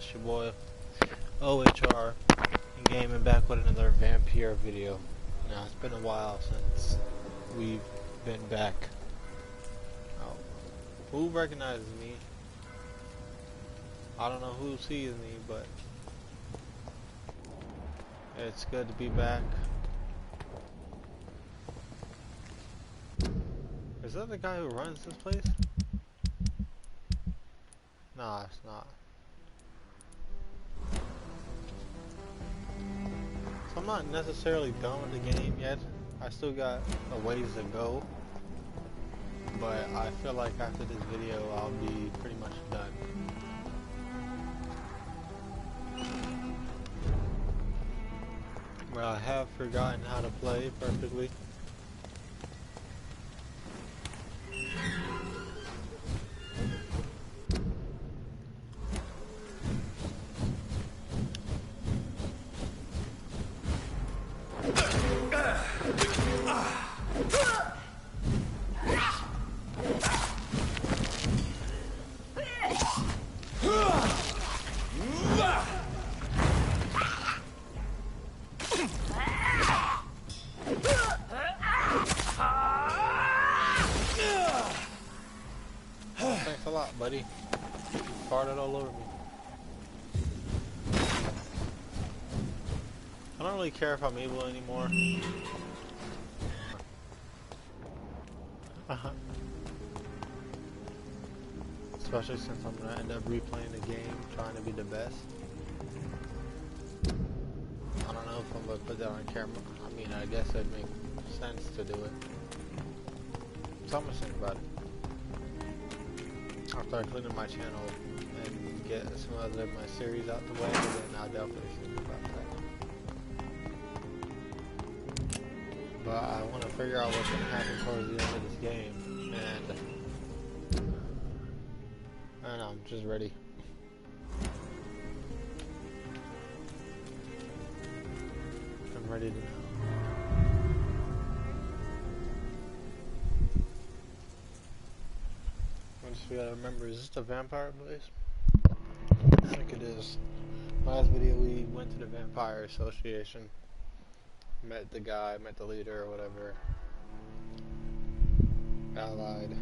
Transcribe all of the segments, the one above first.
It's your boy OHR Game and back with another Vampyr video. Now it's been a while since we've been back. Oh, who recognizes me? I don't know who sees me, but it's good to be back. Is that the guy who runs this place? Nah, it's not. So I'm not necessarily done with the game yet. I still got a ways to go. But I feel like after this video I'll be pretty much done. But I have forgotten how to play perfectly. Thanks a lot, buddy. You farted all over me. I don't really care if I'm evil anymore. Especially since I'm gonna end up replaying the game, trying to be the best. I don't know if I'm gonna put that on camera. I mean, I guess it'd make sense to do it. So I'm gonna think about it. I'll start cleaning my channel and get some other of my series out the way, and then I'll definitely think about that. But I want to figure out what's going to happen towards the end of this game, and I'm just ready. I'm ready to know. We gotta remember, is this the vampire place? I think it is. Last video we went to the Vampire Association. Met the guy, met the leader or whatever. Allied.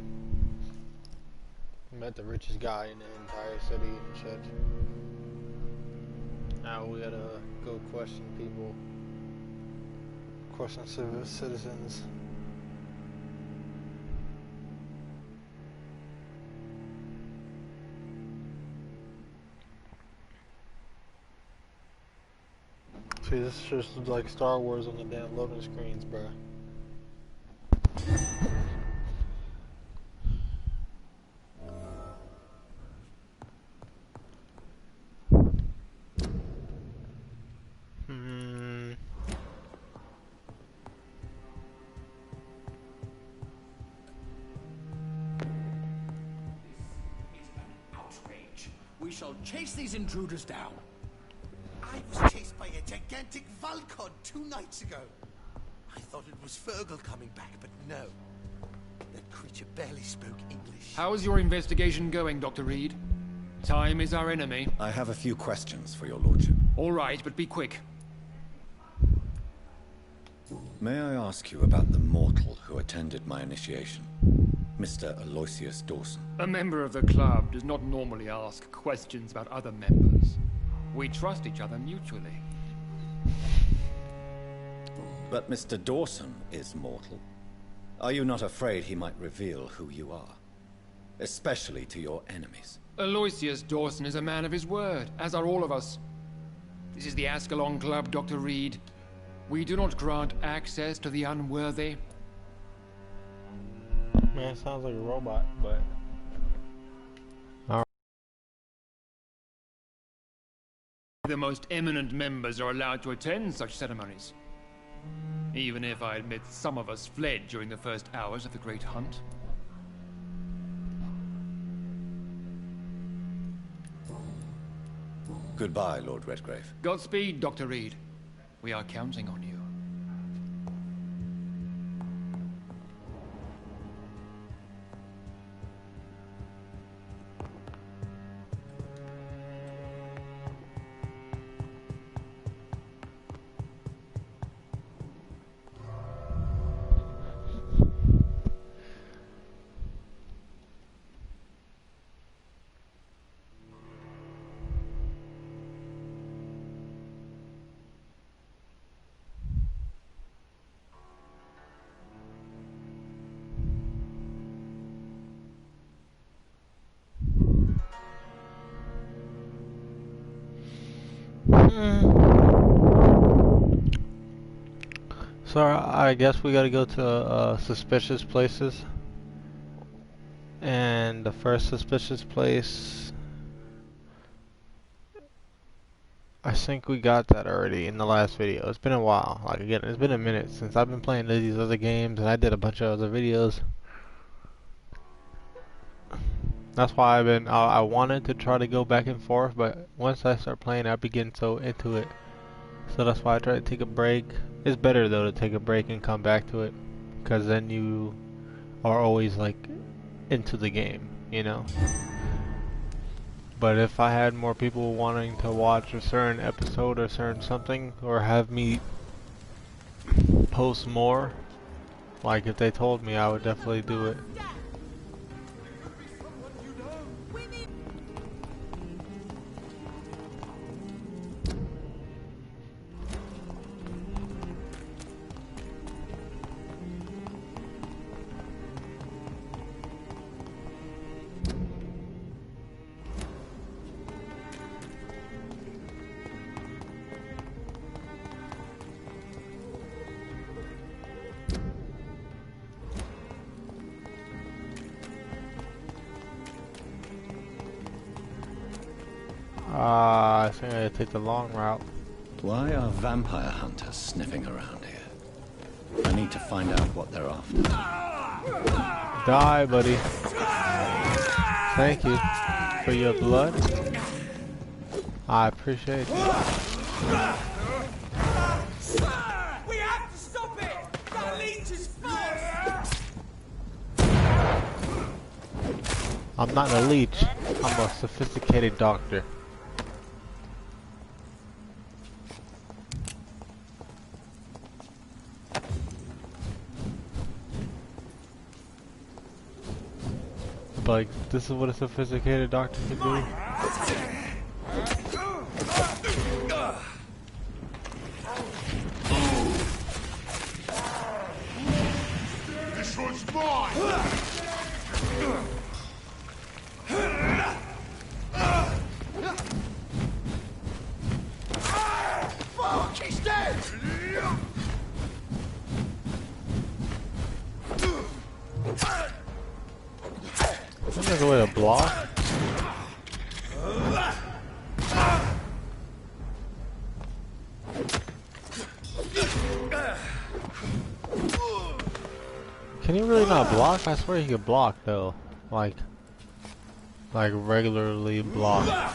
Met the richest guy in the entire city and shit. Now we gotta go question people. Question citizens. See, this is just like Star Wars on the damn loading screens, bruh. Outrage. We shall chase these intruders down. I was chased by a gigantic Valcod 2 nights ago. I thought it was Fergal coming back, but no. That creature barely spoke English. How's your investigation going, Dr. Reed? Time is our enemy. I have a few questions for your lordship. All right, but be quick. May I ask you about the mortal who attended my initiation? Mr. Aloysius Dawson. A member of the club does not normally ask questions about other members. We trust each other mutually. But Mr. Dawson is mortal. Are you not afraid he might reveal who you are? Especially to your enemies. Aloysius Dawson is a man of his word, as are all of us. This is the ASCALON Club, Dr. Reed. We do not grant access to the unworthy. Man, it sounds like a robot, but... The most eminent members are allowed to attend such ceremonies. Even if I admit some of us fled during the first hours of the Great Hunt. Goodbye, Lord Redgrave. Godspeed, Dr. Reed. We are counting on you. So I guess we gotta go to suspicious places. And the first suspicious place, I think we got that already in the last video. It's been a while. Like again, it's been a minute since I've been playing these other games, and I did a bunch of other videos. That's why I wanted to try to go back and forth, but once I start playing, I begin so into it. So that's why I try to take a break. It's better though to take a break and come back to it, because then you are always like into the game, you know. But if I had more people wanting to watch a certain episode or certain something, or have me post more, like if they told me, I would definitely do it. I think I gotta take the long route. Why are vampire hunters sniffing around here? I need to find out what they're after. Die, buddy. Thank you for your blood. I appreciate it. We have to stop it! That leech is false! I'm not a leech. I'm a sophisticated doctor. Like, this is what a sophisticated doctor can do. This one's mine! Fuck, he's dead! There's a way to block. Can you really not block? I swear he could block though. Like regularly block.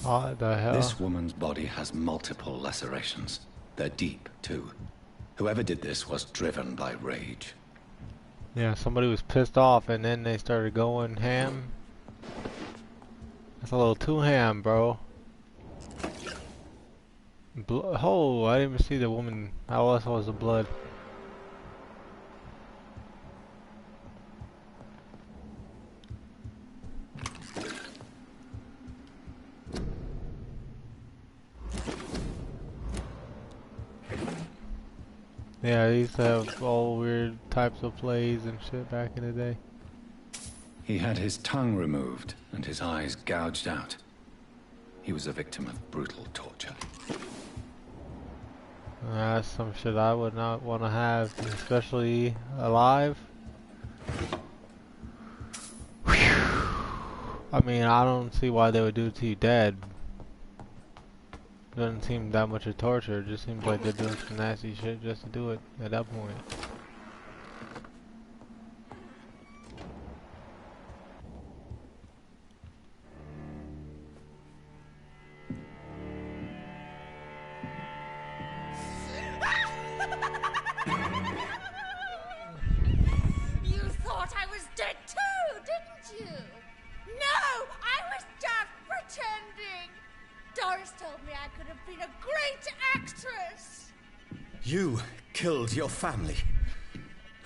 What the hell? This woman's body has multiple lacerations. They're deep, too. Whoever did this was driven by rage. Yeah, somebody was pissed off and then they started going ham. That's a little too ham, bro. Oh, I didn't even see the woman. How else was the blood? Yeah, I used to have all weird types of plays and shit back in the day. He had his tongue removed and his eyes gouged out. He was a victim of brutal torture. That's some shit I would not want to have, especially alive. I mean, I don't see why they would do it to you dead. Doesn't seem that much of torture. It just seems like they're doing some nasty shit just to do it at that point. You thought I was dead too, didn't you? No, I was just pretending. Doris told me I could have been a great actress. You killed your family.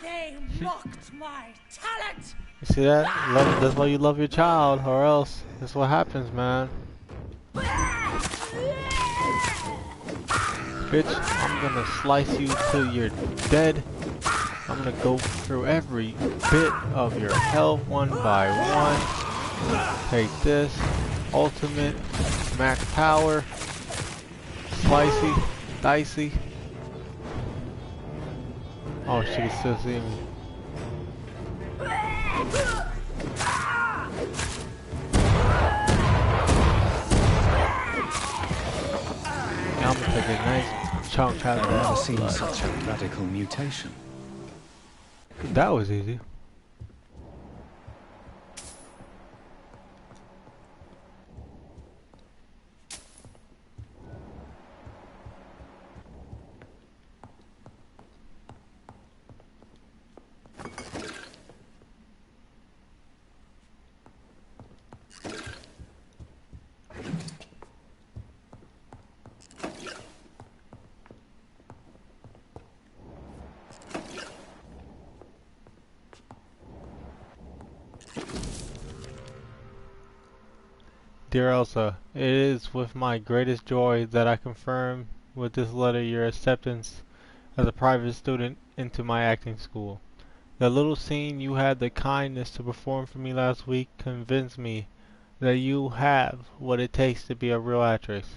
They mocked my talent! You see that? Love, that's why you love your child, or else that's what happens, man. Bitch, I'm gonna slice you till you're dead. I'm gonna go through every bit of your health one by one. Take this. Ultimate. Max power. Slicey. Dicey. Oh, she can still see me. I'm gonna take a nice chunk out of I've never that. seen such a radical mutation. That was easy. Dear Elsa, it is with my greatest joy that I confirm with this letter your acceptance as a private student into my acting school. The little scene you had the kindness to perform for me last week convinced me that you have what it takes to be a real actress.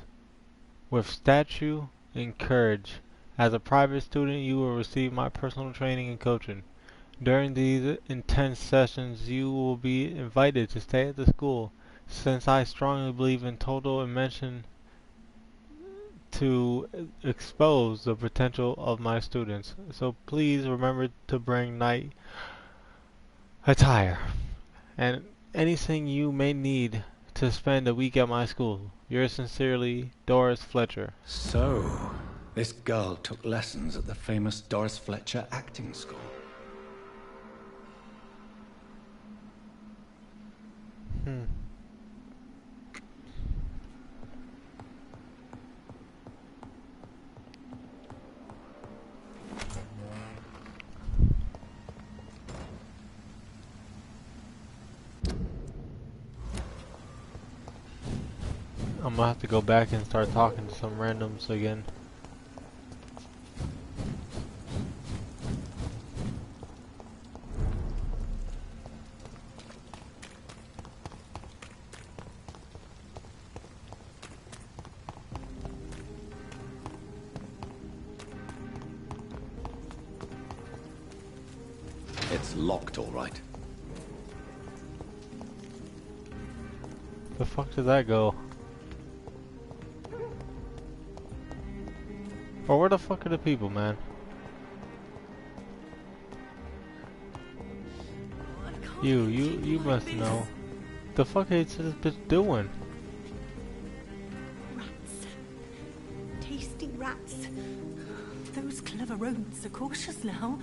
With stature and courage, as a private student you will receive my personal training and coaching. During these intense sessions you will be invited to stay at the school, since I strongly believe in total immersion to expose the potential of my students. So please remember to bring night attire and anything you may need to spend a week at my school. Yours sincerely, Doris Fletcher. So, this girl took lessons at the famous Doris Fletcher acting school. I'm gonna have to go back and start talking to some randoms again. It's locked, all right. The fuck did that go? Or where the fuck are the people, man? You must know. The fuck is this bitch doing? Rats. Tasty rats. Those clever rodents are cautious now.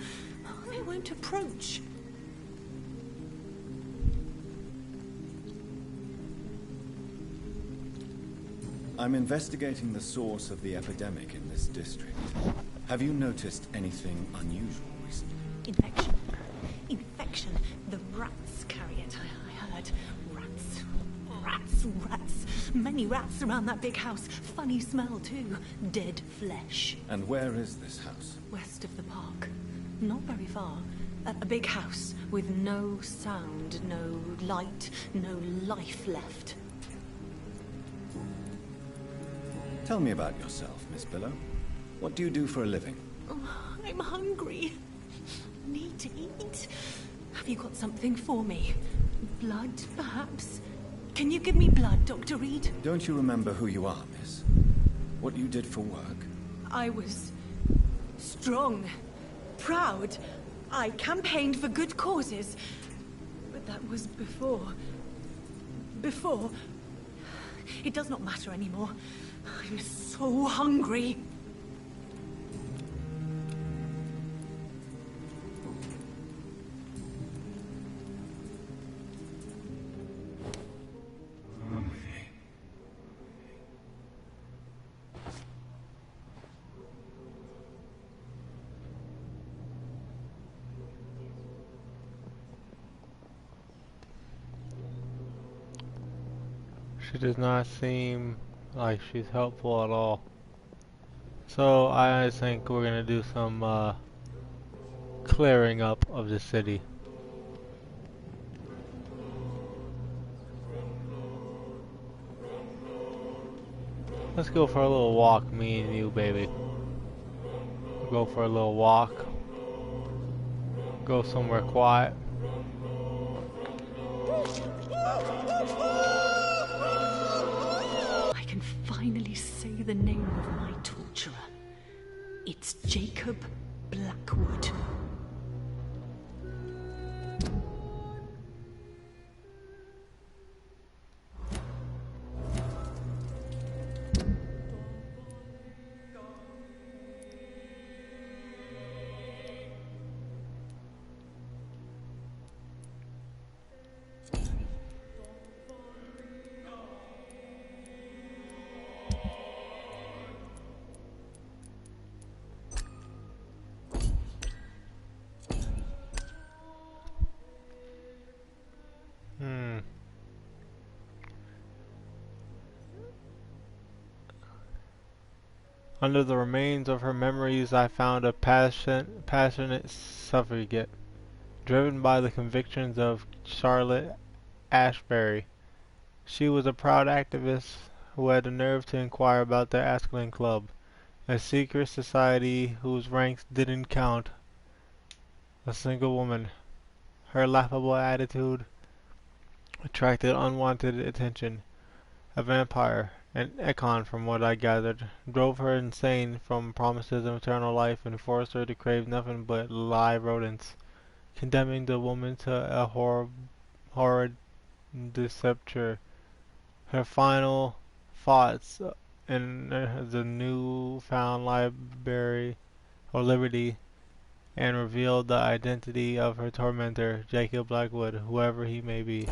They won't approach. I'm investigating the source of the epidemic in this district. Have you noticed anything unusual recently? Infection. Infection. The rats carry it, I heard. Rats. Rats. Rats. Many rats around that big house. Funny smell, too. Dead flesh. And where is this house? West of the park. Not very far. A big house with no sound, no light, no life left. Tell me about yourself, Miss Billow. What do you do for a living? Oh, I'm hungry. Need to eat. Have you got something for me? Blood, perhaps? Can you give me blood, Dr. Reed? Don't you remember who you are, miss? What you did for work? I was strong, proud. I campaigned for good causes. But that was before. Before. It does not matter anymore. I'm so hungry. She does not seem like she's helpful at all. So I think we're gonna do some clearing up of the city. Let's go for a little walk, me and you, baby. We'll go for a little walk. Go somewhere quiet. I can finally say the name of my torturer. It's Jacob Blackwood. Under the remains of her memories, I found a passionate suffragette, driven by the convictions of Charlotte Ashbury. She was a proud activist who had the nerve to inquire about the ASCALON Club, a secret society whose ranks didn't count a single woman. Her laughable attitude attracted unwanted attention. A vampire, an icon from what I gathered, drove her insane from promises of eternal life and forced her to crave nothing but live rodents, condemning the woman to a horrid deception. Her final thoughts in the new-found library or liberty, and revealed the identity of her tormentor, Jacob Blackwood, whoever he may be.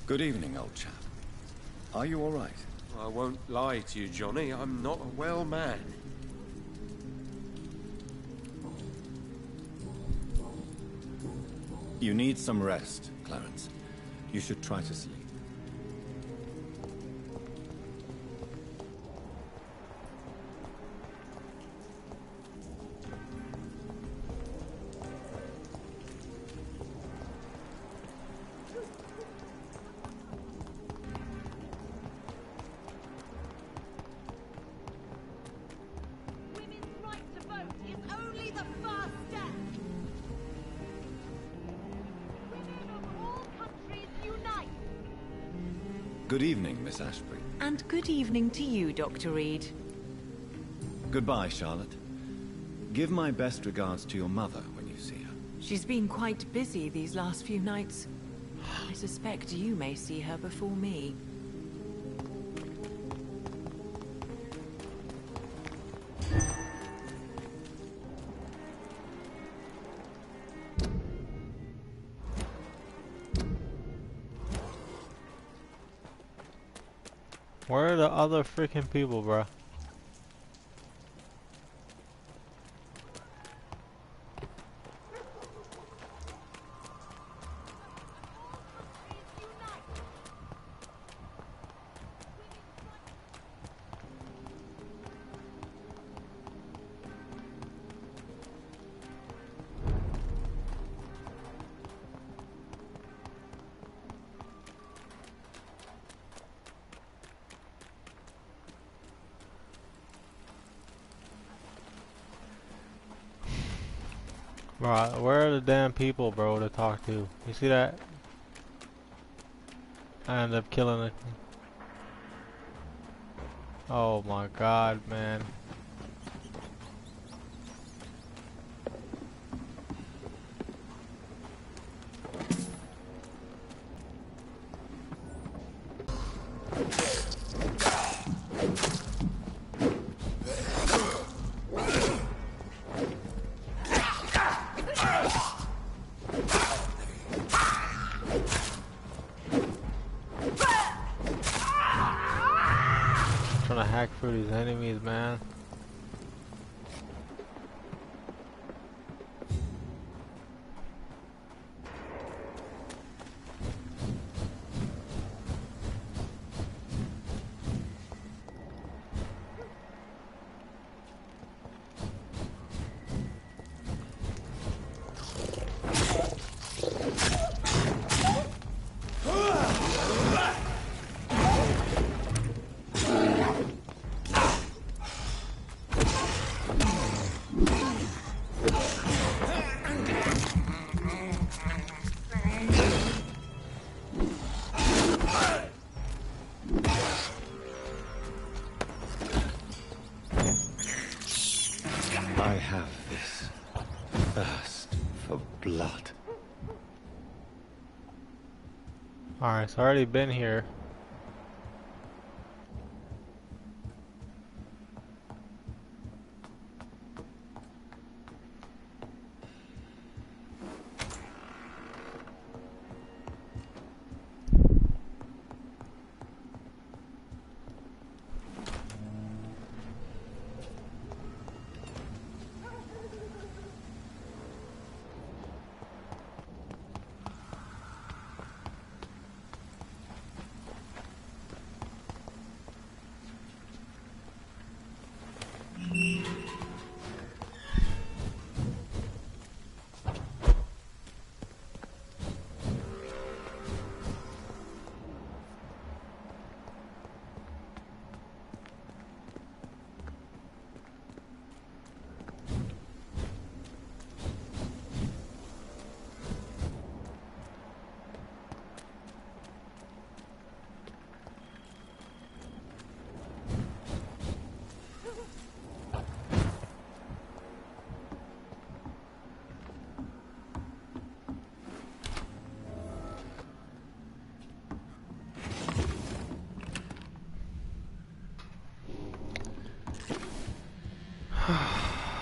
Good evening, old chap. Are you all right? I won't lie to you, Johnny. I'm not a well man. You need some rest, Clarence. You should try to sleep. Good evening, Miss Ashbury. And good evening to you, Dr. Reed. Goodbye, Charlotte. Give my best regards to your mother when you see her. She's been quite busy these last few nights. I suspect you may see her before me. Where are the other freaking people, bro? Bro, where are the damn people, bro, to talk to? You see that? I ended up killing it. Oh my god, man. Trying to hack through these enemies, man. I have this thirst for blood. Alright, it's already been here.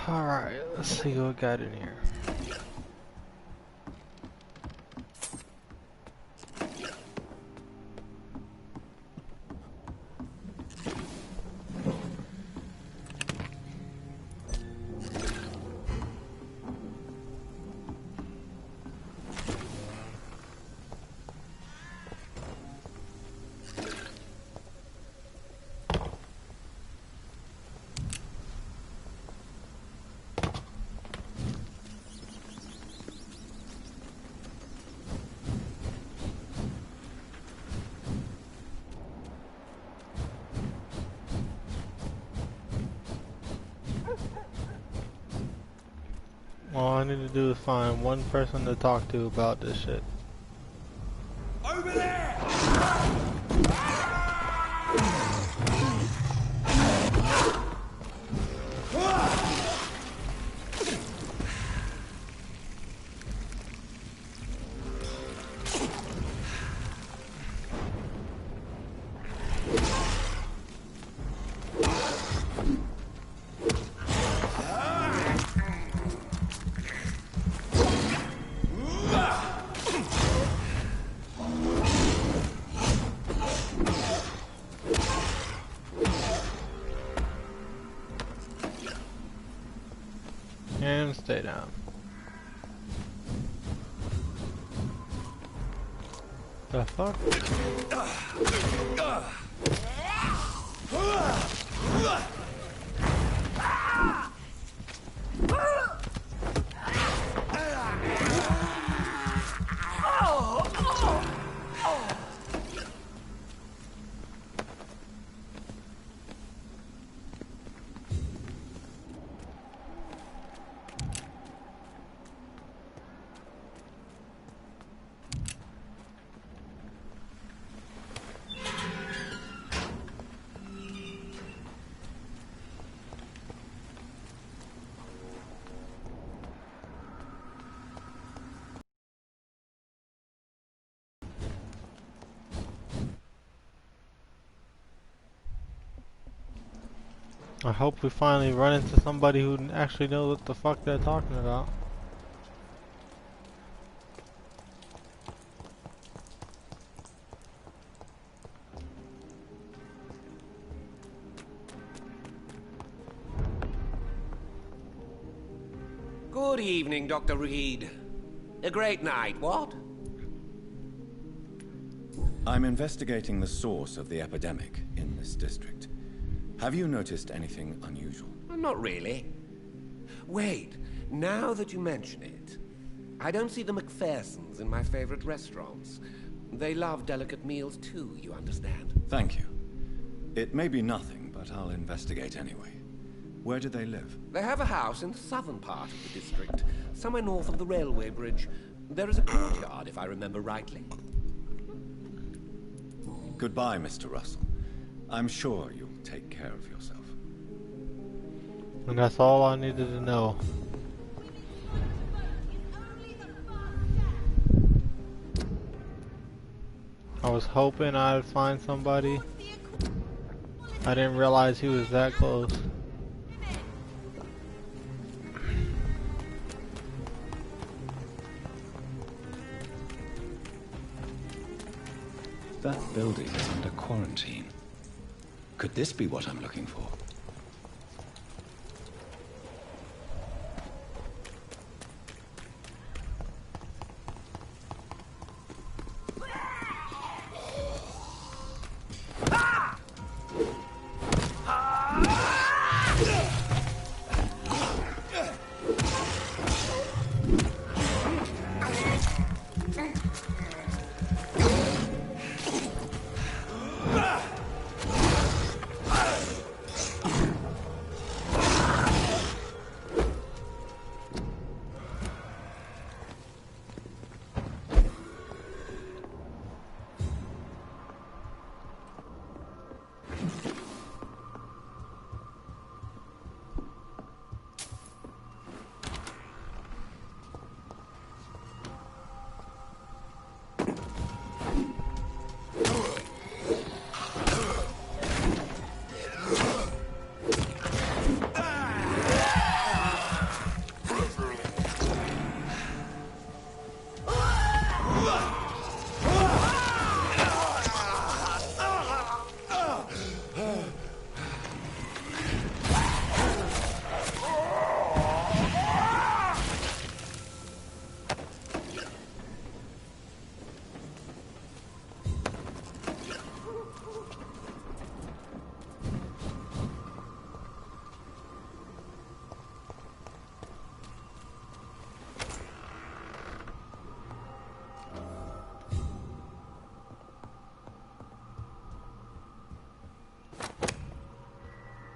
Alright, let's see what we got in here. All I need to do is find one person to talk to about this shit. Over there! And stay down. The fuck? I hope we finally run into somebody who actually knows what the fuck they're talking about. Good evening, Dr. Reed. A great night, what? I'm investigating the source of the epidemic in this district. Have you noticed anything unusual? Not really. Wait, now that you mention it, I don't see the McPhersons in my favorite restaurants. They love delicate meals too, you understand? Thank you. It may be nothing, but I'll investigate anyway. Where do they live? They have a house in the southern part of the district, somewhere north of the railway bridge. There is a courtyard, if I remember rightly. Goodbye, Mr. Russell. I'm sure you'll take care of yourself. And that's all I needed to know. I was hoping I'd find somebody. I didn't realize he was that close. That building is under quarantine. Could this be what I'm looking for?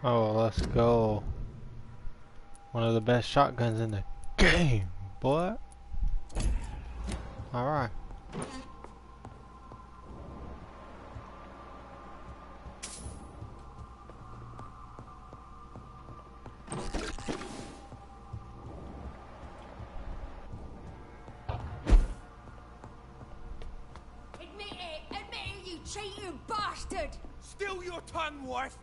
Oh, let's go. One of the best shotguns in the game, boy. Alright. Admit it, you cheating bastard! Still your tongue, wife!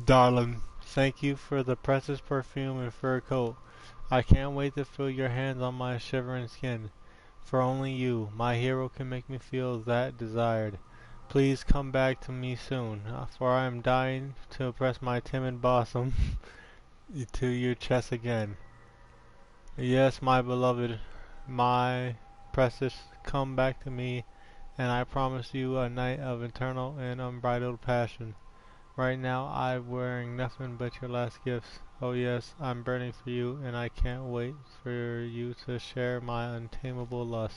Darling, thank you for the precious perfume and fur coat. I can't wait to feel your hands on my shivering skin. For only you, my hero, can make me feel that desired. Please come back to me soon, for I am dying to press my timid bosom to your chest again. Yes, my beloved, my precious, come back to me, and I promise you a night of eternal and unbridled passion. Right now, I'm wearing nothing but your last gifts. Oh yes, I'm burning for you, and I can't wait for you to share my untamable lust.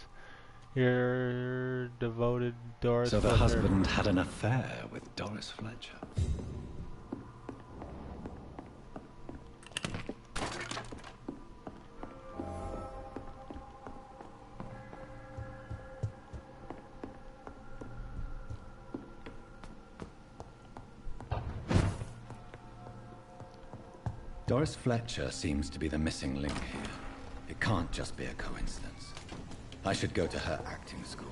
Your devoted Doris So the Fletcher. husband had an affair with Doris Fletcher. Doris Fletcher seems to be the missing link here. It can't just be a coincidence. I should go to her acting school.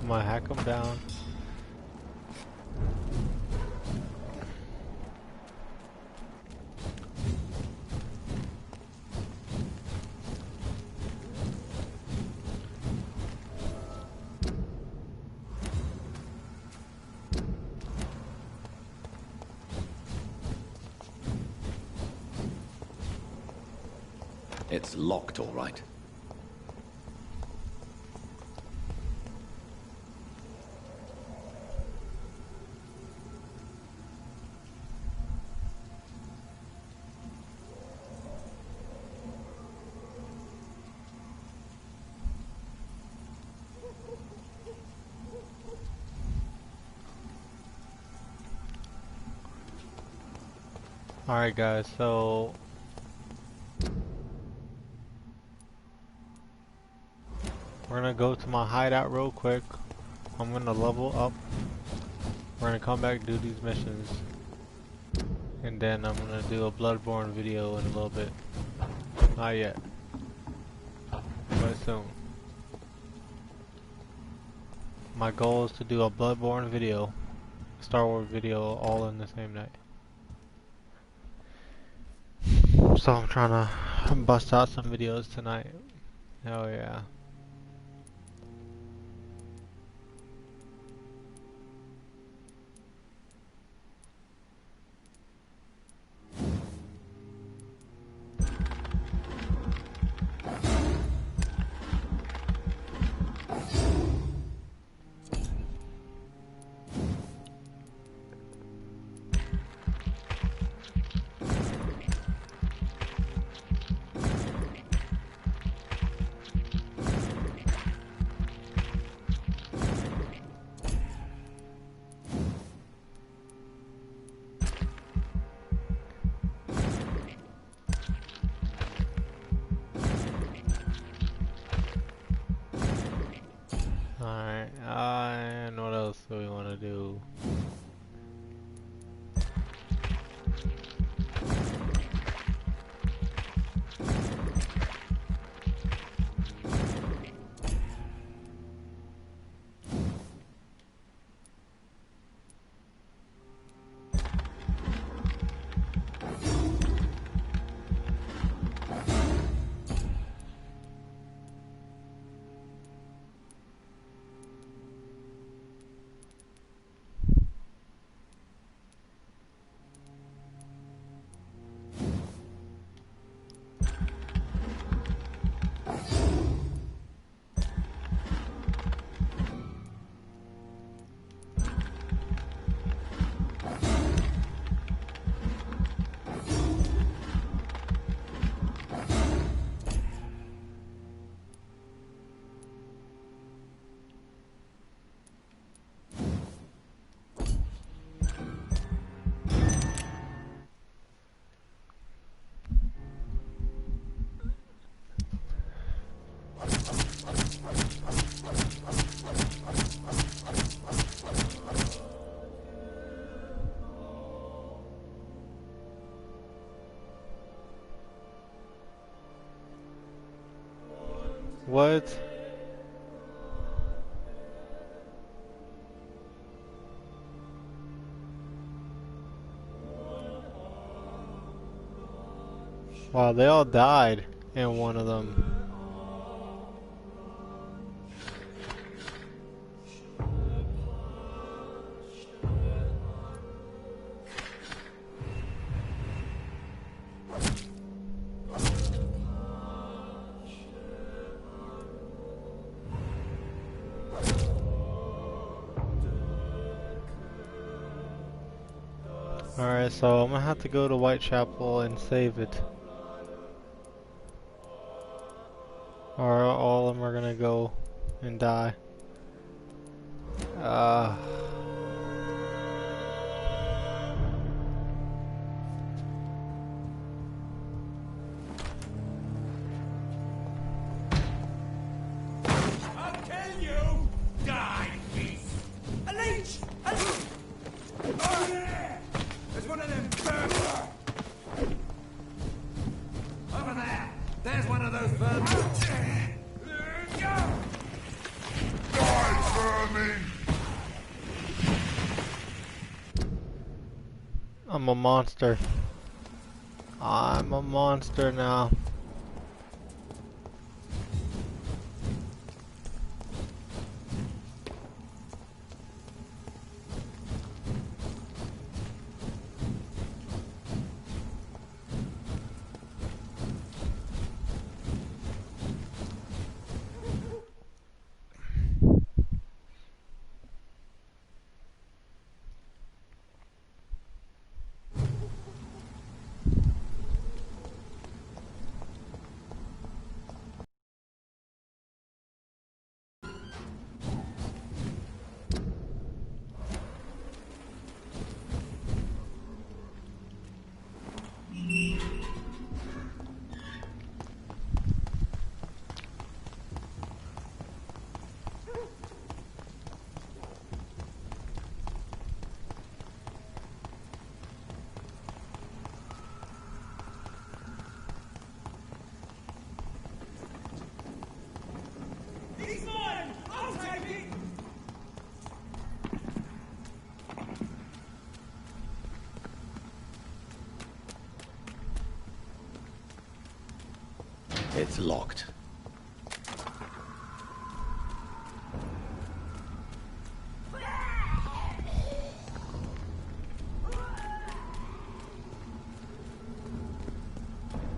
Come on, hack him down. It's locked, all right. Alright guys, so we're gonna go to my hideout real quick. I'm gonna level up. We're gonna come back and do these missions. And then I'm gonna do a Bloodborne video in a little bit. Not yet, but soon. My goal is to do a Bloodborne video, Star Wars video, all in the same night. So I'm trying to bust out some videos tonight. Oh yeah. What? Wow, they all died in one of them. Alright, so I'm gonna have to go to Whitechapel and save it. Or all of them are gonna go and die. I'll kill you! Die, beast! A leech! Over there! There's one of them vermin! Over there! There's one of those vermin! Die, vermin! I'm a monster. I'm a monster now. He's mine! I'll take it! It's locked.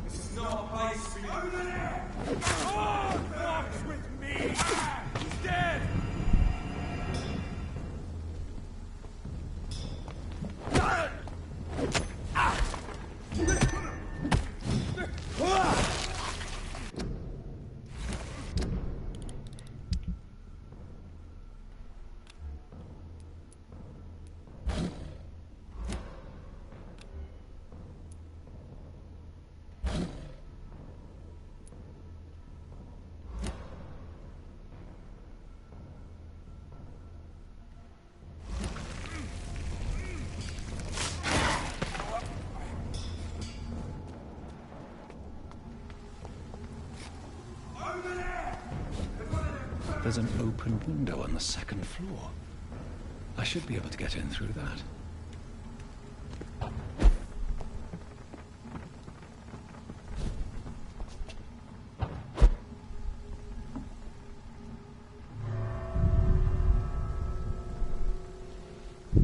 This is not a place for you. Over there! Oh, walks with me! He's dead! There's an open window on the second floor. I should be able to get in through that.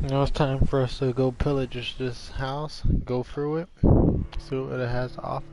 Now it's time for us to go pillage this house, go through it, see what it has to offer.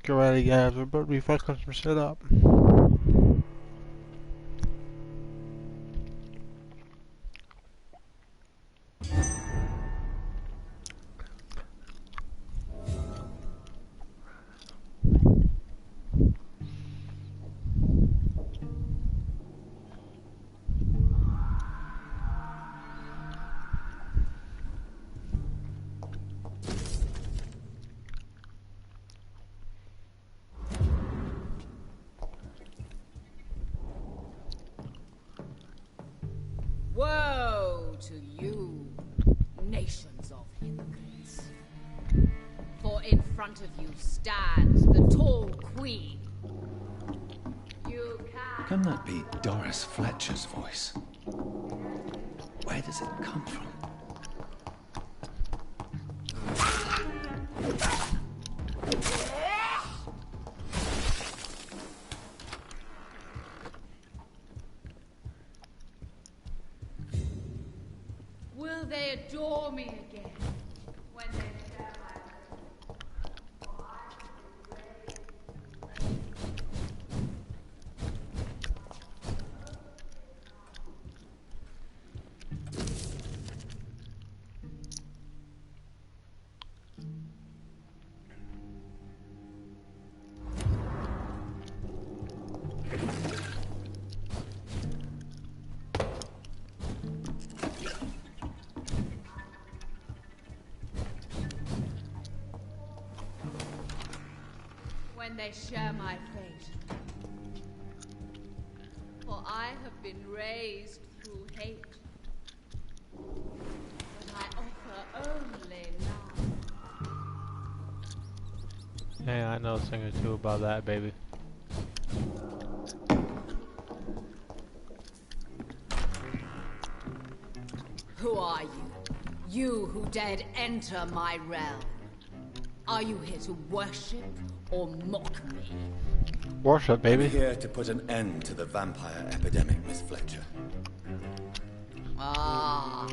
Get ready, guys. We're about to be fucking some shit up. In front of you stands the tall queen. You Can that be Doris Fletcher's voice? Where does it come from? Will they adore me again when they share my when they share my fate. For I have been raised through hate. But I offer only love. Hey, I know a thing or two about that, baby. Who are you? You who dared enter my realm. Are you here to worship or mock me? Worship, baby. I'm here to put an end to the vampire epidemic, Miss Fletcher. Ah.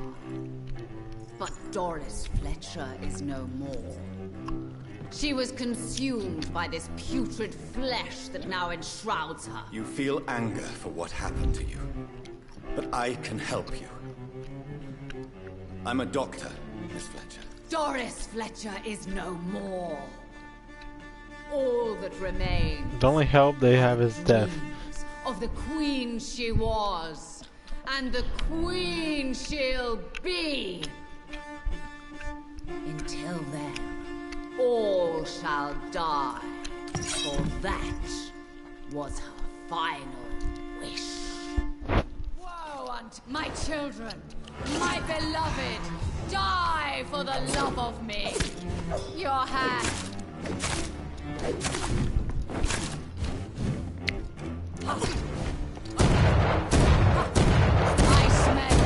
But Doris Fletcher is no more. She was consumed by this putrid flesh that now enshrouds her. You feel anger for what happened to you. But I can help you. I'm a doctor, Miss Fletcher. Doris Fletcher is no more. All that remains. The only help they have is death. Of the queen she was, and the queen she'll be. Until then, all shall die, for that was her final wish. Woe unto my children, my beloved, die for the love of me. Your hand. I smell.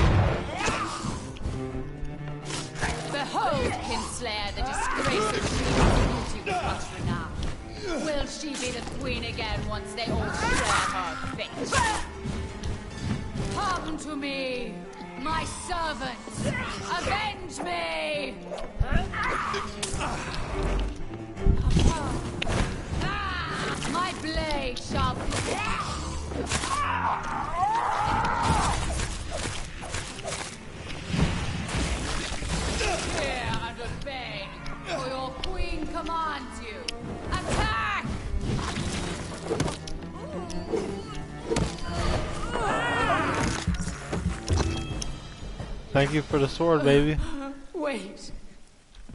Behold, Kinslayer, the disgrace of beauty with much renown. Will she be the queen again once they all share her fate? Come to me, my servants! Avenge me! My blade shall Fear and obey, for your queen commands you. Attack! Thank you for the sword, baby. Wait.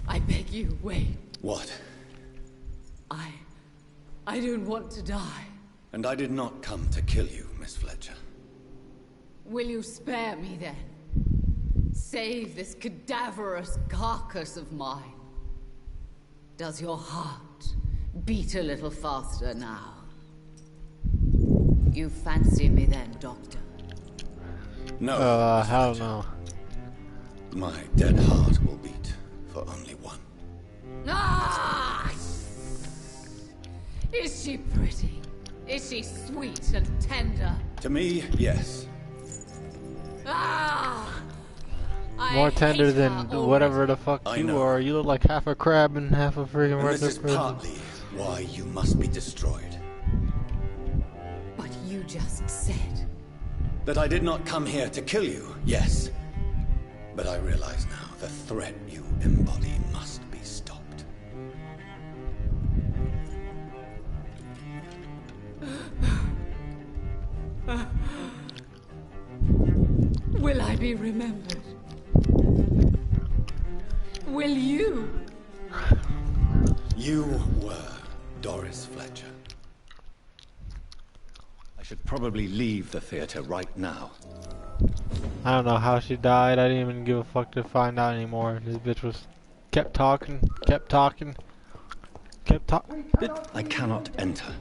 I beg you, wait. What? I don't want to die. And I did not come to kill you, Miss Fletcher. Will you spare me then? Save this cadaverous carcass of mine. Does your heart beat a little faster now? You fancy me then, Doctor? No. Hell no. My dead heart will beat for only one. Ah! Is she pretty? Is she sweet and tender? To me, yes. Ah! More tender hate than her whatever the fuck I you know. are. You look like half a crab and half a friggin' And this regular is person. partly why you must be destroyed. But you just said. That I did not come here to kill you, yes. But I realize now the threat you embody must be stopped. Will I be remembered? Will you? You were Doris Fletcher. I should probably leave the theater right now. I don't know how she died. I didn't even give a fuck to find out anymore. This bitch was kept talking. kept talking. I cannot enter.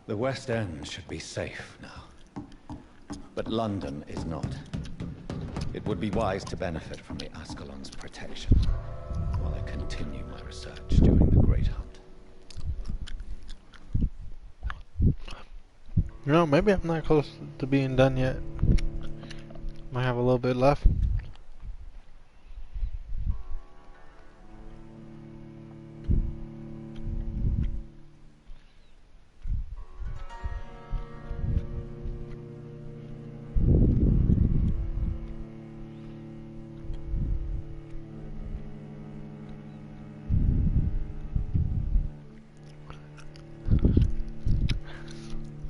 The West End should be safe now. But London is not. It would be wise to benefit from the ASCALON's protection while I continue my research during the Great Hunt. You know, maybe I'm not close to being done yet. Might have a little bit left.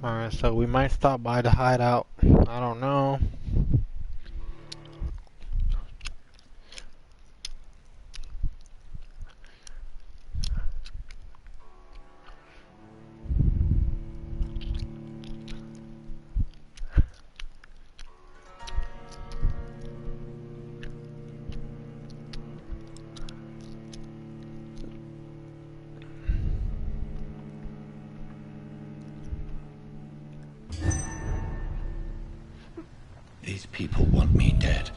Alright, so we might stop by the hideout. I don't know. These people want me dead.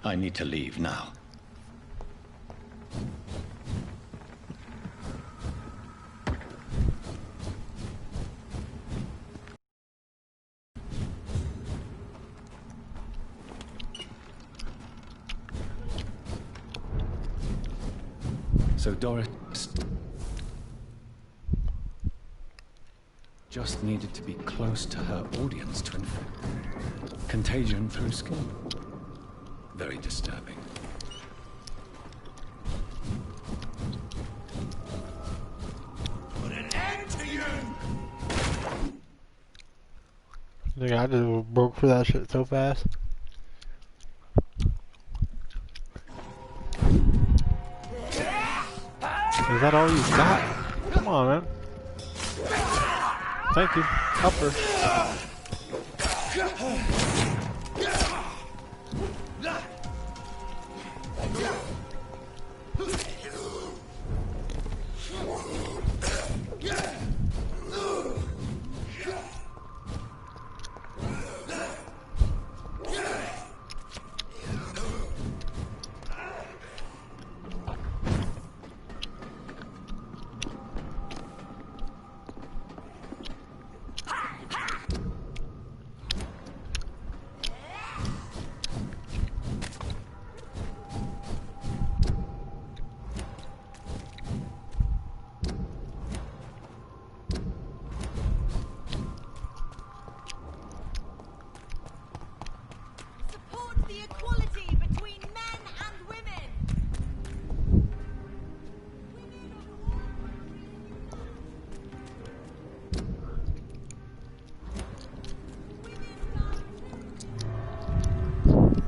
I need to leave now. So Doris just needed to be close to her audience to infect. Contagion through skin. Very disturbing. Put an end to you! Nigga, I just broke for that shit so fast. Is that all you got? Come on, man. Thank you. Upper.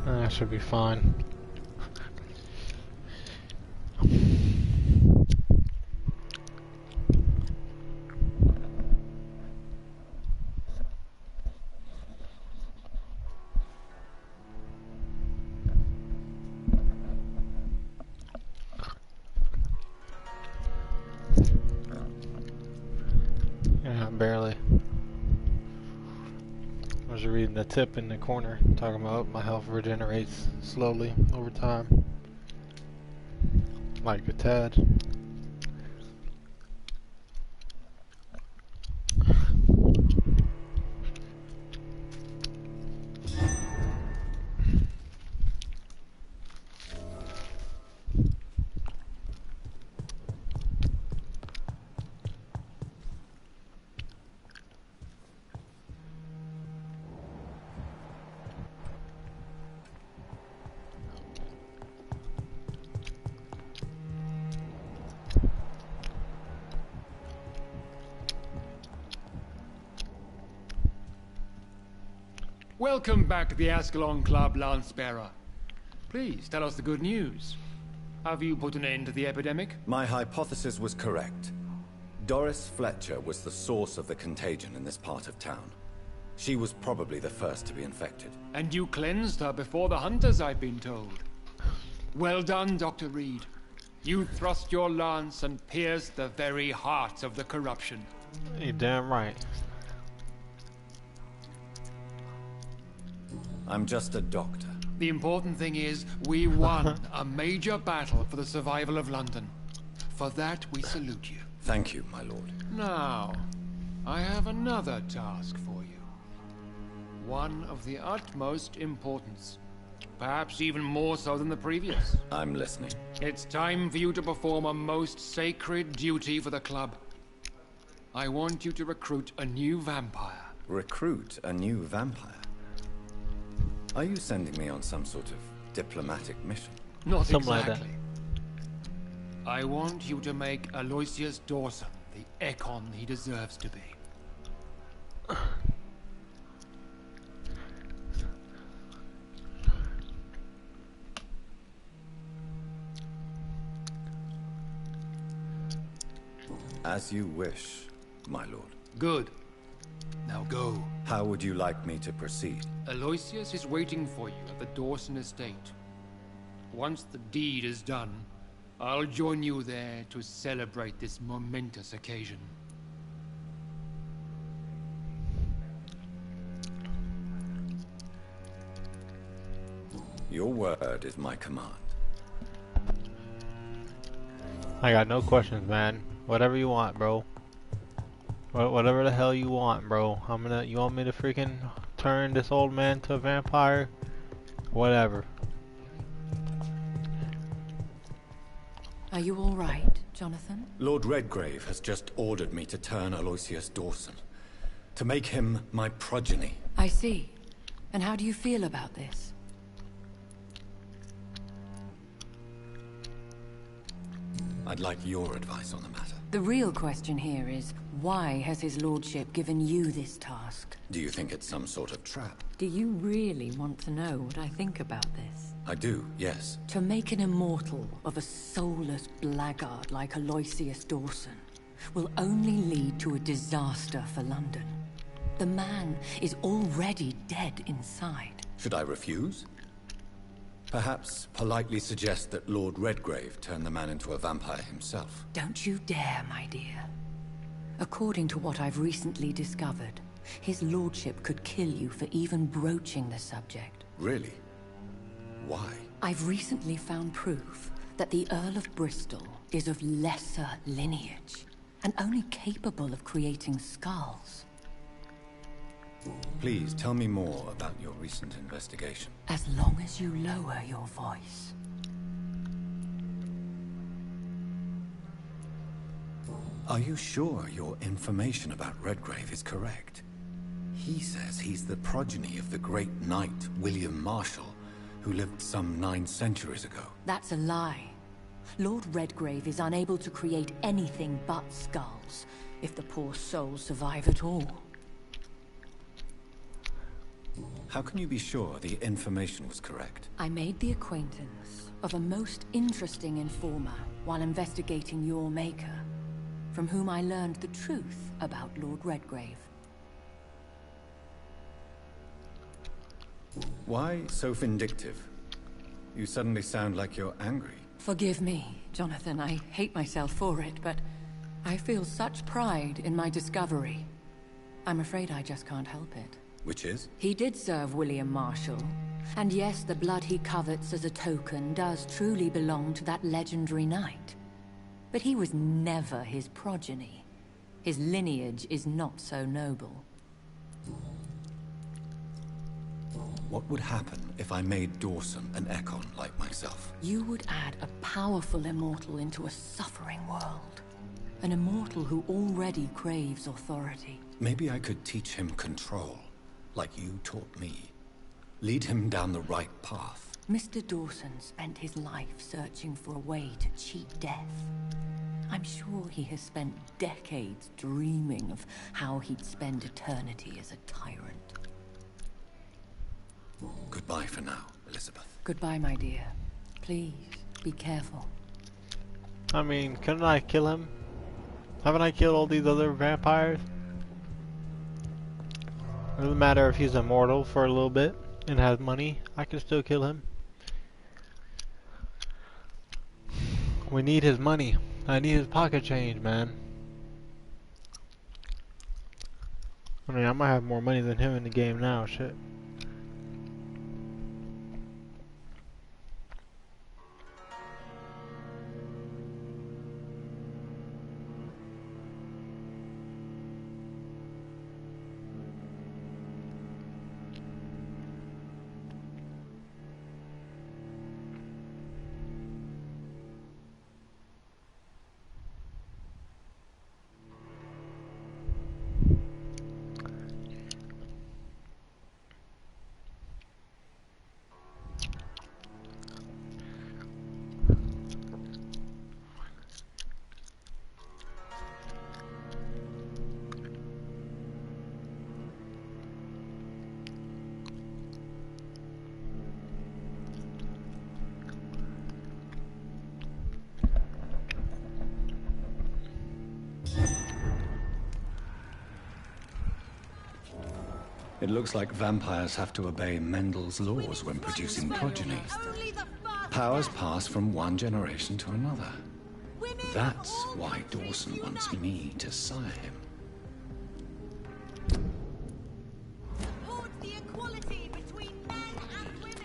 That should be fine. Yeah, barely. I was reading the tip in the corner talking about my health regenerates slowly over time, like a tad. Welcome back to the Ascalon Club, Lance-Bearer. Please, tell us the good news. Have you put an end to the epidemic? My hypothesis was correct. Doris Fletcher was the source of the contagion in this part of town. She was probably the first to be infected. And you cleansed her before the hunters, I've been told. Well done, Dr. Reed. You thrust your lance and pierced the very heart of the corruption. You're damn right. I'm just a doctor. The important thing is, we won a major battle for the survival of London. For that, we salute you. Thank you, my lord. Now, I have another task for you. One of the utmost importance. Perhaps even more so than the previous. I'm listening. It's time for you to perform a most sacred duty for the club. I want you to recruit a new vampire. Recruit a new vampire? Are you sending me on some sort of diplomatic mission? Not Something exactly. like I want you to make Aloysius Dawson the Ekon he deserves to be. As you wish, my lord. Good. Now go. How would you like me to proceed? Aloysius is waiting for you at the Dawson estate. Once the deed is done, I'll join you there to celebrate this momentous occasion. Your word is my command. I got no questions, man. Whatever you want, bro. Whatever the hell you want, bro. You want me to freaking turn this old man to a vampire? Whatever. Are you all right, Jonathan? Lord Redgrave has just ordered me to turn Aloysius Dawson. To make him my progeny. I see. And how do you feel about this? I'd like your advice on the matter. The real question here is, why has his lordship given you this task? Do you think it's some sort of trap? Do you really want to know what I think about this? I do, yes. To make an immortal of a soulless blackguard like Aloysius Dawson will only lead to a disaster for London. The man is already dead inside. Should I refuse? Perhaps politely suggest that Lord Redgrave turn the man into a vampire himself. Don't you dare, my dear. According to what I've recently discovered, his lordship could kill you for even broaching the subject. Really? Why? I've recently found proof that the Earl of Bristol is of lesser lineage, and only capable of creating skulls. Please tell me more about your recent investigation. As long as you lower your voice. Are you sure your information about Redgrave is correct? He says he's the progeny of the great knight William Marshall, who lived some 9 centuries ago. That's a lie. Lord Redgrave is unable to create anything but skulls, if the poor soul survive at all. How can you be sure the information was correct? I made the acquaintance of a most interesting informer while investigating your maker, from whom I learned the truth about Lord Redgrave. Why so vindictive? You suddenly sound like you're angry. Forgive me, Jonathan. I hate myself for it, but I feel such pride in my discovery. I'm afraid I just can't help it. Which is? He did serve William Marshall. And yes, the blood he covets as a token does truly belong to that legendary knight. But he was never his progeny. His lineage is not so noble. What would happen if I made Dawson an Ekon like myself? You would add a powerful immortal into a suffering world. An immortal who already craves authority. Maybe I could teach him control, like you taught me. Lead him down the right path. Mr. Dawson spent his life searching for a way to cheat death. I'm sure he has spent decades dreaming of how he'd spend eternity as a tyrant. Goodbye for now, Elizabeth. Goodbye, my dear. Please, be careful. I mean, couldn't I kill him? Haven't I killed all these other vampires? It doesn't matter if he's immortal for a little bit and has money. I can still kill him. We need his money. I need his pocket change, man. I mean, I might have more money than him in the game now, shit. It looks like vampires have to obey Mendel's laws when producing progeny. Powers pass from one generation to another. That's why Dawson wants me to sire him. Support the equality between men and women.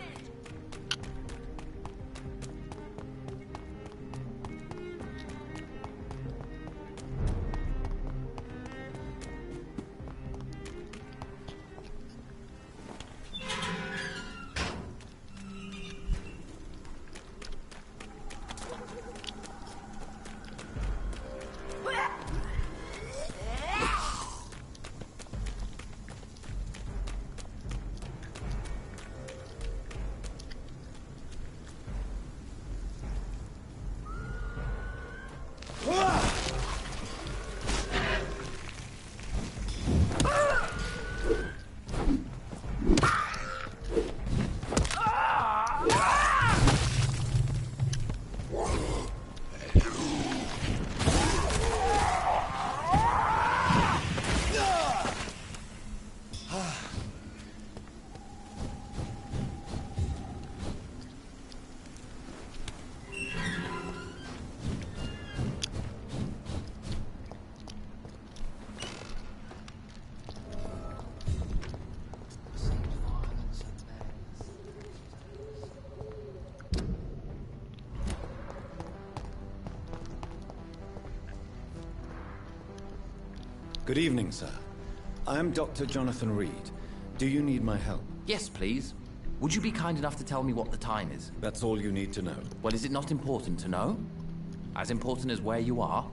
Good evening, sir. I'm Dr. Jonathan Reed. Do you need my help? Yes, please. Would you be kind enough to tell me what the time is? That's all you need to know. Well, is it not important to know? As important as where you are?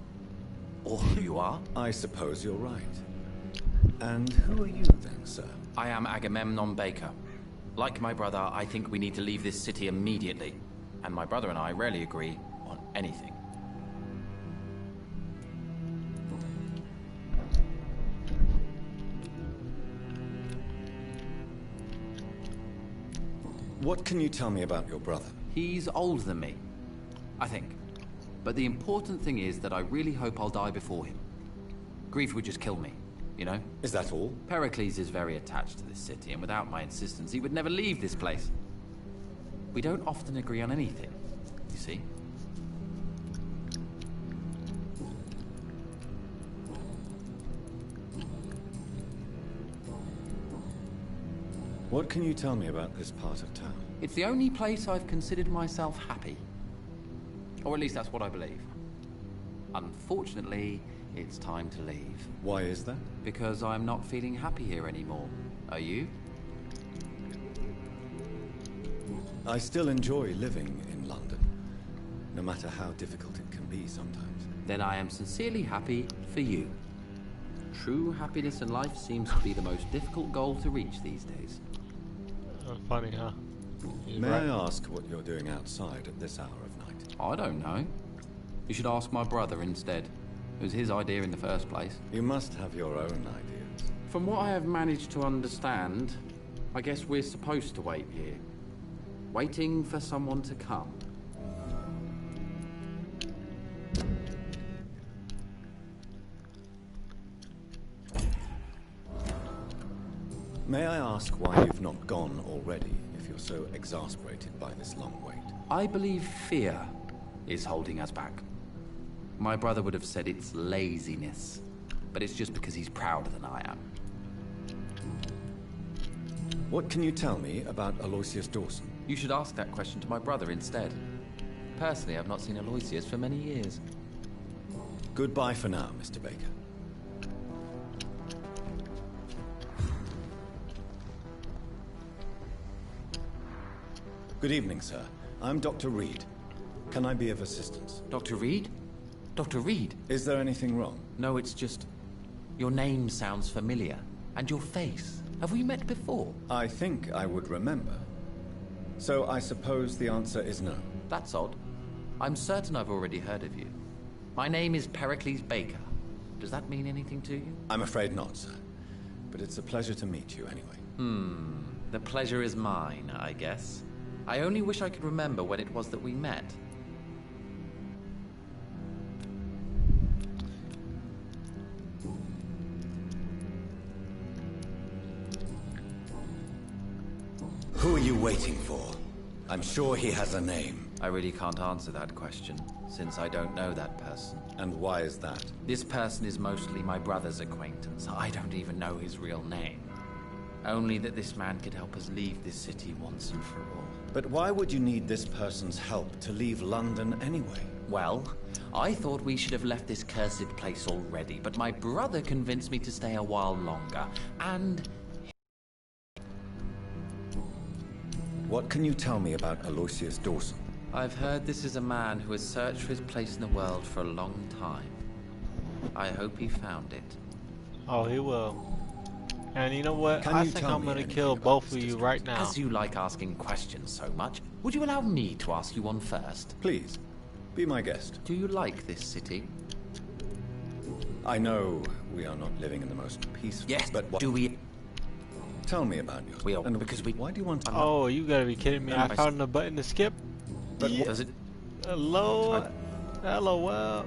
Or who you are? I suppose you're right. And who are you then, sir? I am Agamemnon Baker. Like my brother, I think we need to leave this city immediately. And my brother and I rarely agree on anything. What can you tell me about your brother? He's older than me, I think. But the important thing is that I really hope I'll die before him. Grief would just kill me, you know? Is that all? Pericles is very attached to this city, and without my insistence, he would never leave this place. We don't often agree on anything, you see? What can you tell me about this part of town? It's the only place I've considered myself happy. Or at least that's what I believe. Unfortunately, it's time to leave. Why is that? Because I'm not feeling happy here anymore. Are you? I still enjoy living in London, no matter how difficult it can be sometimes. Then I am sincerely happy for you. True happiness in life seems to be the most difficult goal to reach these days. Funny, huh? May I ask what you're doing outside at this hour of night? I don't know. You should ask my brother instead. It was his idea in the first place. You must have your own ideas. From what I have managed to understand, I guess we're supposed to wait here. Waiting for someone to come. May I ask why you've not gone already, if you're so exasperated by this long wait? I believe fear is holding us back. My brother would have said it's laziness, but it's just because he's prouder than I am. What can you tell me about Aloysius Dawson? You should ask that question to my brother instead. Personally, I've not seen Aloysius for many years. Goodbye for now, Mr. Baker. Good evening, sir. I'm Dr. Reed. Can I be of assistance? Dr. Reed? Dr. Reed? Is there anything wrong? No, it's just... your name sounds familiar. And your face. Have we met before? I think I would remember. So I suppose the answer is no. That's odd. I'm certain I've already heard of you. My name is Pericles Baker. Does that mean anything to you? I'm afraid not, sir. But it's a pleasure to meet you anyway. The pleasure is mine, I guess. I only wish I could remember when it was that we met. Who are you waiting for? I'm sure he has a name. I really can't answer that question, since I don't know that person. And why is that? This person is mostly my brother's acquaintance. I don't even know his real name. Only that this man could help us leave this city once and for all. But why would you need this person's help to leave London anyway? Well, I thought we should have left this cursed place already, but my brother convinced me to stay a while longer, and... What can you tell me about Aloysius Dawson? I've heard this is a man who has searched for his place in the world for a long time. I hope he found it. Oh, he will. And you know what? Can I you think tell I'm me gonna anything kill about both this of you district? right now. As you like asking questions so much, would you allow me to ask you one first? Please, be my guest. Do you like this city? I know we are not living in the most peaceful... Yes, but what... do we... Tell me about yours. We are, and because we... Why do you want to... Oh, you gotta be kidding me. I found the button to skip. But Yeah. Does it... Hello? LOL.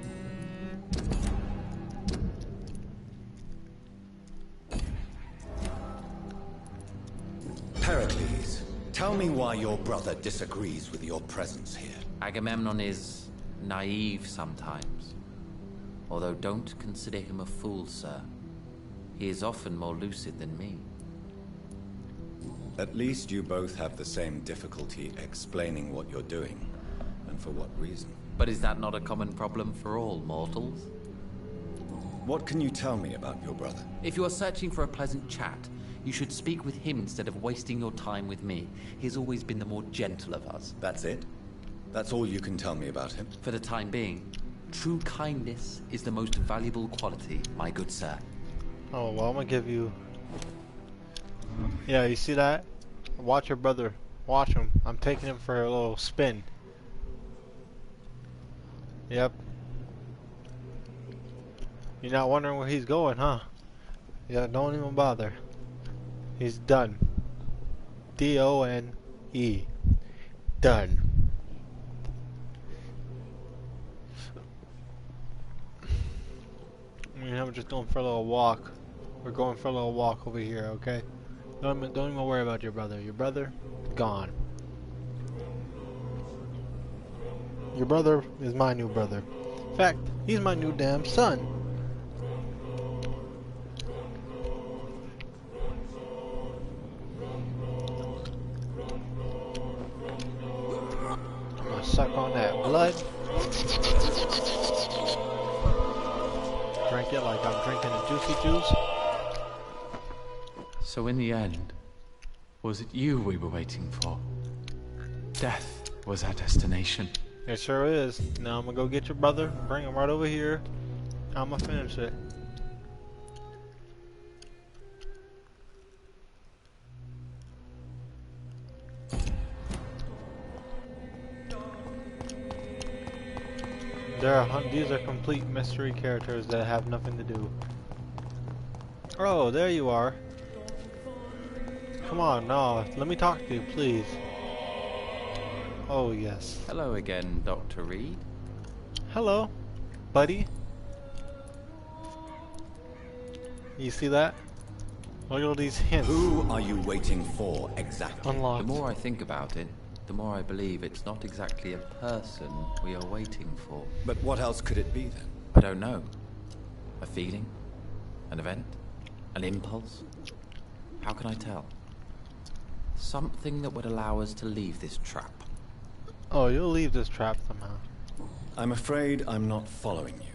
Pericles, tell me why your brother disagrees with your presence here. Agamemnon is naive sometimes. Although don't consider him a fool, sir. He is often more lucid than me. At least you both have the same difficulty explaining what you're doing, and for what reason. But is that not a common problem for all mortals? What can you tell me about your brother? If you are searching for a pleasant chat, you should speak with him instead of wasting your time with me. He has always been the more gentle of us. That's it? That's all you can tell me about him? For the time being, true kindness is the most valuable quality, my good sir. Oh, well, I'm gonna give you... Yeah, you see that? Watch your brother. Watch him. I'm taking him for a little spin. Yep. You're not wondering where he's going, huh? Yeah, don't even bother. He's done. D-O-N-E. Done. I mean, I'm just going for a little walk. We're going for a little walk over here, okay? Don't even worry about your brother. Your brother, gone. Your brother is my new brother. In fact, he's my new damn son. I'm gonna suck on that blood. Drink it like I'm drinking a juicy juice. So in the end, was it you we were waiting for? Death was our destination. It sure is. Now I'm gonna go get your brother, bring him right over here. I'm gonna finish it. These are complete mystery characters that have nothing to do. Oh, there you are. Come on, no, let me talk to you, please. Oh, yes. Hello again, Dr. Reed. Hello, buddy. You see that? Look at all these hints. Who are you waiting for exactly? Unlocked. The more I think about it, the more I believe it's not exactly a person we are waiting for. But what else could it be then? I don't know. A feeling? An event? An impulse? How can I tell? Something that would allow us to leave this trap. Oh, you'll leave this trap somehow. I'm afraid I'm not following you.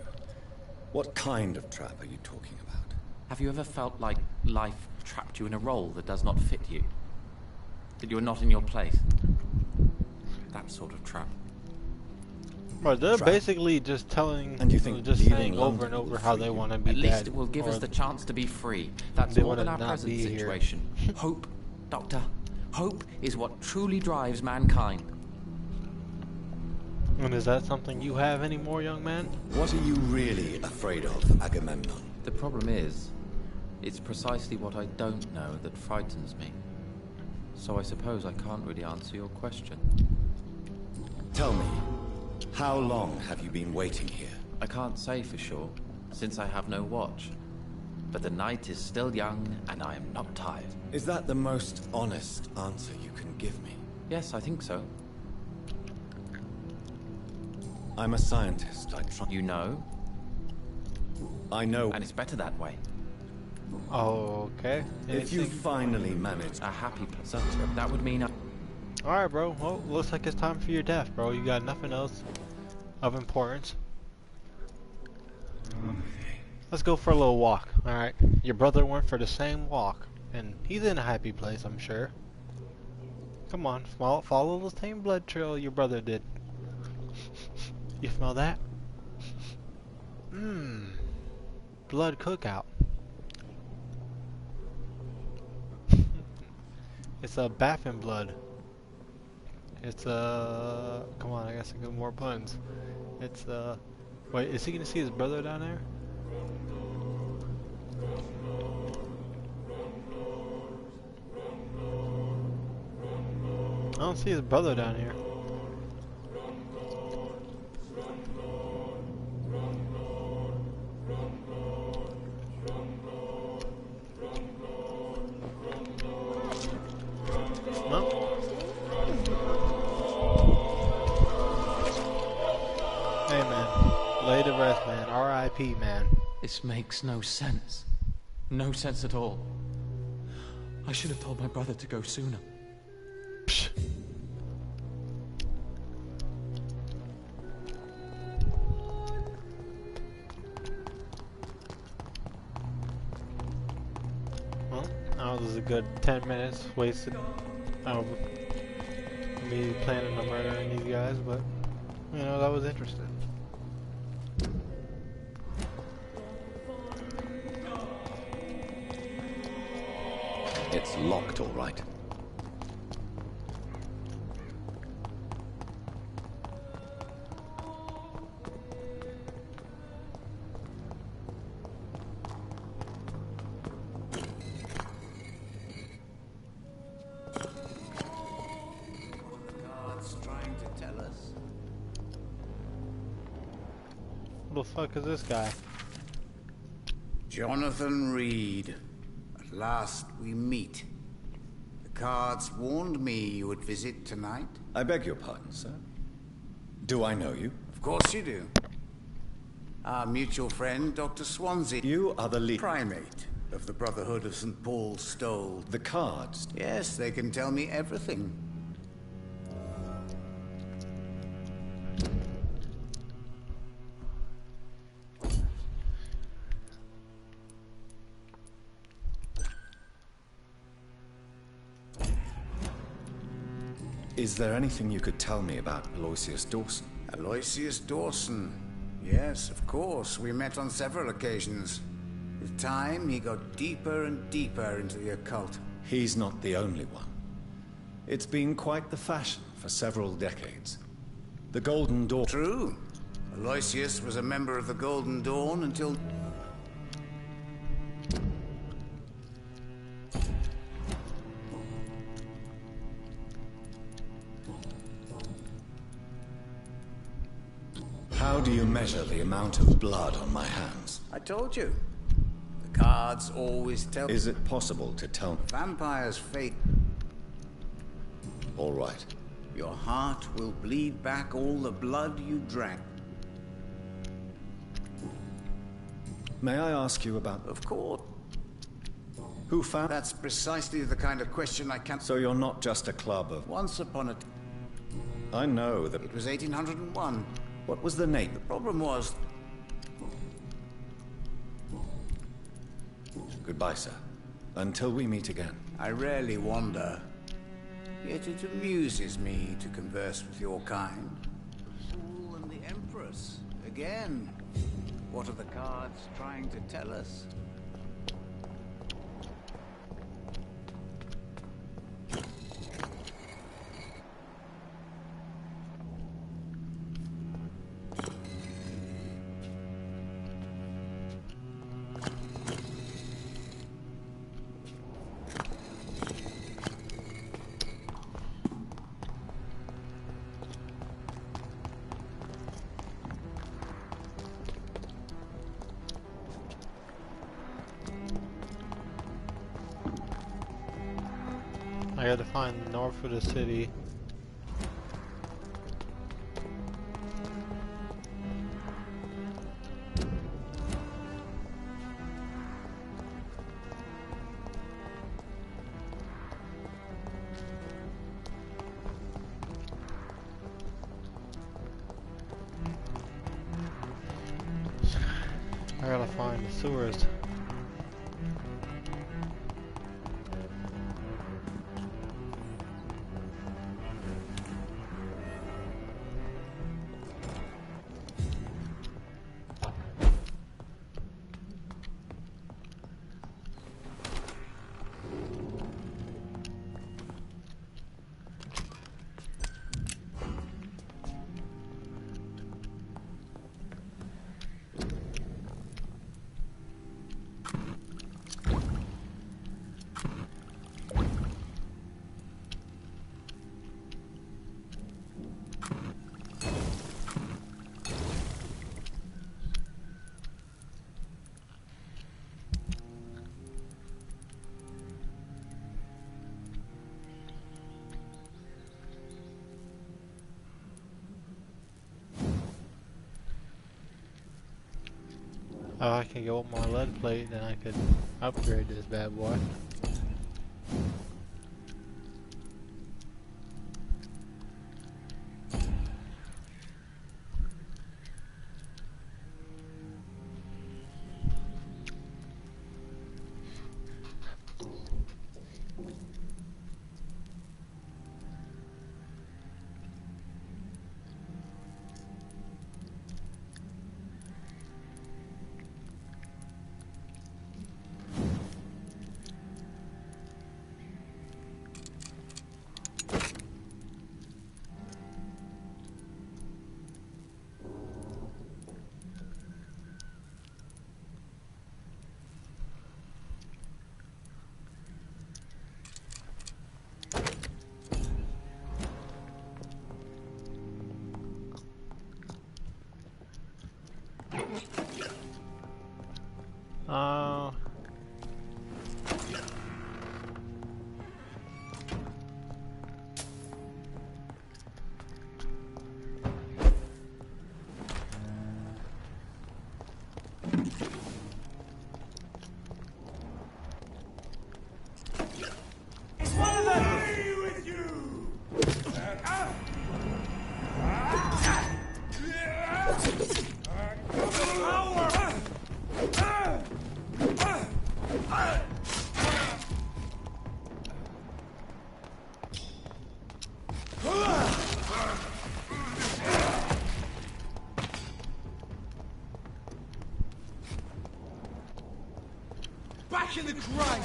What kind of trap are you talking about? Have you ever felt like life trapped you in a role that does not fit you? That you're not in your place? That sort of trap. Bro, they're Trap. basically just telling, And you think just leaving saying over London and over will how free they you? want to be At dead. least it will give us or the chance to be free. That's they more than wanna our not present be here. situation. Hope, Doctor. Hope is what truly drives mankind. And is that something you have anymore, young man? What are you really afraid of, Agamemnon? The problem is, it's precisely what I don't know that frightens me. So I suppose I can't really answer your question. Tell me, how long have you been waiting here? I can't say for sure, since I have no watch. But the night is still young, and I am not tired. Is that the most honest answer you can give me? Yes, I think so. I'm a scientist. I try. You know? I know. And it's better that way. Oh, okay. If you finally manage a happy place, that would mean Alright, bro. Well, looks like it's time for your death, bro. You got nothing else of importance. Let's go for a little walk, alright? Your brother went for the same walk, and he's in a happy place, I'm sure. Come on, follow the same blood trail your brother did. You smell that? Mmm. Blood cookout. It's a baffin blood. It's come on, I guess I got more puns. It's wait, is he gonna see his brother down there? I don't see his brother down here. Hey man, lay to rest, man. R.I.P. man. This makes no sense. No sense at all. I should have told my brother to go sooner. Psh. Well, that was a good 10 minutes wasted over me planning on murdering these guys, but you know, that was interesting. It's locked, all right. Who the fuck is this guy? Jonathan Reed. At last we meet. The cards warned me you would visit tonight. I beg your pardon, sir. Do I know you? Of course you do. Our mutual friend, Dr. Swansea. You are the lead primate of the Brotherhood of St. Paul's Stole. The cards? Yes, they can tell me everything. Is there anything you could tell me about Aloysius Dawson? Aloysius Dawson. Yes, of course. We met on several occasions. With time, he got deeper and deeper into the occult. He's not the only one. It's been quite the fashion for several decades. The Golden Dawn... True. Aloysius was a member of the Golden Dawn until... How do you measure the amount of blood on my hands? I told you. The cards always tell... Is it possible to tell me? Vampire's fate... All right. Your heart will bleed back all the blood you drank. May I ask you about... Of course. Who found... That's precisely the kind of question I can't... So you're not just a club of... Once upon a... I know that... It was 1801. What was the name? The problem was... Goodbye, sir. Until we meet again. I rarely wander. Yet it amuses me to converse with your kind. The Fool and the Empress. Again. What are the cards trying to tell us? I gotta find north of the city. I gotta find the sewers. If I can get one more lead plate, then I could upgrade this bad boy. Back in the grind!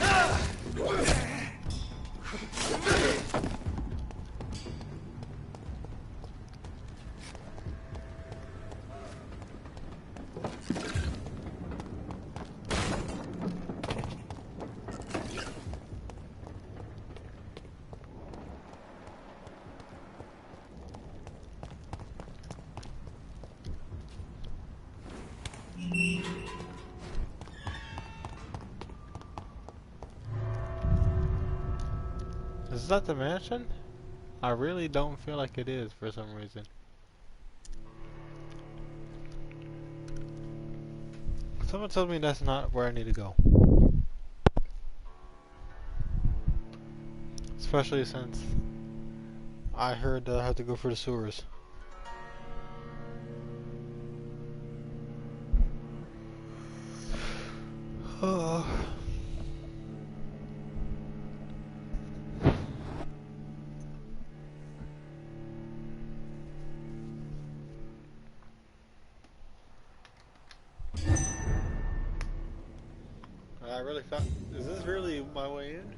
Is that the mansion? I really don't feel like it is for some reason. Someone tells me that's not where I need to go. Especially since I heard that I have to go for the sewers. I really thought, is this really my way in?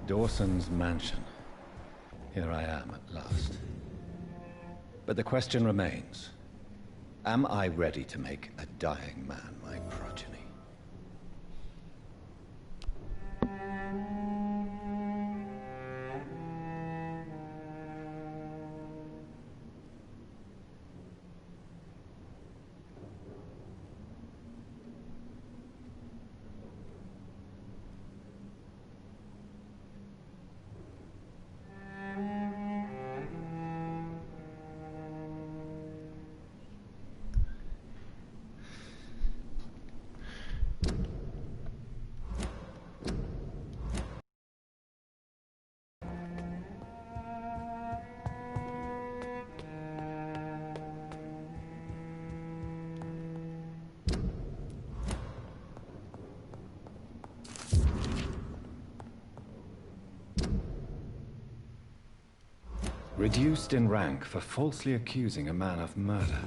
Dawson's mansion. Here I am at last. But the question remains, am I ready to make a dying man my progeny? Reduced in rank for falsely accusing a man of murder.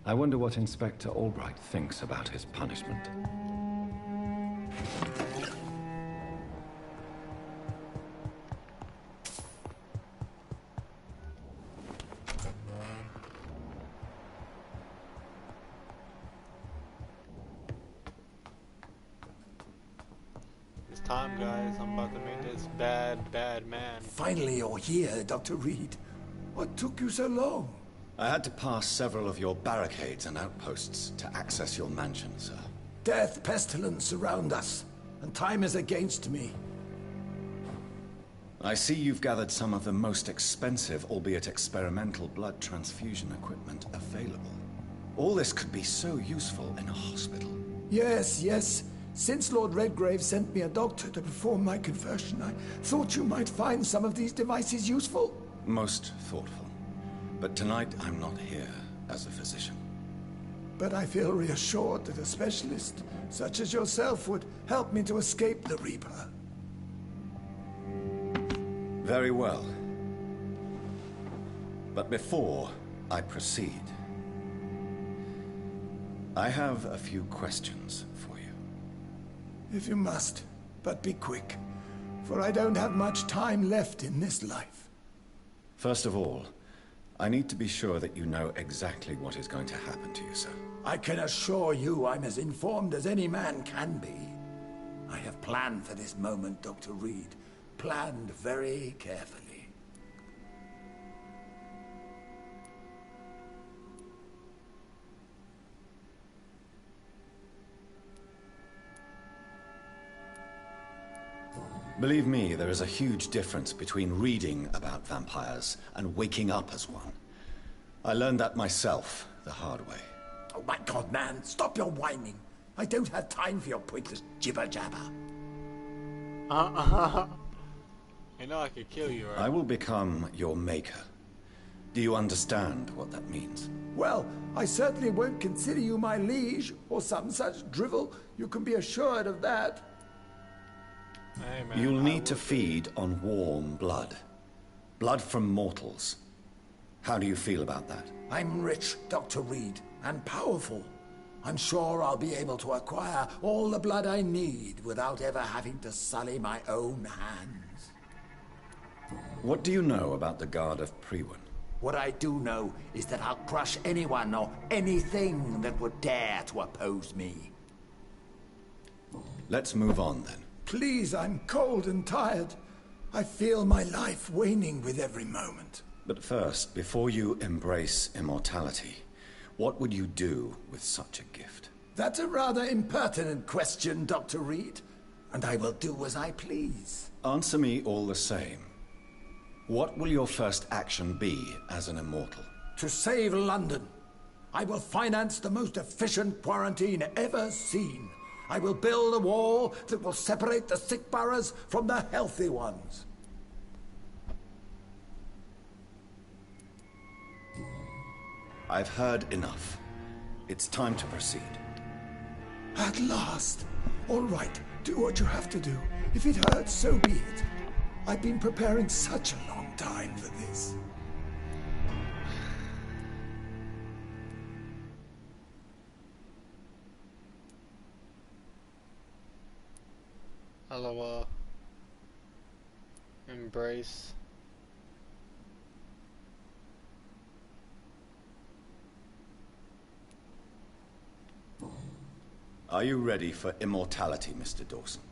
I wonder what Inspector Albright thinks about his punishment. It's time, guys. I'm about to make this bad man. Finally, you're here, Dr. Reed. What took you so long? I had to pass several of your barricades and outposts to access your mansion, sir. Death, pestilence surround us, and time is against me. I see you've gathered some of the most expensive, albeit experimental, blood transfusion equipment available. All this could be so useful in a hospital. Yes, yes. Since Lord Redgrave sent me a doctor to perform my conversion, I thought you might find some of these devices useful. Most thoughtful. But tonight, I'm not here as a physician. But I feel reassured that a specialist such as yourself would help me to escape the Reaper. Very well. But before I proceed, I have a few questions for you. If you must, but be quick, for I don't have much time left in this life. First of all, I need to be sure that you know exactly what is going to happen to you, sir. I can assure you I'm as informed as any man can be. I have planned for this moment, Dr. Reed. Planned very carefully. Believe me, there is a huge difference between reading about vampires and waking up as one. I learned that myself the hard way. Oh my God, man, stop your whining. I don't have time for your pointless jibber-jabber. I know I could kill you, right? I will become your maker. Do you understand what that means? Well, I certainly won't consider you my liege, or some such drivel. You can be assured of that. Hey, man, You'll need to feed on warm blood. Blood from mortals. How do you feel about that? I'm rich, Dr. Reed, and powerful. I'm sure I'll be able to acquire all the blood I need without ever having to sully my own hands. What do you know about the Guard of Priwen? What I do know is that I'll crush anyone or anything that would dare to oppose me. Let's move on then. Please, I'm cold and tired. I feel my life waning with every moment. But first, before you embrace immortality, what would you do with such a gift? That's a rather impertinent question, Dr. Reed. And I will do as I please. Answer me all the same. What will your first action be as an immortal? To save London. I will finance the most efficient quarantine ever seen. I will build a wall that will separate the sick boroughs from the healthy ones. I've heard enough. It's time to proceed. At last. All right, do what you have to do. If it hurts, so be it. I've been preparing such a long time for this. Hello, embrace. Are you ready for immortality, Mr. Dawson?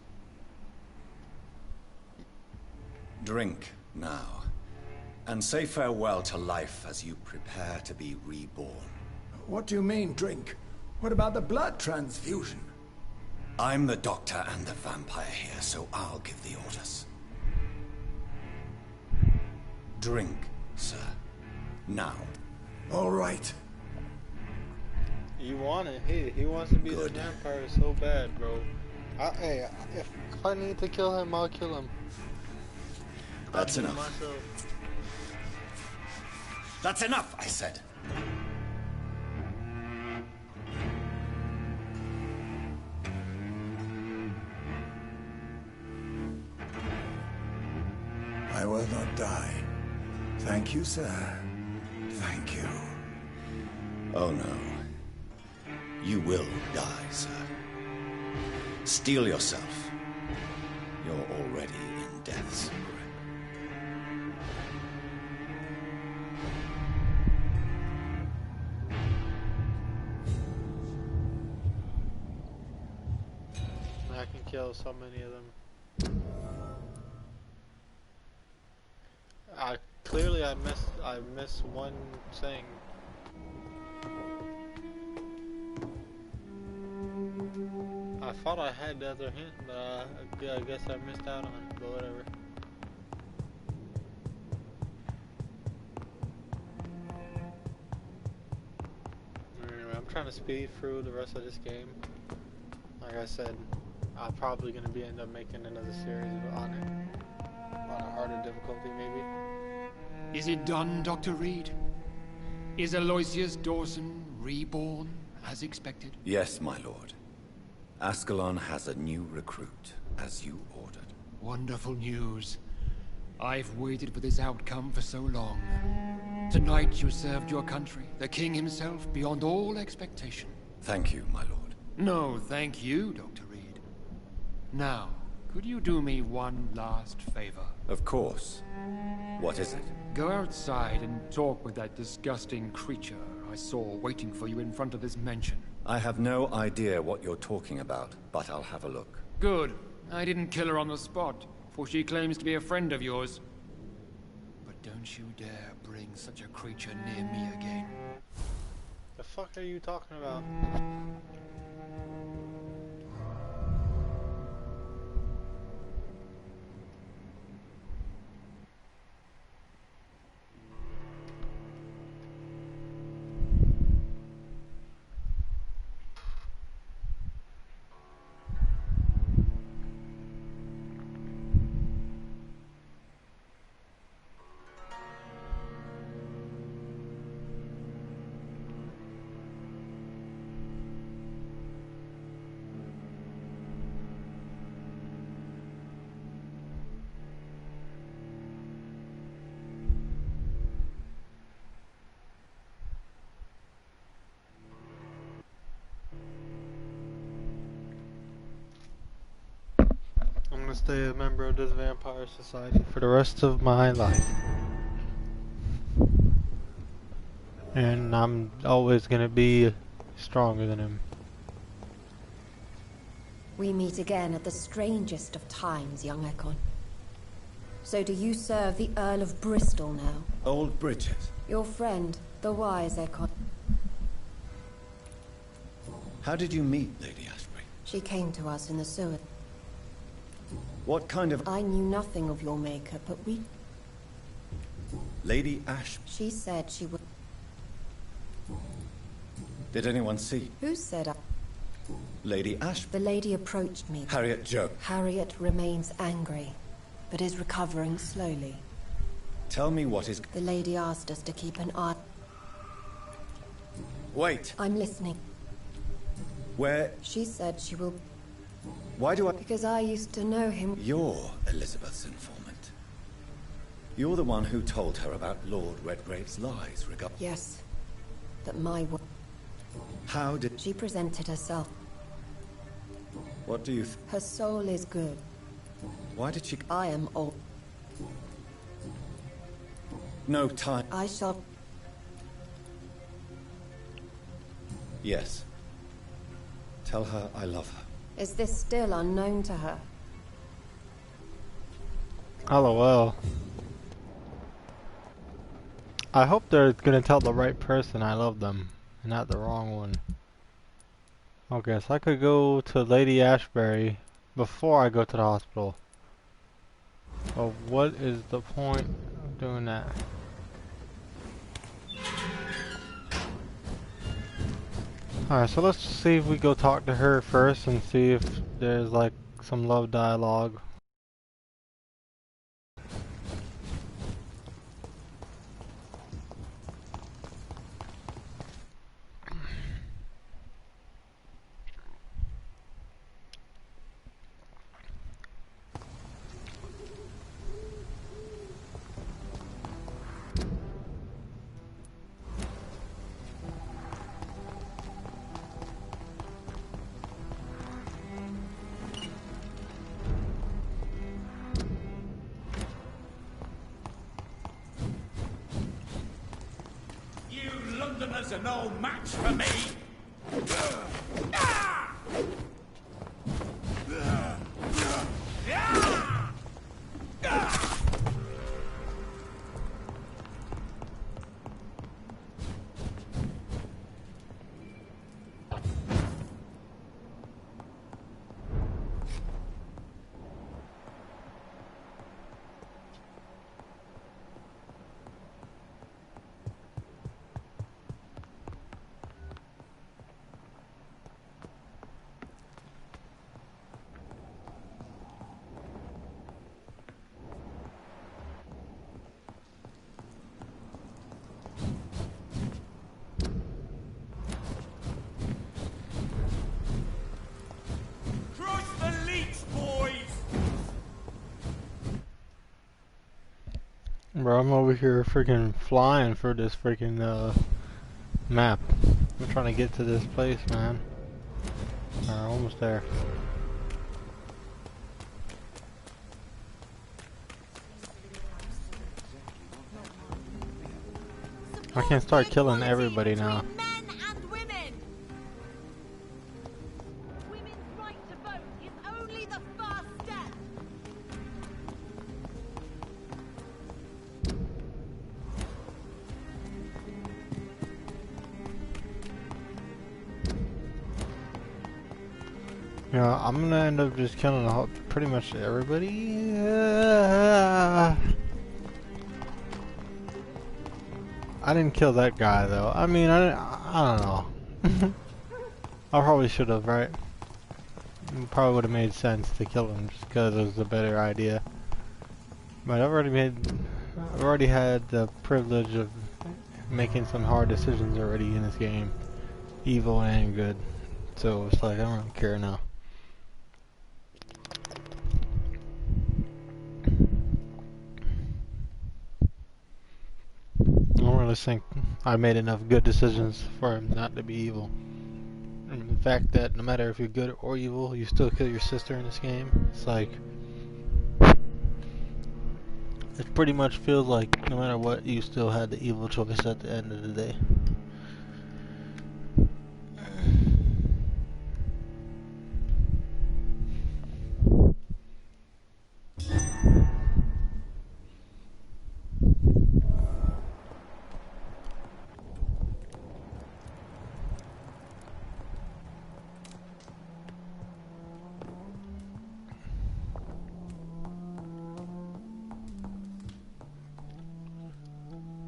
Drink now, and say farewell to life as you prepare to be reborn. What do you mean, drink? What about the blood transfusion? I'm the doctor and the vampire here, so I'll give the orders. Drink, sir. Now. All right. You want it. He wants to be the vampire so bad, bro. Hey, if I need to kill him, I'll kill him. That's enough. That's enough, I said. I will not die. Thank you, sir. Thank you. Oh no. You will die, sir. Steel yourself. You're already in death's grip. I can kill so many of them. Clearly I missed one thing. I thought I had the other hint, but I guess I missed out on it, but whatever. Anyway, I'm trying to speed through the rest of this game. Like I said, I'm probably going to end up making another series on it. On a harder difficulty, maybe. Is it done, Dr. Reed? Is Aloysius Dawson reborn, as expected? Yes, my lord. Ascalon has a new recruit, as you ordered. Wonderful news. I've waited for this outcome for so long. Tonight you served your country, the king himself, beyond all expectation. Thank you, my lord. No, thank you, Dr. Reed. Now, could you do me one last favor? Of course. What is it? Go outside and talk with that disgusting creature I saw waiting for you in front of this mansion. I have no idea what you're talking about, but I'll have a look. Good. I didn't kill her on the spot, for she claims to be a friend of yours. But don't you dare bring such a creature near me again. The fuck are you talking about? I'm gonna stay a member of this vampire society for the rest of my life. And I'm always gonna be stronger than him. We meet again at the strangest of times, young Ekon. So do you serve the Earl of Bristol now? Old Bridget. Your friend, the wise Econ. How did you meet Lady Ashbury? She came to us in the sewer. What kind of... I knew nothing of your maker, but we... Lady Ashbury? She said she would... Did anyone see? Who said I... Lady Ashbury? The lady approached me. Harriet Jones. Harriet remains angry, but is recovering slowly. Tell me what is... The lady asked us to keep an eye... Wait. I'm listening. Where... She said she will... Why do I... Because I used to know him. You're Elizabeth's informant. You're the one who told her about Lord Redgrave's lies regarding... Yes, but my... How did... She presented herself. What do you... Her soul is good. Why did she... I am old. No time. I shall... Yes. Tell her I love her. Is this still unknown to her? LOL. I hope they're gonna tell the right person I love them, and not the wrong one. Okay, so I could go to Lady Ashbury before I go to the hospital. But what is the point of doing that? Alright, so let's see if we go talk to her first and see if there's like some love dialogue. Londoners are no match for me! Bro, I'm over here freaking flying for this freaking map. I'm trying to get to this place, man. Alright, almost there. I can start killing everybody now. Yeah, I'm gonna end up just killing pretty much everybody. I didn't kill that guy though. I mean, I don't know. I probably should have, right? It probably would have made sense to kill him just because it was a better idea. But I've already had the privilege of making some hard decisions already in this game, evil and good. So it's like I don't really care now. I don't really think I made enough good decisions for him not to be evil. And the fact that no matter if you're good or evil, you still kill your sister in this game, it's like it pretty much feels like no matter what, you still had the evil choice at the end of the day.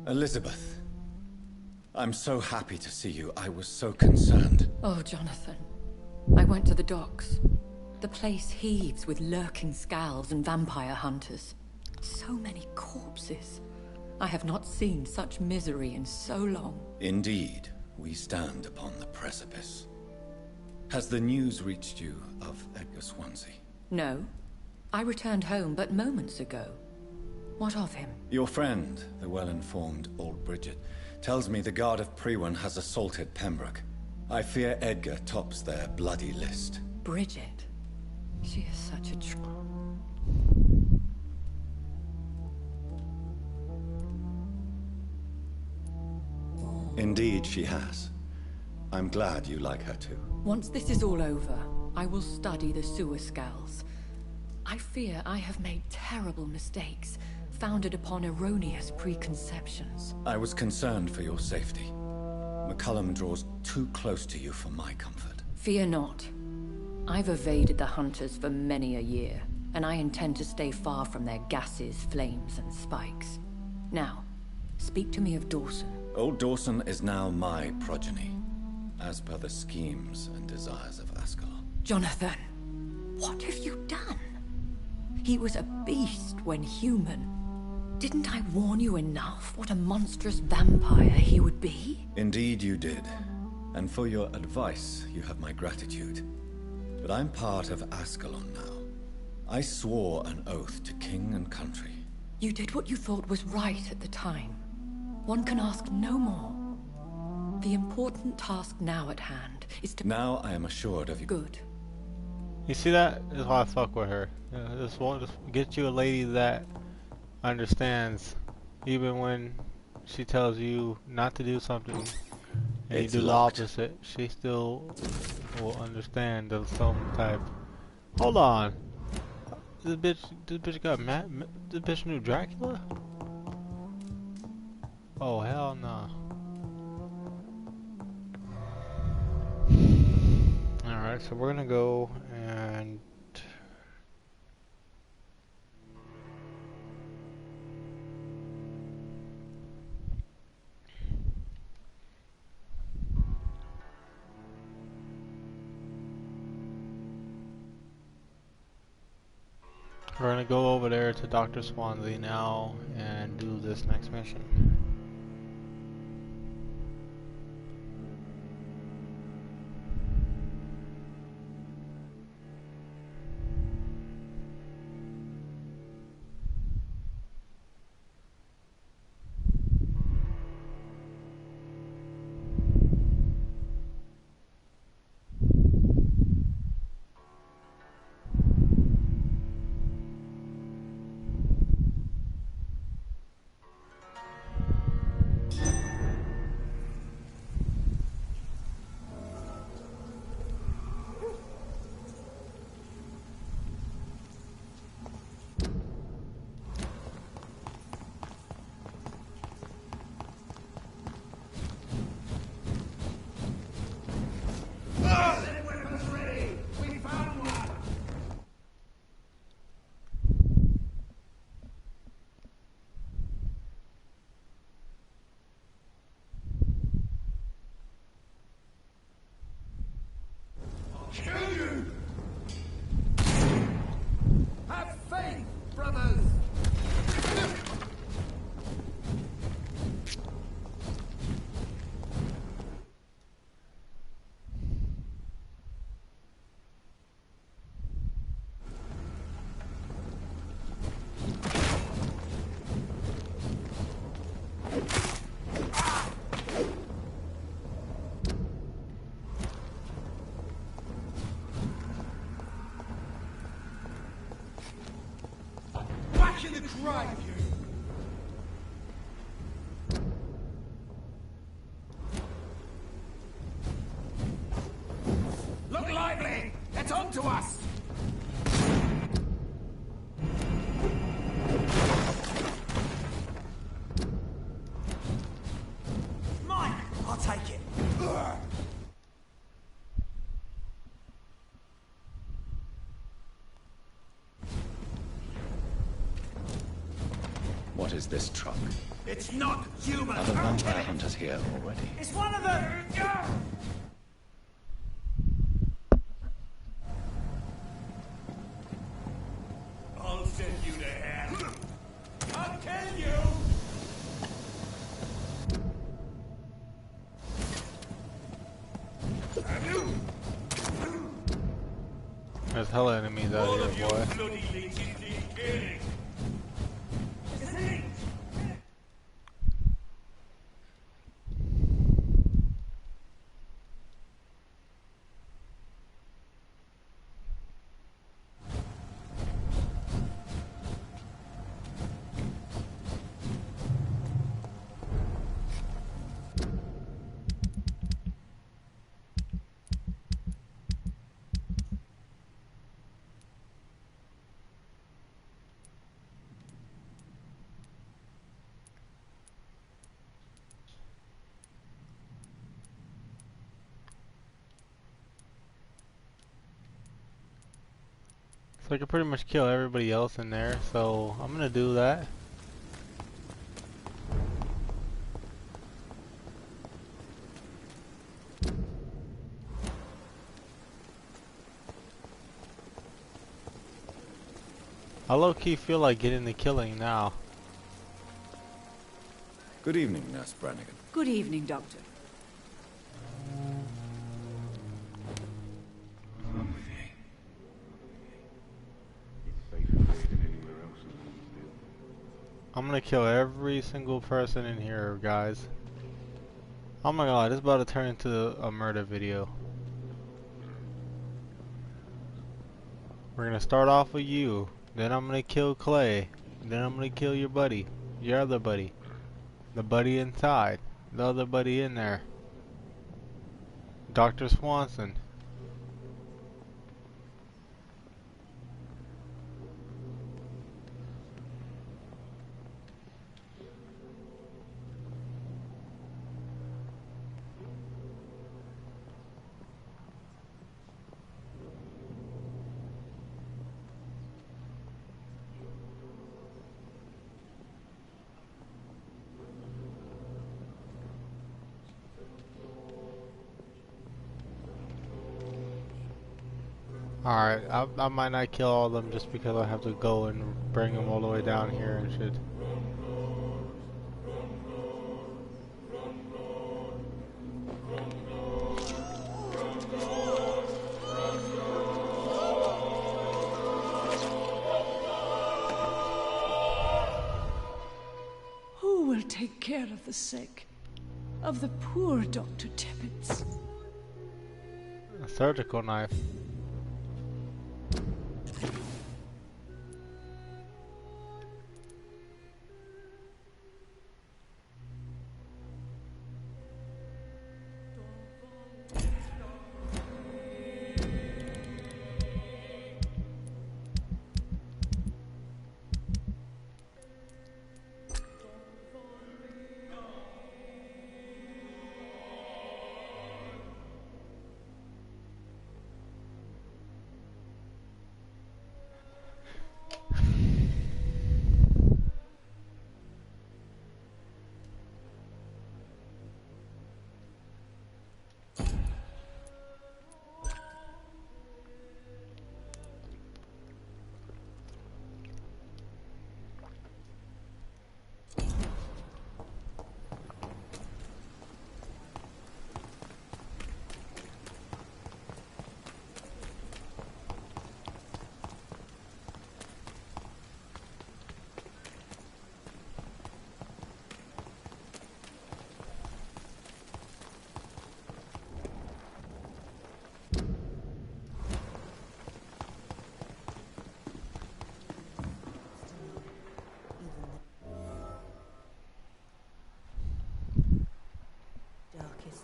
Elizabeth. I'm so happy to see you. I was so concerned. Oh, Jonathan. I went to the docks. The place heaves with lurking scowls and vampire hunters. So many corpses. I have not seen such misery in so long. Indeed, we stand upon the precipice. Has the news reached you of Edgar Swansea? No. I returned home but moments ago. What of him? Your friend, the well-informed old Bridget, tells me the Guard of Priwen has assaulted Pembroke. I fear Edgar tops their bloody list. Bridget? She is such a Indeed, she has. I'm glad you like her too. Once this is all over, I will study the sewer scowls. I fear I have made terrible mistakes, founded upon erroneous preconceptions. I was concerned for your safety. McCullum draws too close to you for my comfort. Fear not. I've evaded the hunters for many a year, and I intend to stay far from their gases, flames, and spikes. Now, speak to me of Dawson. Old Dawson is now my progeny, as per the schemes and desires of Ascalon. Jonathan, what have you done? He was a beast when human. Didn't I warn you enough what a monstrous vampire he would be? Indeed you did. And for your advice, you have my gratitude. But I'm part of Ascalon now. I swore an oath to king and country. You did what you thought was right at the time. One can ask no more. The important task now at hand is to... Now I am assured of you. Good. You see that? That's why I fuck with her. Just get you a lady that understands, even when she tells you not to do something and you do the opposite, she still will understand of some type. Hold on. This bitch got mad? This bitch knew Dracula? Oh, hell no. Alright, so we're gonna go and... we're gonna go over there to Dr. Swansea now and do this next mission. Kill you! Have faith, brothers! In the grave, you! Look lively! It's on to us! Mine! I'll take it. Ugh. What is this truck? It's not human! Are the vampire hunters here already? It's one of them! I'll send you to hell! I'll kill you! There's hella enemies out here, boy. Bloody leeches need killing! So I can pretty much kill everybody else in there, so I'm gonna do that. I low-key feel like getting the killing now. Good evening, Nurse Brannigan. Good evening, Doctor. I'm gonna kill every single person in here, guys. Oh my god, this is about to turn into a murder video. We're gonna start off with you, then I'm gonna kill Clay, then I'm gonna kill your buddy, your other buddy, the buddy inside, the other buddy in there, Dr. Swanson. Alright, I might not kill all of them just because I have to go and bring them all the way down here and shit. Who will take care of the sick? Of the poor, Dr. Tippett? A surgical knife.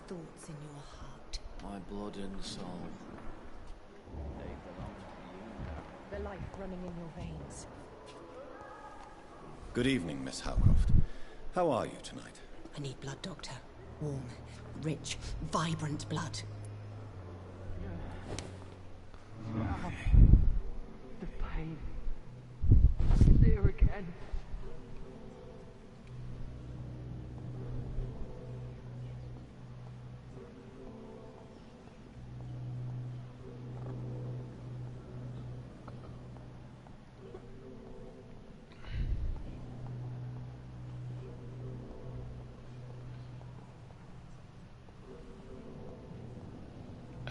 Thoughts in your heart. My blood and soul. They belong to you. The life running in your veins. Good evening, Miss Howcroft. How are you tonight? I need blood, Doctor. Warm, rich, vibrant blood. The pain. There again.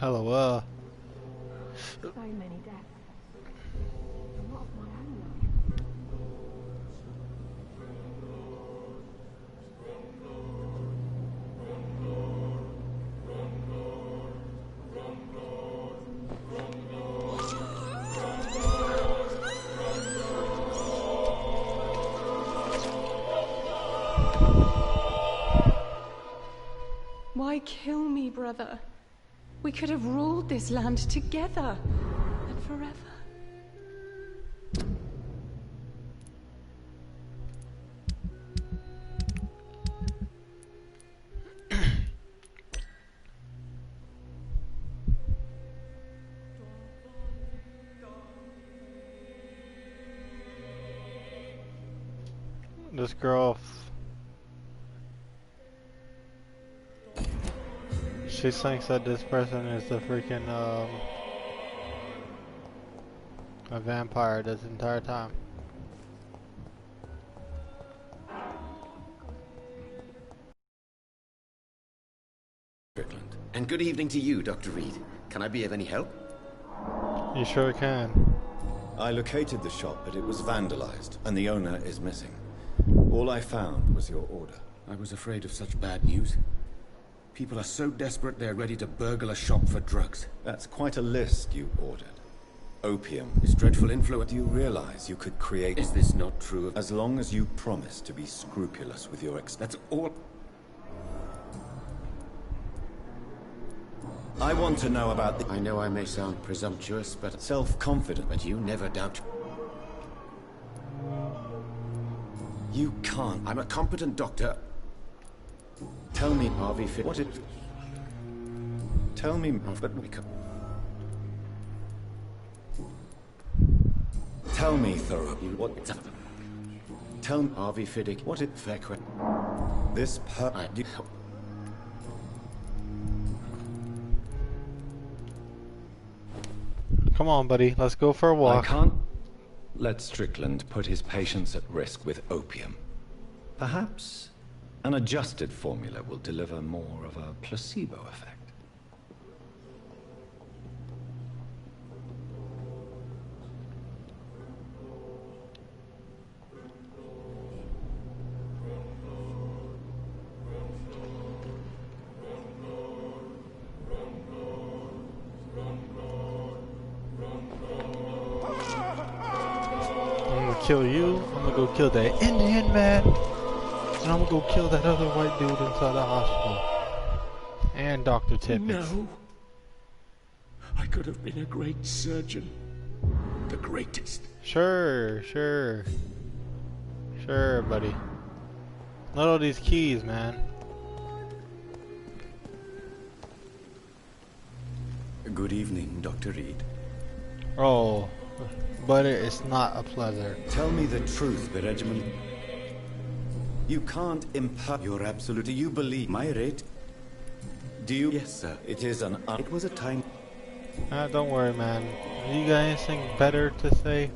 LOL. So many deaths. A lot of my own Why kill me, brother? We could have ruled this land together and forever. This girl, she thinks that this person is the freaking a vampire this entire time. Strickland. And good evening to you, Dr. Reed. Can I be of any help? You sure can. I located the shop, but it was vandalized, and the owner is missing. All I found was your order. I was afraid of such bad news. People are so desperate they're ready to burgle a shop for drugs. That's quite a list you ordered. Opium. His dreadful influence. Do you realize you could create... Is this not true of... As long as you promise to be scrupulous with your That's all... I want to know about the... I know I may sound presumptuous, but... Self-confident. But you never doubt... You can't. I'm a competent doctor. Tell me, Harvey Fit... What it... Tell me... But we can... Tell me, thoroughly, what... Tell me... Harvey Fiddick. What it... Fair question. This per... Come on, buddy. Let's go for a walk. I can't let Strickland put his patients at risk with opium. Perhaps an adjusted formula will deliver more of a placebo effect. Kill you, I'm gonna go kill that Indian man, and I'm gonna go kill that other white dude inside the hospital. And Dr. Tippett. No. I could have been a great surgeon. The greatest. Sure, buddy. Look at all these keys, man. Good evening, Dr. Reed. Oh. But it's not a pleasure. Tell me the truth, the regiment. You can't impart. You're absolute. Do you believe my rate? Do you? Yes, sir. It is an. It was a time. Don't worry, man. You got anything better to say?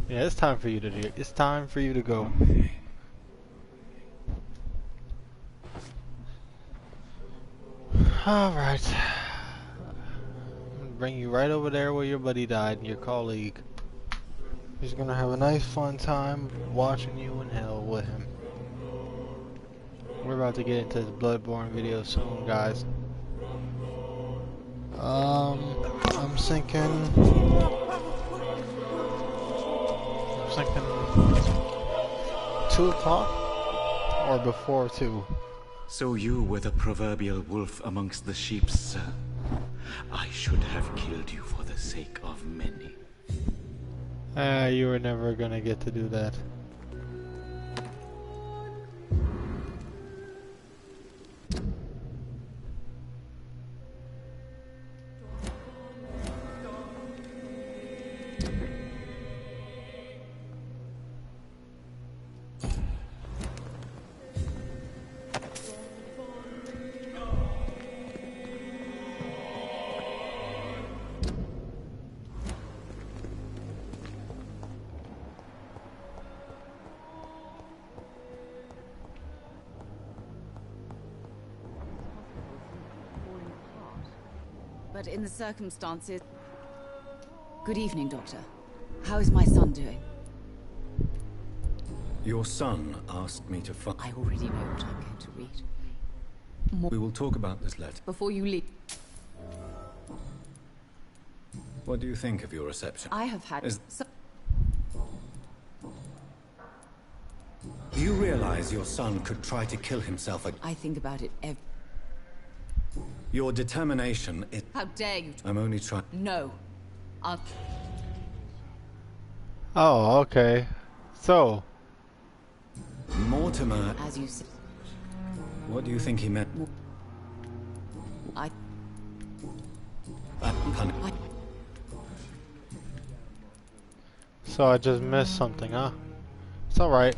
Yeah, it's time for you to do. It's time for you to go. All right. Bring you right over there where your buddy died and your colleague. He's gonna have a nice fun time watching you in hell with him. We're about to get into this Bloodborne video soon, guys. I'm thinking 2 o'clock or before 2. So you were the proverbial wolf amongst the sheep, sir. I should have killed you for the sake of many. You were never gonna get to do that. but in the circumstances... Good evening, Doctor. How is my son doing? Your son asked me to find... I already know what I'm going to read. We will talk about this letter. Before you leave... What do you think of your reception? I have had... Do you realize your son could try to kill himself again? I think about it every... Your determination is... How dare you... I'm only trying... No. Oh, okay. So... Mortimer... As you said... What do you think he meant? I... So I just missed something, huh? It's alright.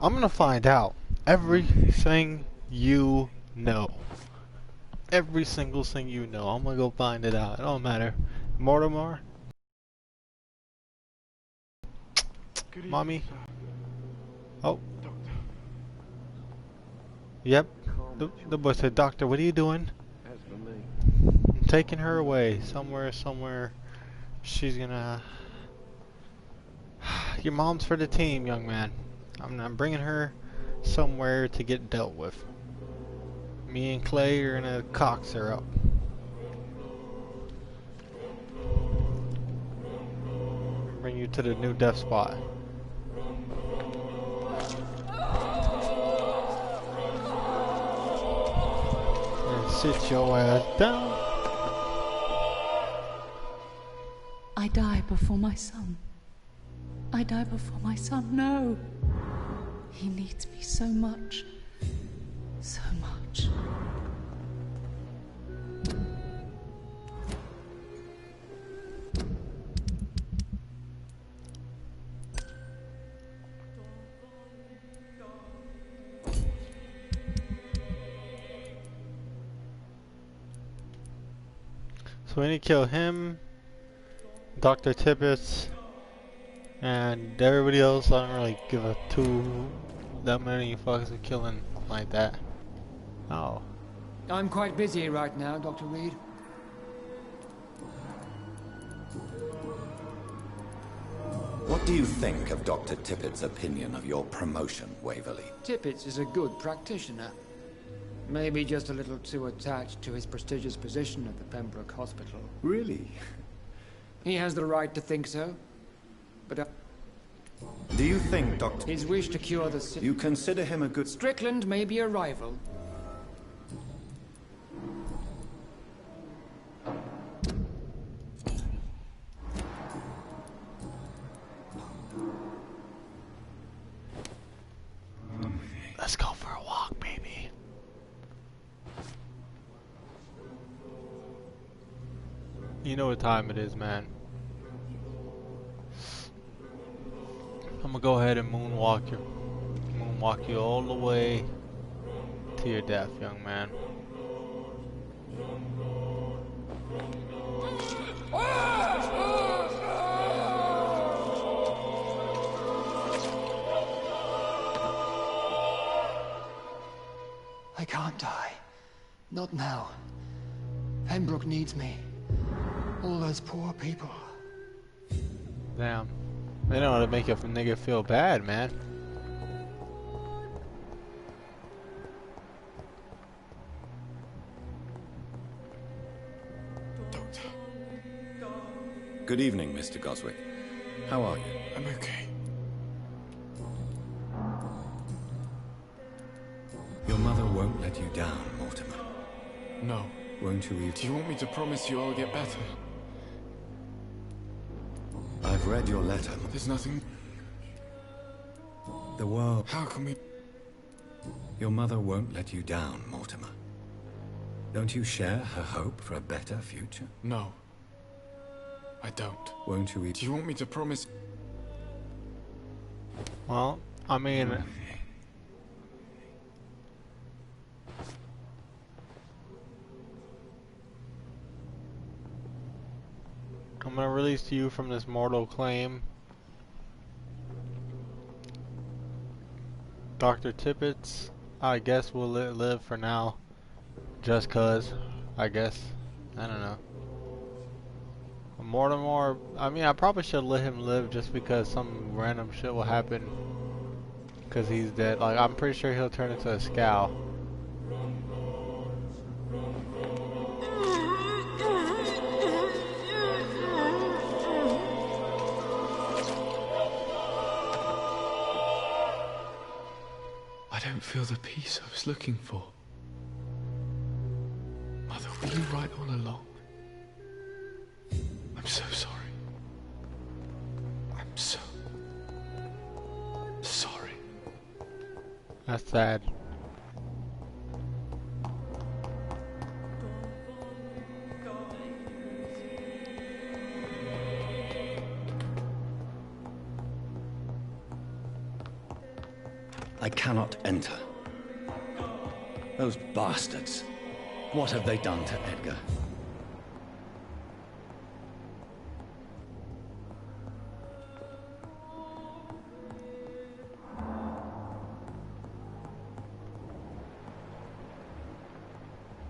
I'm gonna find out everything you know. Every single thing you know. I'm gonna go find it out. It don't matter. Mortimer? Mommy? Oh. Yep. The boy said, Doctor, what are you doing? I'm taking her away. Somewhere. She's gonna... Your mom's for the team, young man. I'm bringing her somewhere to get dealt with. Me and Clay are gonna cox her up. Bring you to the new death spot. And sit your ass down. I die before my son. I die before my son. No. He needs me so much. So much. So we need to kill him, Dr. Tippett, and everybody else. I don't really give a that many fucks of killing like that. Oh. I'm quite busy right now, Dr. Reed. What do you think of Dr. Tippett's opinion of your promotion, Waverly? Tippett is a good practitioner. Maybe just a little too attached to his prestigious position at the Pembroke Hospital. Really? He has the right to think so. But do you think, Doctor... His wish to cure the sick... You consider him a good... Strickland may be a rival. Let's go for a walk, baby. You know what time it is, man. I'm gonna go ahead and moonwalk you all the way to your death, young man. I can't die. Not now. Pembroke needs me. All those poor people. Damn. They know how to make a nigga feel bad, man. Doctor. Good evening, Mr. Goswick. How are you? I'm okay. Your mother won't let you down, Mortimer. No. Won't you even... Do you want me to promise you I'll get better? I've read your letter. There's nothing... The world... How can we... Your mother won't let you down, Mortimer. Don't you share her hope for a better future? No. I don't. Won't you even... Do you want me to promise... Well, I mean... I'm gonna release you from this mortal claim. Dr. Tippett, I guess we'll live for now. Just cause, I guess. I don't know. Mortimer, I mean, I probably should let him live just because some random shit will happen. Because he's dead. Like, I'm pretty sure he'll turn into a scowl. I don't feel the peace I was looking for. Mother, were you right all along? I'm so sorry. I'm so sorry. That's sad. I cannot enter. Those bastards. What have they done to Edgar?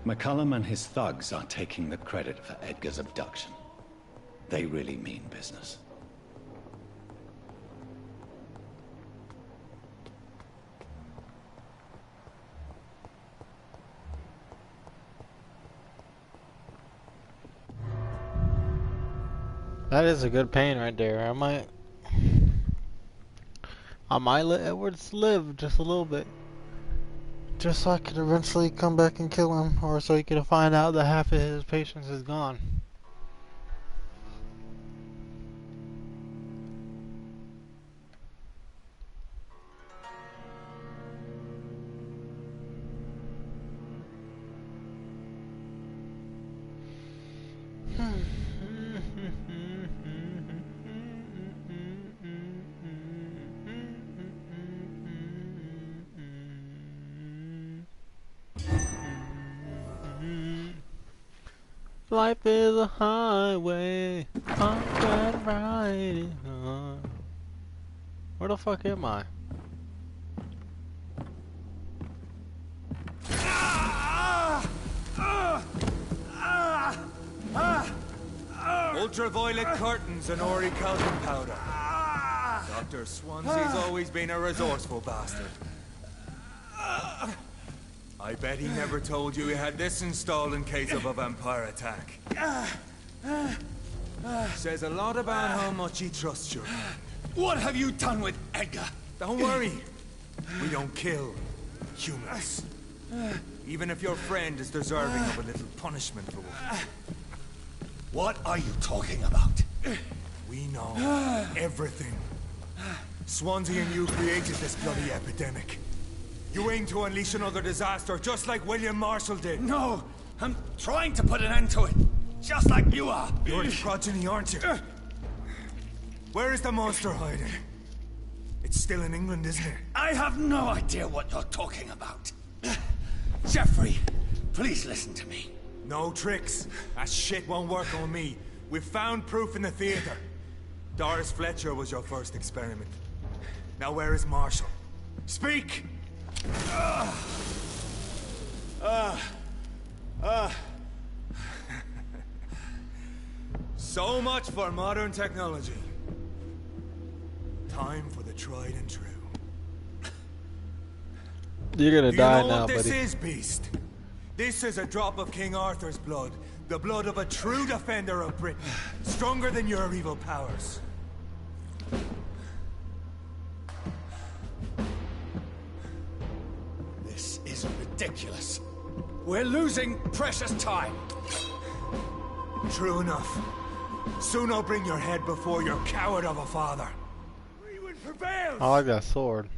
McCullum and his thugs are taking the credit for Edgar's abduction. They really mean business. That is a good pain right there. I might let Edwards live just a little bit. Just so I could eventually come back and kill him, or so he could find out that half of his patience is gone. Life is a highway, I'm glad I'm riding on. Where the fuck am I? Ultraviolet curtains and Ori calcium powder. Dr. Swansea's always been a resourceful bastard. I bet he never told you he had this installed in case of a vampire attack. Says a lot about how much he trusts you. What have you done with Edgar? Don't worry. We don't kill humans. Even if your friend is deserving of a little punishment for what. What are you talking about? We know everything. Swansea and you created this bloody epidemic. You aim to unleash another disaster, just like William Marshall did. No, I'm trying to put an end to it, just like you are. You're his progeny, aren't you? Where is the monster hiding? It's still in England, isn't it? I have no idea what you're talking about. Jeffrey, please listen to me. No tricks. That shit won't work on me. We've found proof in the theater. Doris Fletcher was your first experiment. Now where is Marshall? Speak! So much for modern technology. Time for the tried and true. You're gonna die now, buddy. You know what this is, Beast? This is a drop of King Arthur's blood. The blood of a true defender of Britain. Stronger than your evil powers. This is ridiculous. We're losing precious time. True enough. Soon I'll bring your head before your coward of a father. I like that sword.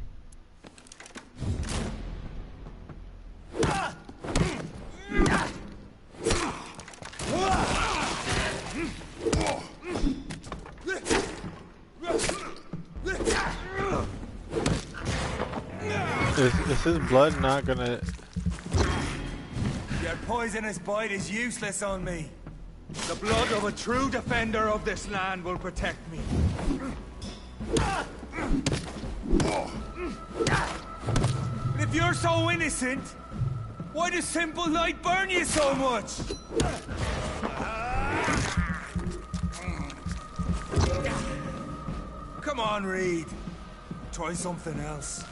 Is his blood not gonna... Your poisonous bite is useless on me. The blood of a true defender of this land will protect me. If you're so innocent, why does simple light burn you so much? Come on, Reed. Try something else.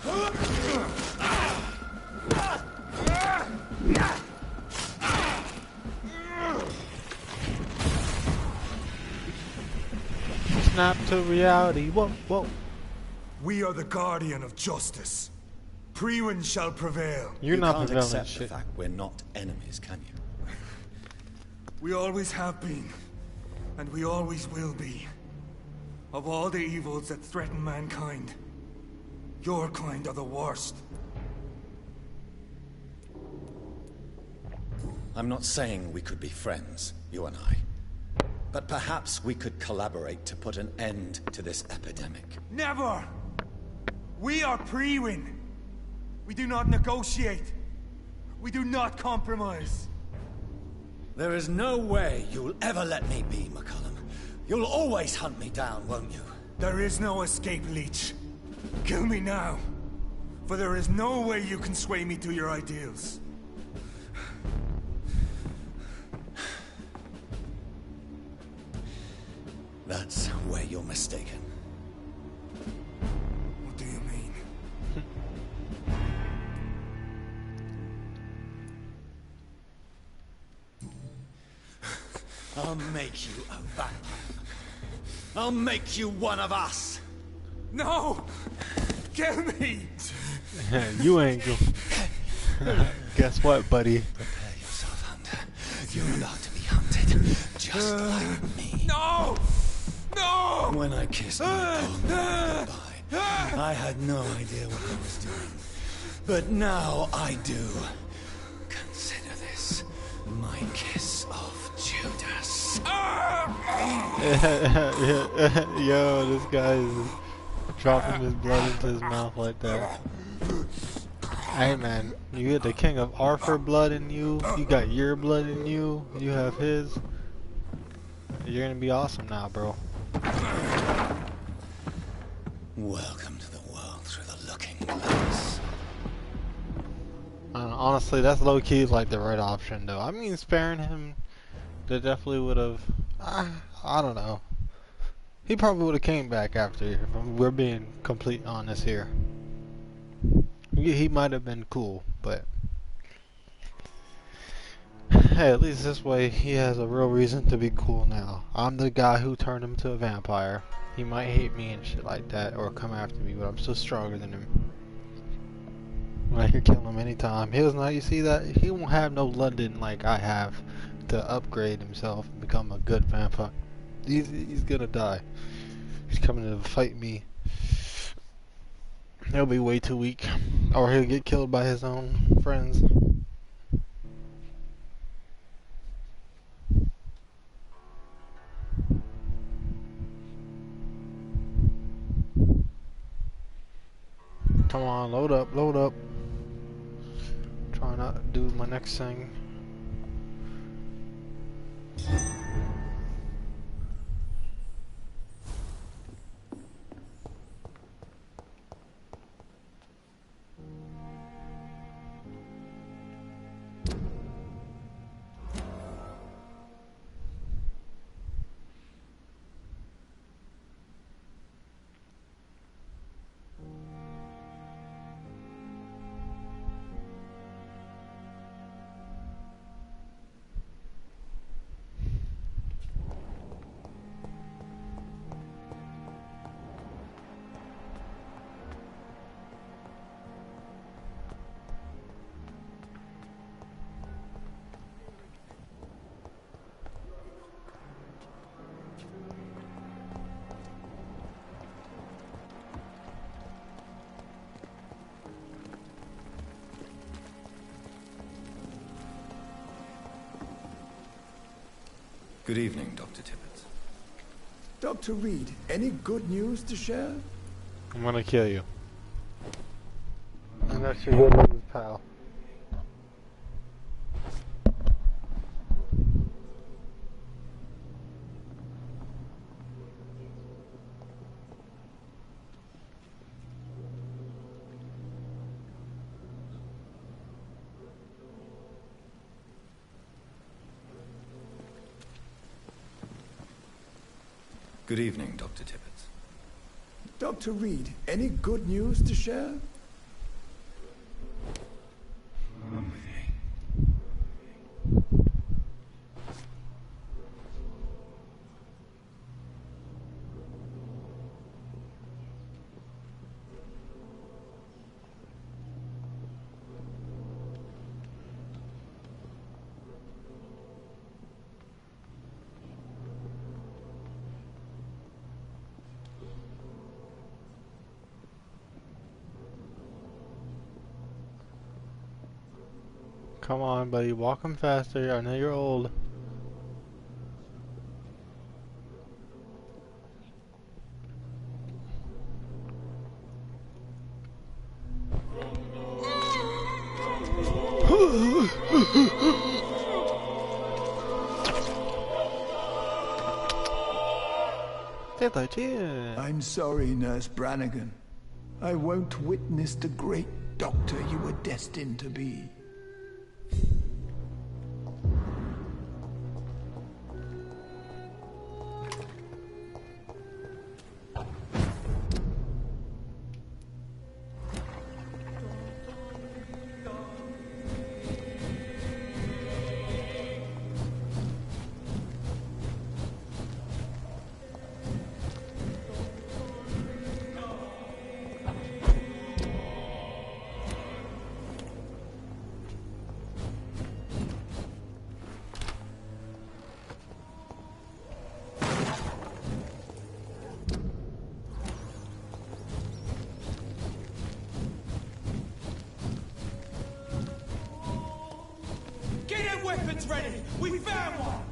Snap to reality. Whoa, whoa. We are the guardian of justice. Priwen shall prevail. You're you not can't prevailing accept shit. the fact we're not enemies, can you? We always have been, and we always will be. Of all the evils that threaten mankind, your kind are the worst. I'm not saying we could be friends, you and I. But perhaps we could collaborate to put an end to this epidemic. Never! We are Priwen. We do not negotiate. We do not compromise. There is no way you'll ever let me be, McCullum. You'll always hunt me down, won't you? There is no escape, Leech. Kill me now. For there is no way you can sway me to your ideals. That's where you're mistaken. What do you mean? I'll make you a vampire. I'll make you one of us. No! Kill me! You ain't go. Guess what, buddy? Prepare yourself, Hunter. You're about to be hunted, just like me. No! No! When I kissed my poor mother goodbye, I had no idea what I was doing. But now I do. Consider this my kiss of Judas. Yo, this guy is dropping his blood into his mouth like that. Hey man, you get the King of Arthur blood in you, you got your blood in you, you have his. You're gonna be awesome now, bro. Welcome to the world through the looking glass. Honestly, that's low-key like the right option though. I mean, sparing him, they definitely would have, I don't know. He probably would have came back after, if we're being complete honest here. He might have been cool, but hey, at least this way he has a real reason to be cool now. I'm the guy who turned him to a vampire. He might hate me and shit like that, or come after me, but I'm still stronger than him. I can kill him anytime. He doesn't know, you see that? He won't have no London like I have to upgrade himself and become a good vampire. He's gonna die. He's coming to fight me. He'll be way too weak, or he'll get killed by his own friends. Come on, load up, load up. Try not to do my next thing. Good evening, Dr. Tibbets. Dr. Reed, any good news to share? I'm gonna kill you. And that's your good news, pal. Good evening, Dr. Tibbets. Dr. Reed, any good news to share? Come on, buddy, walk 'em faster. I know you're old. I'm sorry, Nurse Brannigan. I won't witness the great doctor you were destined to be. Weapons ready! We found one!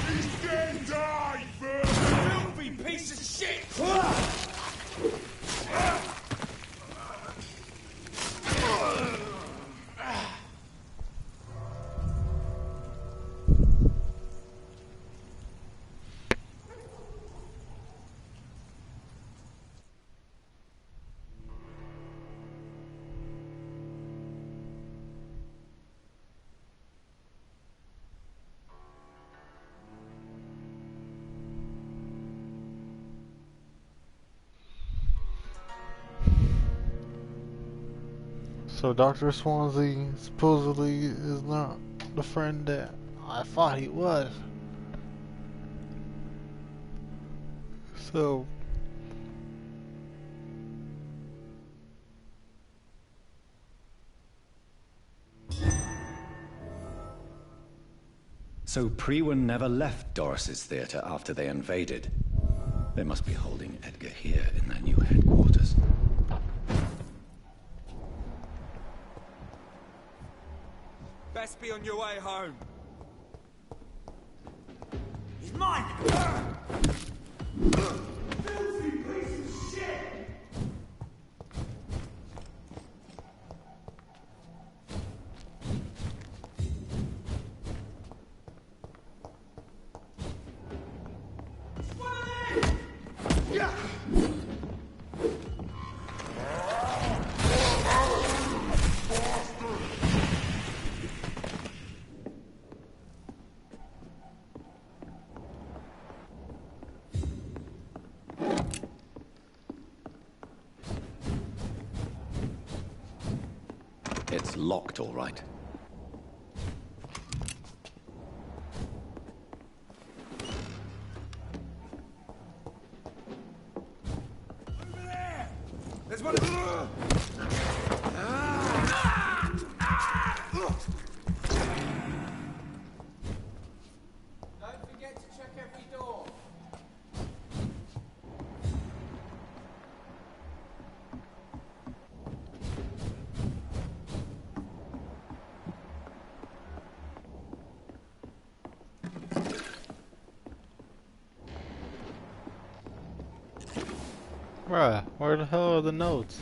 He's dead! Die, Filthy piece of shit! So Dr. Swansea supposedly is not the friend that I thought he was. So Priwen never left Doris's theater after they invaded. They must be holding Edgar here in their new headquarters. Best be on your way home. He's mine! Filthy piece of shit! It's locked, all right. There's one. Don't forget to check every door. bruh, where the hell are the notes?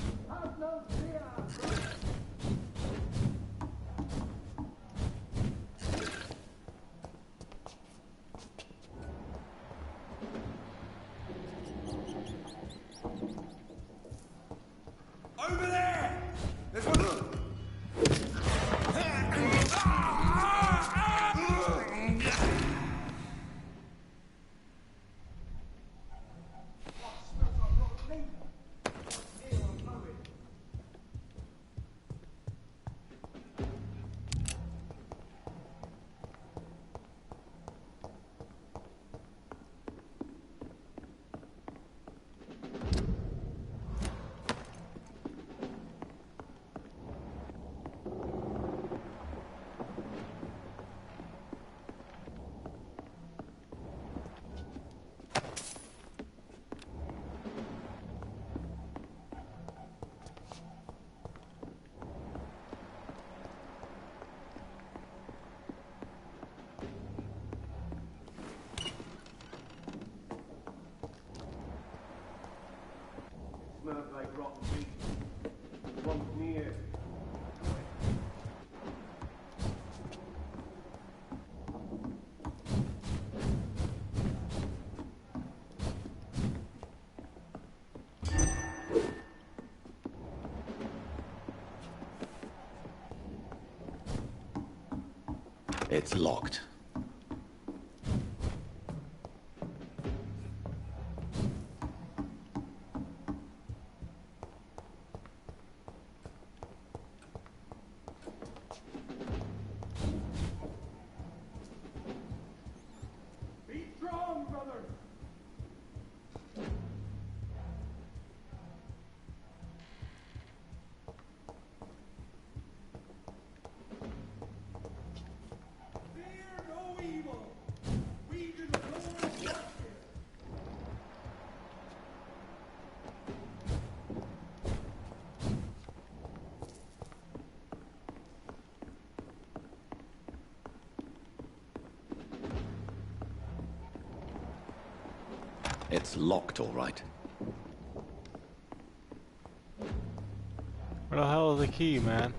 Smells like rotten meat. One near. It's locked. Be strong, brother! Fear no evil! We do the Lord's work here! It's locked, all right. Where the hell is the key, man?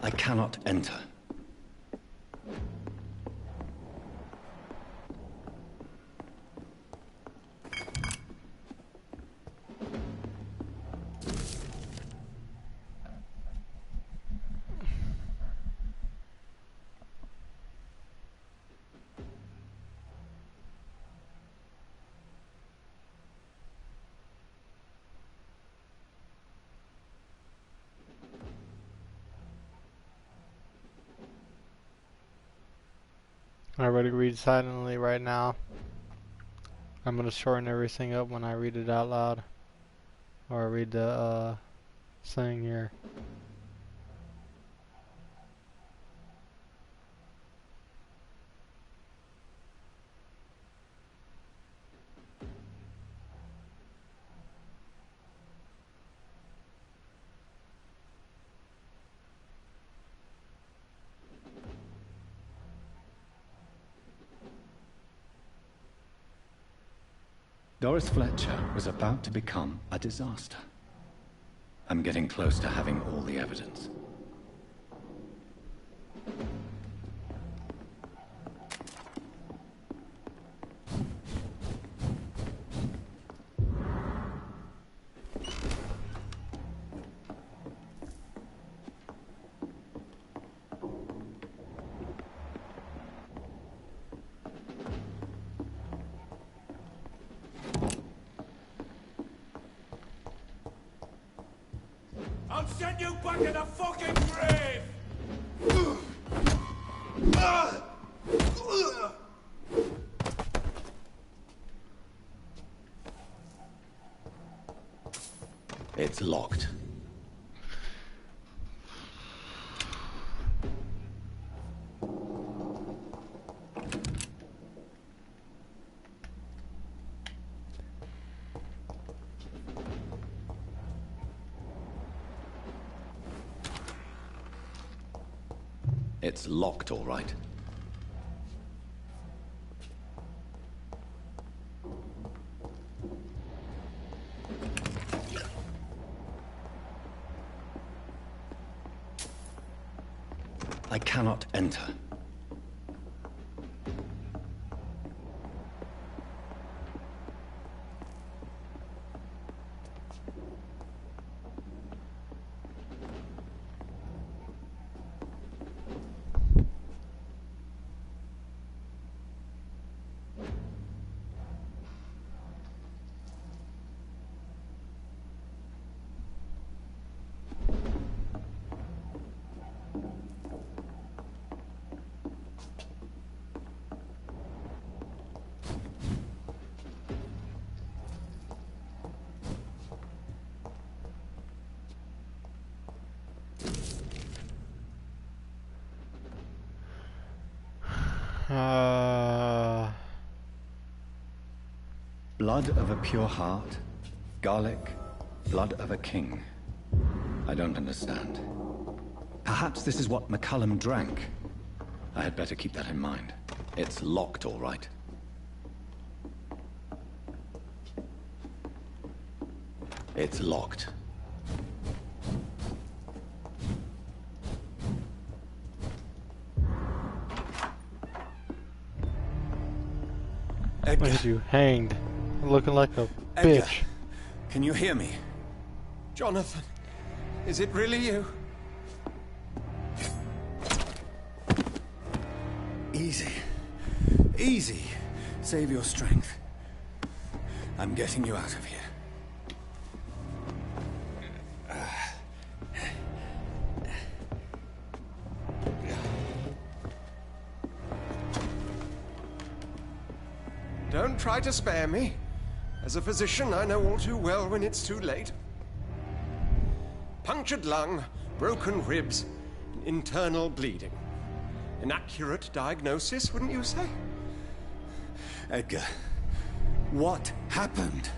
I cannot enter. I already read silently right now. I'm gonna shorten everything up when I read it out loud. Or read the saying here. Doris Fletcher was about to become a disaster. I'm getting close to having all the evidence. I'll send you back in the fucking grave! It's locked. It's locked, all right. I cannot enter. Blood of a pure heart, garlic, blood of a king. I don't understand. Perhaps this is what McCullum drank. I had better keep that in mind. It's locked, all right. It's locked. Look at you, hanged, looking like a Edgar, bitch. Can you hear me? Jonathan, is it really you? Easy. Easy. Save your strength. I'm getting you out of here. Don't try to spare me. As a physician, I know all too well when it's too late. Punctured lung, broken ribs, internal bleeding. An accurate diagnosis, wouldn't you say? Edgar, what happened?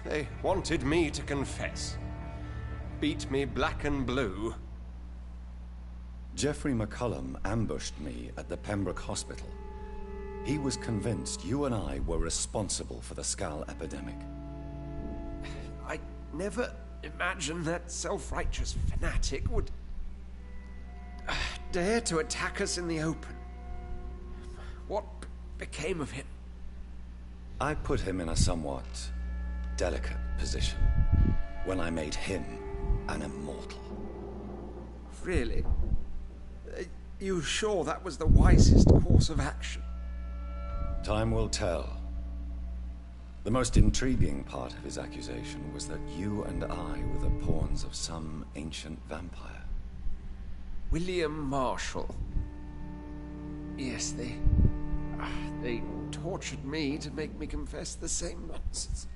They wanted me to confess. Beat me black and blue. Jeffrey McCullum ambushed me at the Pembroke Hospital. He was convinced you and I were responsible for the Skal epidemic. I never imagined that self-righteous fanatic would dare to attack us in the open. What became of him? I put him in a somewhat delicate position when I made him an immortal. Really? You sure that was the wisest course of action? Time will tell. The most intriguing part of his accusation was that you and I were the pawns of some ancient vampire. William Marshall. Yes, they tortured me to make me confess the same nonsense.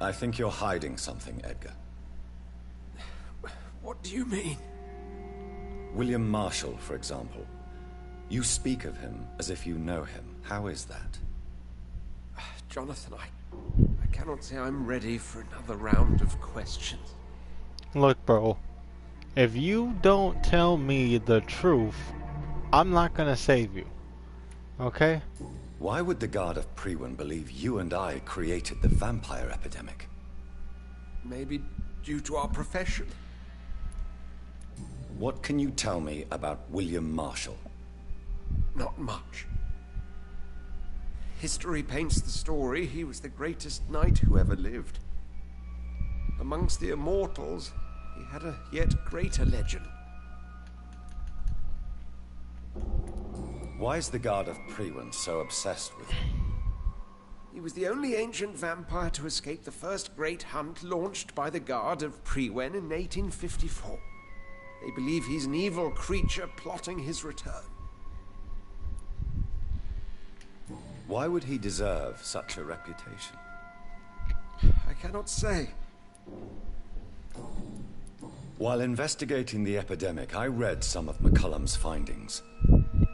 I think you're hiding something, Edgar. What do you mean? William Marshall, for example. You speak of him as if you know him. How is that? Jonathan, I cannot say I'm ready for another round of questions. Look, bro, if you don't tell me the truth, I'm not gonna save you. Okay? Why would the Guard of Priwen believe you and I created the vampire epidemic? Maybe due to our profession. What can you tell me about William Marshall? Not much. History paints the story he was the greatest knight who ever lived. Amongst the immortals, he had a yet greater legend. Why is the Guard of Priwen so obsessed with him? He was the only ancient vampire to escape the first great hunt launched by the Guard of Priwen in 1854. They believe he's an evil creature plotting his return. Why would he deserve such a reputation? I cannot say. While investigating the epidemic, I read some of McCullum's findings.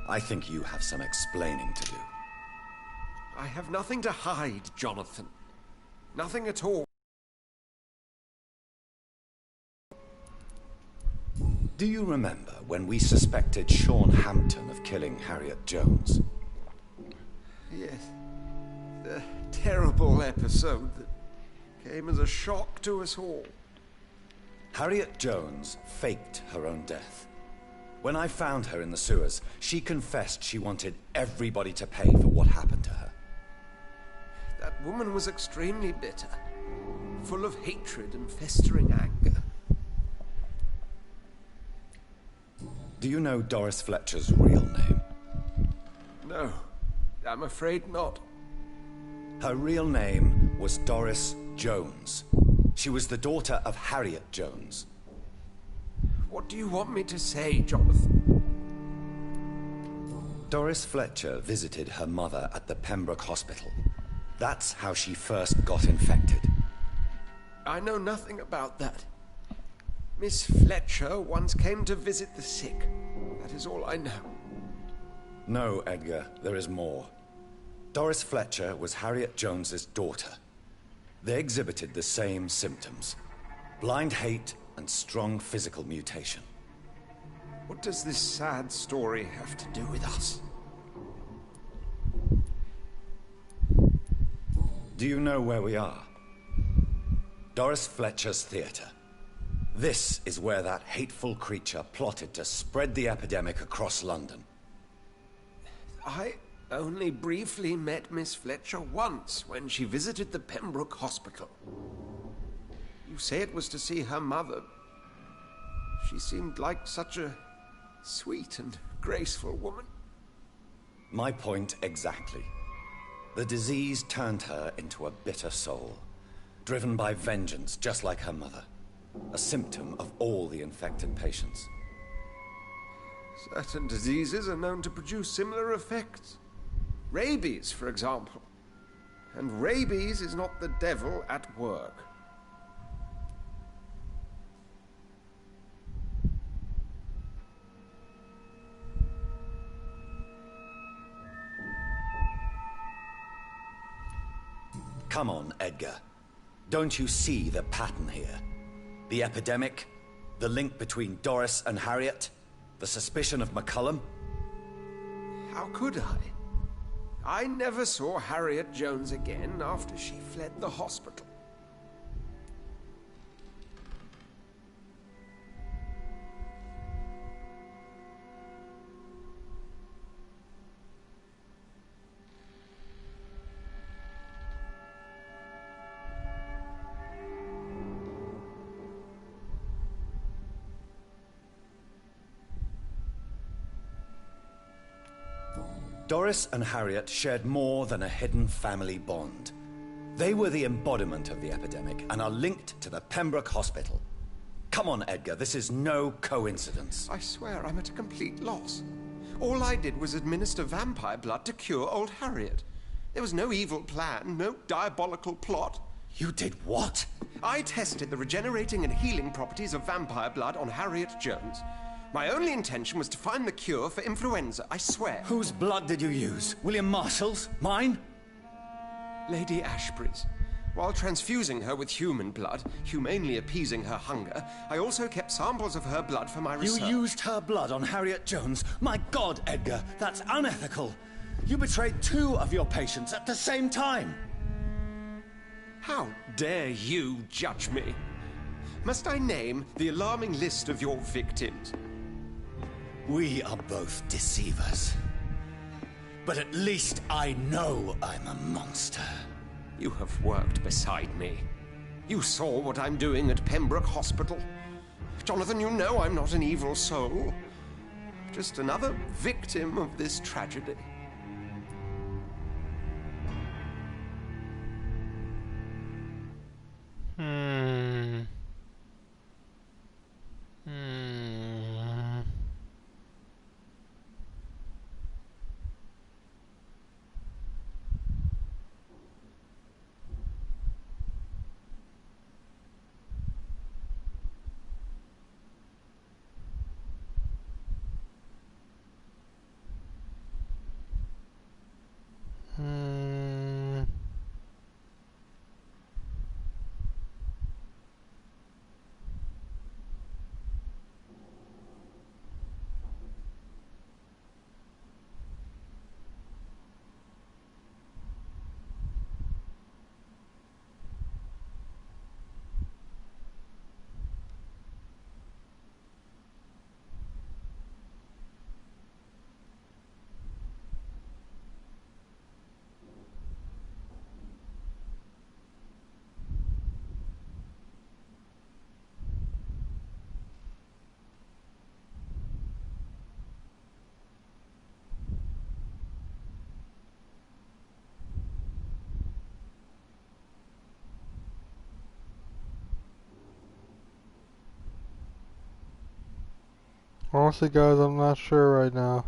I think you have some explaining to do. I have nothing to hide, Jonathan. Nothing at all. Do you remember when we suspected Sean Hampton of killing Harriet Jones? Yes. The terrible episode that came as a shock to us all. Harriet Jones faked her own death. When I found her in the sewers, she confessed she wanted everybody to pay for what happened to her. That woman was extremely bitter, full of hatred and festering anger. Do you know Doris Fletcher's real name? No, I'm afraid not. Her real name was Doris Jones. She was the daughter of Harriet Jones. What do you want me to say, Jonathan? Doris Fletcher visited her mother at the Pembroke Hospital. That's how she first got infected. I know nothing about that. Miss Fletcher once came to visit the sick. That is all I know. No, Edgar, there is more. Doris Fletcher was Harriet Jones's daughter. They exhibited the same symptoms: blind hate and strong physical mutation. What does this sad story have to do with us? Do you know where we are? Doris Fletcher's theatre. This is where that hateful creature plotted to spread the epidemic across London. I only briefly met Miss Fletcher once when she visited the Pembroke Hospital. You say it was to see her mother. She seemed like such a sweet and graceful woman. My point exactly. The disease turned her into a bitter soul, driven by vengeance just like her mother. A symptom of all the infected patients. Certain diseases are known to produce similar effects. Rabies, for example. And rabies is not the devil at work. Come on, Edgar. Don't you see the pattern here? The epidemic, the link between Doris and Harriet, the suspicion of McCullum? How could I? I never saw Harriet Jones again after she fled the hospital. Doris and Harriet shared more than a hidden family bond. They were the embodiment of the epidemic and are linked to the Pembroke Hospital. Come on, Edgar, this is no coincidence. I swear I'm at a complete loss. All I did was administer vampire blood to cure old Harriet. There was no evil plan, no diabolical plot. You did what? I tested the regenerating and healing properties of vampire blood on Harriet Jones. My only intention was to find the cure for influenza, I swear. Whose blood did you use? William Marshall's? Mine? Lady Ashbury's. While transfusing her with human blood, humanely appeasing her hunger, I also kept samples of her blood for my research. You used her blood on Harriet Jones? My God, Edgar, that's unethical. You betrayed 2 of your patients at the same time. How dare you judge me? Must I name the alarming list of your victims? We are both deceivers. But at least I know I'm a monster. You have worked beside me. You saw what I'm doing at Pembroke Hospital. Jonathan, you know I'm not an evil soul. Just another victim of this tragedy. Honestly, guys, I'm not sure right now.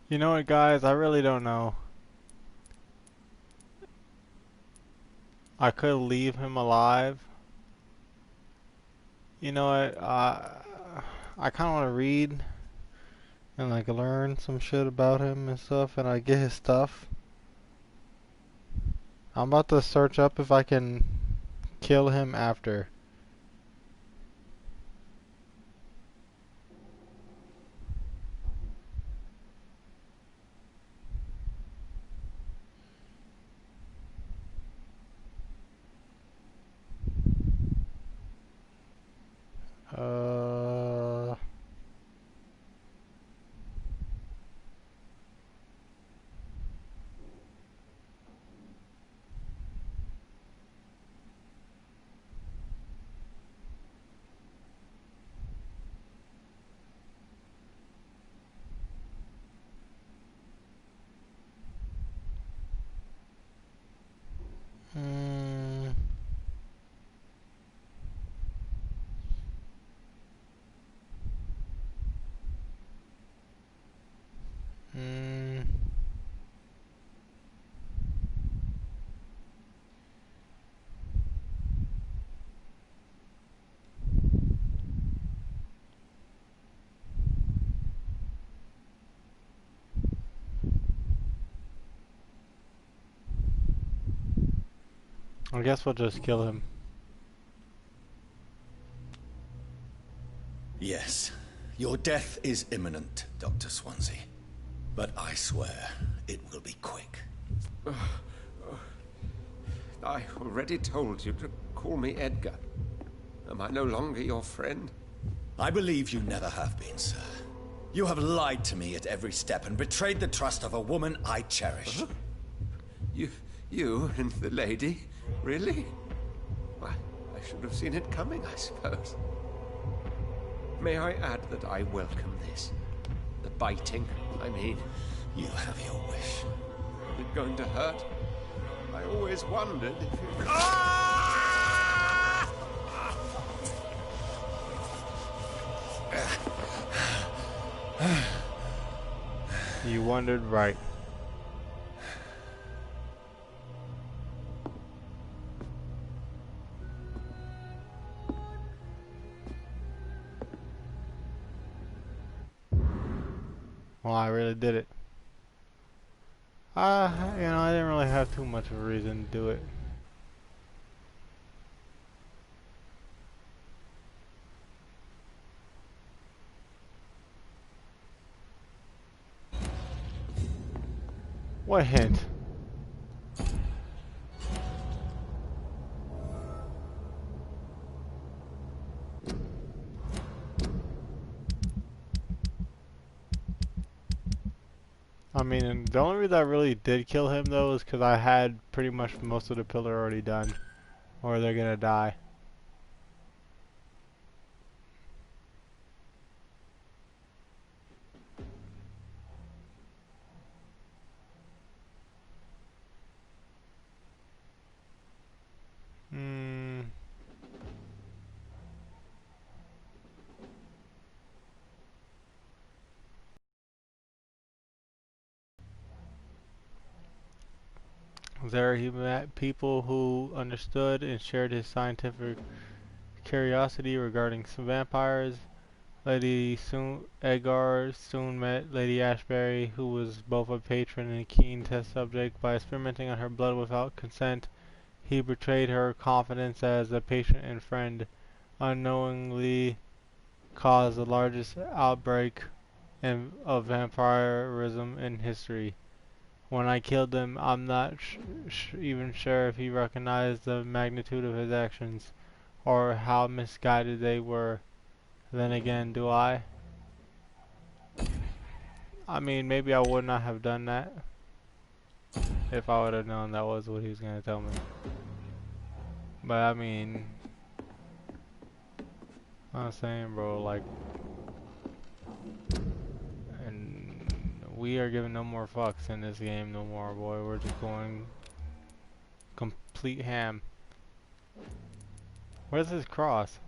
You know what, guys? I really don't know. I could leave him alive. You know what? I kind of want to read and like learn some shit about him and stuff, and I get his stuff. I'm about to search up if I can kill him after. Uh... Mm. Mm. I guess we'll just kill him. Yes, your death is imminent, Dr. Swansea. But I swear, it will be quick. I already told you to call me Edgar. Am I no longer your friend? I believe you never have been, sir. You have lied to me at every step and betrayed the trust of a woman I cherish. You and the lady? Really? Why, I should have seen it coming, I suppose. May I add that I welcome this? The biting, I mean. You have your wish. Is it going to hurt? I always wondered if you... You wondered right. Well, I really did it. You know, I didn't really have too much of a reason to do it. What hint? I mean, and the only reason I really did kill him though is because I had pretty much most of the pillar already done, or they're gonna die. Hmm. There he met people who understood and shared his scientific curiosity regarding some vampires. Edgar soon met Lady Ashbury, who was both a patron and a keen test subject. By experimenting on her blood without consent, he betrayed her confidence as a patient and friend, unknowingly caused the largest outbreak of vampirism in history. When I killed him, I'm not even sure if he recognized the magnitude of his actions or how misguided they were. Then again, do I? I mean, maybe I would not have done that. if I would have known that was what he was gonna tell me. But I mean, I'm saying, bro, like, and we are giving no more fucks in this game no more, boy. We're just going complete ham. Where's this cross?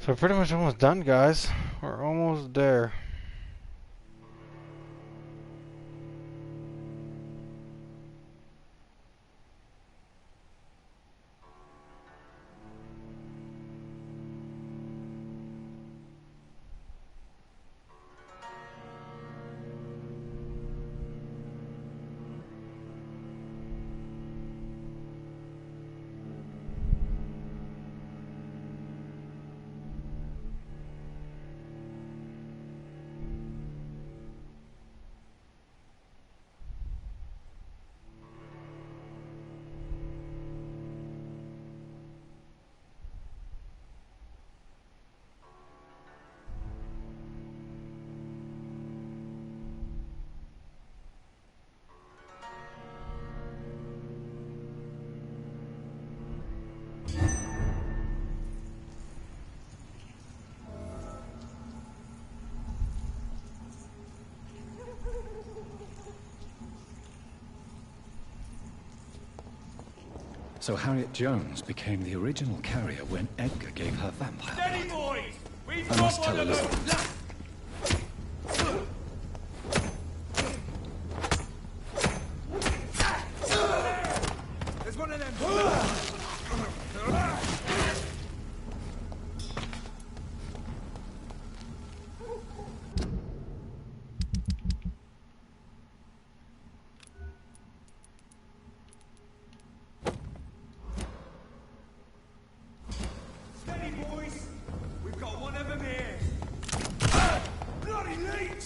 So pretty much almost done, guys. We're almost there. So Harriet Jones became the original carrier when Edgar gave her vampire. Steady, boys! We've I must tell Elizabeth. There's one of them. Steady, boys! We've got one of them here! Bloody leech!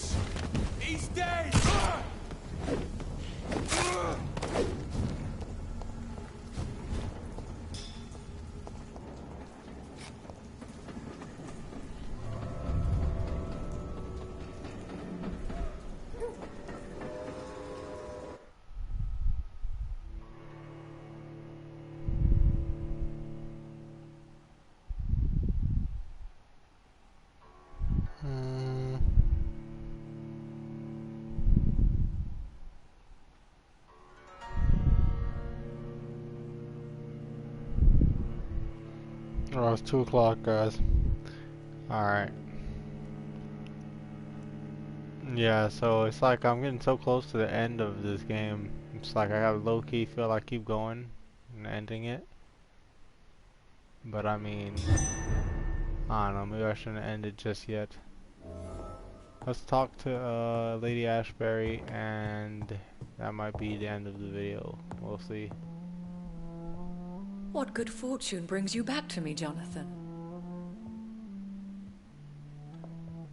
He's dead! Oh, it's 2 o'clock, guys. Alright. Yeah, so it's like I'm getting so close to the end of this game. It's like I have low-key feel like I keep going and ending it. But I mean, I don't know, maybe I shouldn't end it just yet. Let's talk to Lady Ashbury, and that might be the end of the video. We'll see. What good fortune brings you back to me, Jonathan?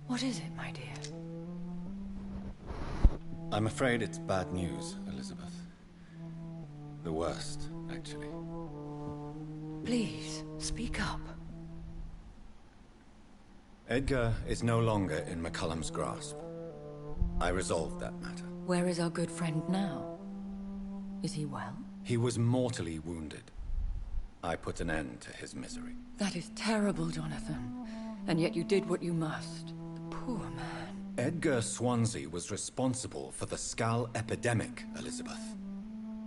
What is it, my dear? I'm afraid it's bad news, Elizabeth. The worst, actually. Please, speak up. Edgar is no longer in McCullum's grasp. I resolved that matter. Where is our good friend now? Is he well? He was mortally wounded. I put an end to his misery. That is terrible, Jonathan. And yet you did what you must. The poor man. Edgar Swansea was responsible for the Skal epidemic, Elizabeth.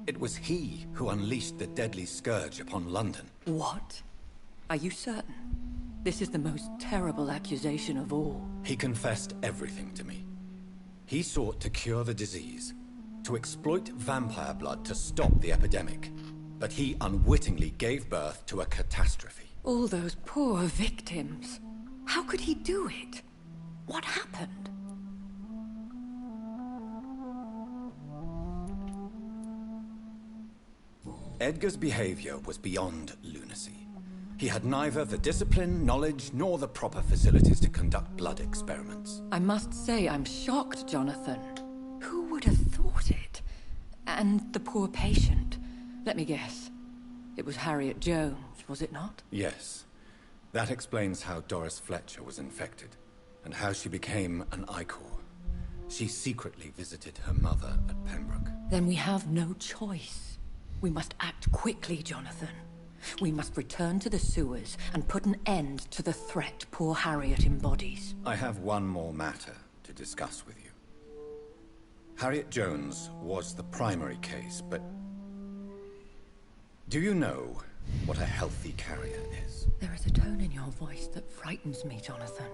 It was he who unleashed the deadly scourge upon London. What? Are you certain? This is the most terrible accusation of all. He confessed everything to me. He sought to cure the disease, to exploit vampire blood to stop the epidemic. But he unwittingly gave birth to a catastrophe. All those poor victims. How could he do it? What happened? Edgar's behavior was beyond lunacy. He had neither the discipline, knowledge, nor the proper facilities to conduct blood experiments. I must say I'm shocked, Jonathan. Who would have thought it? And the poor patient. Let me guess. It was Harriet Jones, was it not? Yes. That explains how Doris Fletcher was infected, and how she became an Ichor. She secretly visited her mother at Pembroke. Then we have no choice. We must act quickly, Jonathan. We must return to the sewers and put an end to the threat poor Harriet embodies. I have one more matter to discuss with you. Harriet Jones was the primary case, but... do you know what a healthy carrier is? There is a tone in your voice that frightens me, Jonathan.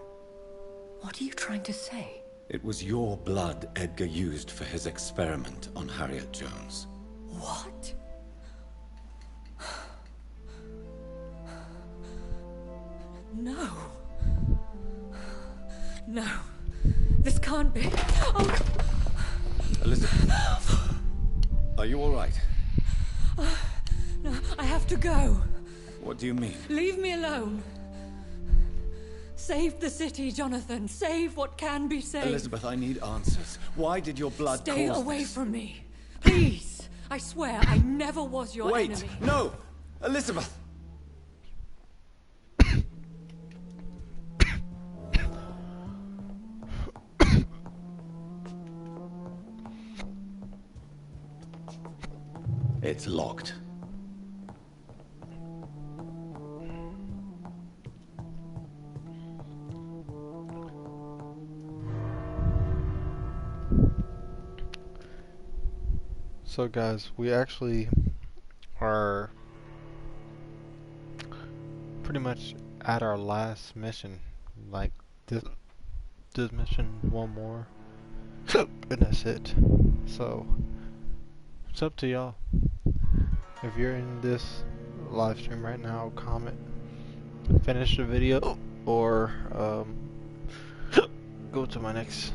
What are you trying to say? It was your blood Edgar used for his experiment on Harriet Jones. What? No. No. This can't be. Oh. Elizabeth. Are you all right? No, I have to go. What do you mean? Leave me alone. Save the city, Jonathan. Save what can be saved. Elizabeth, I need answers. Why did your blood Stay cause away this? from me. Please. I swear I never was your enemy. Wait! No! Elizabeth! It's locked. So guys, we actually are pretty much at our last mission. Like this mission, one more, and that's it. So it's up to y'all. If you're in this live stream right now, comment, finish the video, or go to my next.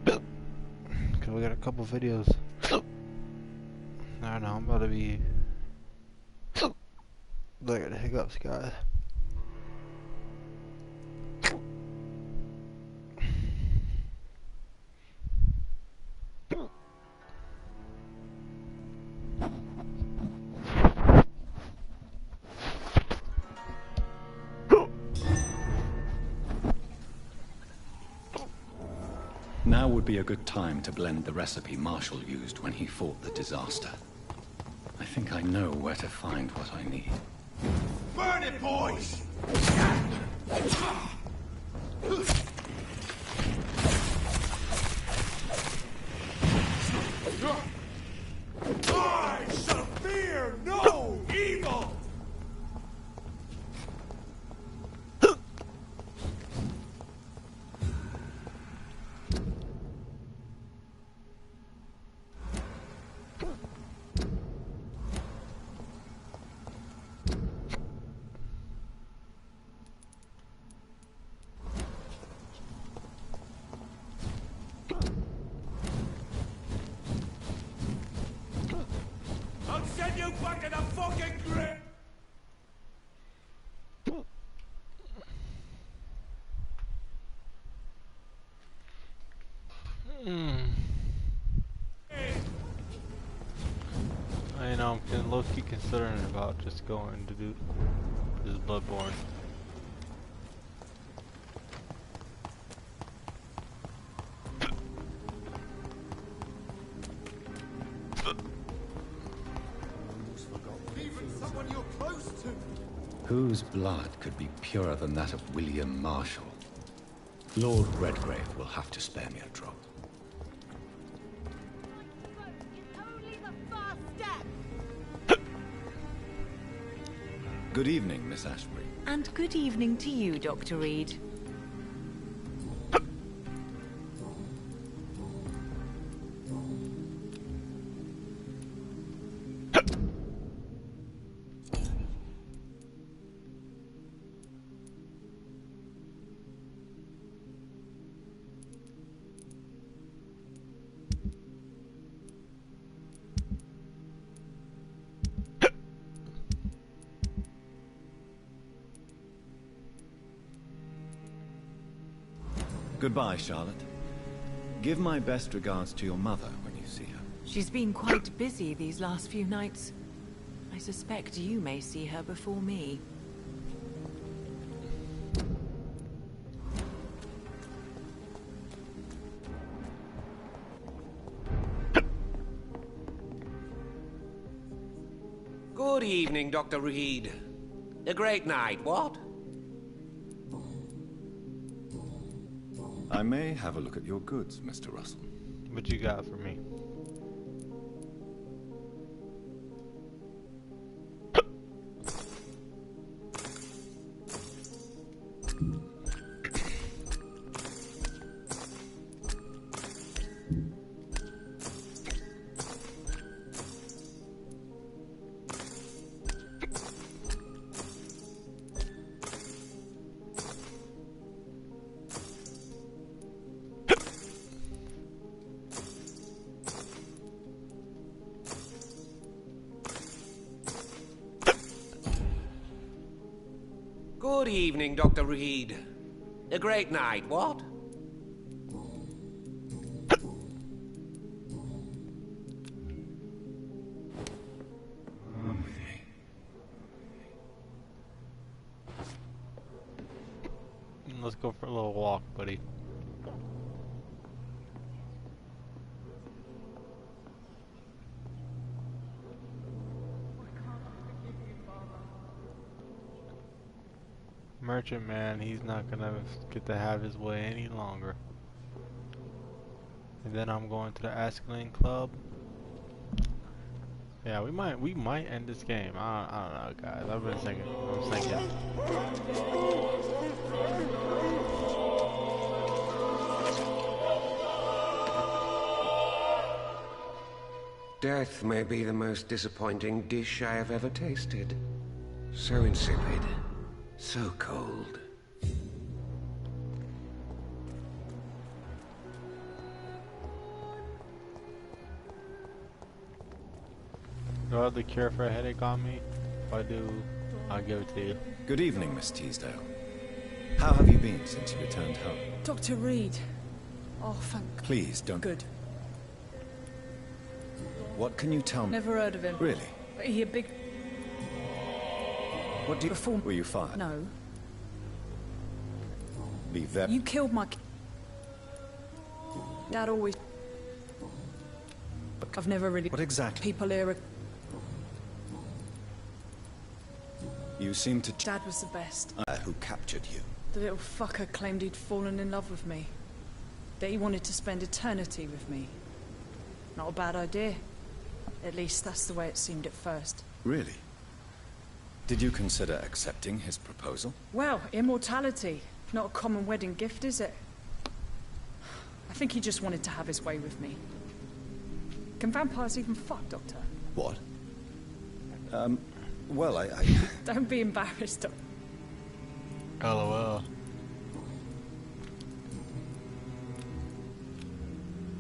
Cause we got a couple videos. I don't know, I'm about to be. Look at the hiccups, guys. Now would be a good time to blend the recipe Marshall used when he fought the disaster. I think I know where to find what I need. Burn it, boys! I shall fear no evil! I'll send you back in a fucking grip! Hmm. been low-key considering about just going to do this Bloodborne. Whose blood could be purer than that of William Marshall? Lord Redgrave will have to spare me a drop. Good evening, Miss Ashbury. And good evening to you, Dr. Reed. Goodbye, Charlotte. Give my best regards to your mother when you see her. She's been quite busy these last few nights. I suspect you may see her before me. Good evening, Dr. Reed. A great night, what? I may have a look at your goods, Mr. Russell. What you got for me? Good evening, Dr. Reed. A great night, what? Let's go for a little walk, buddy. Merchant man, he's not gonna get to have his way any longer. And then I'm going to the ASCALON club. Yeah, we might end this game. I don't know, guys. I've been thinking. I'm thinking. Death may be the most disappointing dish I have ever tasted. So insipid. So cold. Do I have the cure for a headache on me? If I do, I'll give it to you. Good evening, Miss Teasdale. How have you been since you returned home? Dr. Reed. Oh, thank God. Please, don't... Good. What can you tell me? Never heard of him. Really? He a big... What do you... Before... Were you fired? No. Be very... You killed my... Dad always... I've never really... What exactly? People here are... You seem to... Dad was the best. Who captured you? The little fucker claimed he'd fallen in love with me. That he wanted to spend eternity with me. Not a bad idea. At least that's the way it seemed at first. Really? Did you consider accepting his proposal? Well, immortality. Not a common wedding gift, is it? I think he just wanted to have his way with me. Can vampires even fuck, Doctor? What? Well, I... Don't be embarrassed, Doctor. LOL.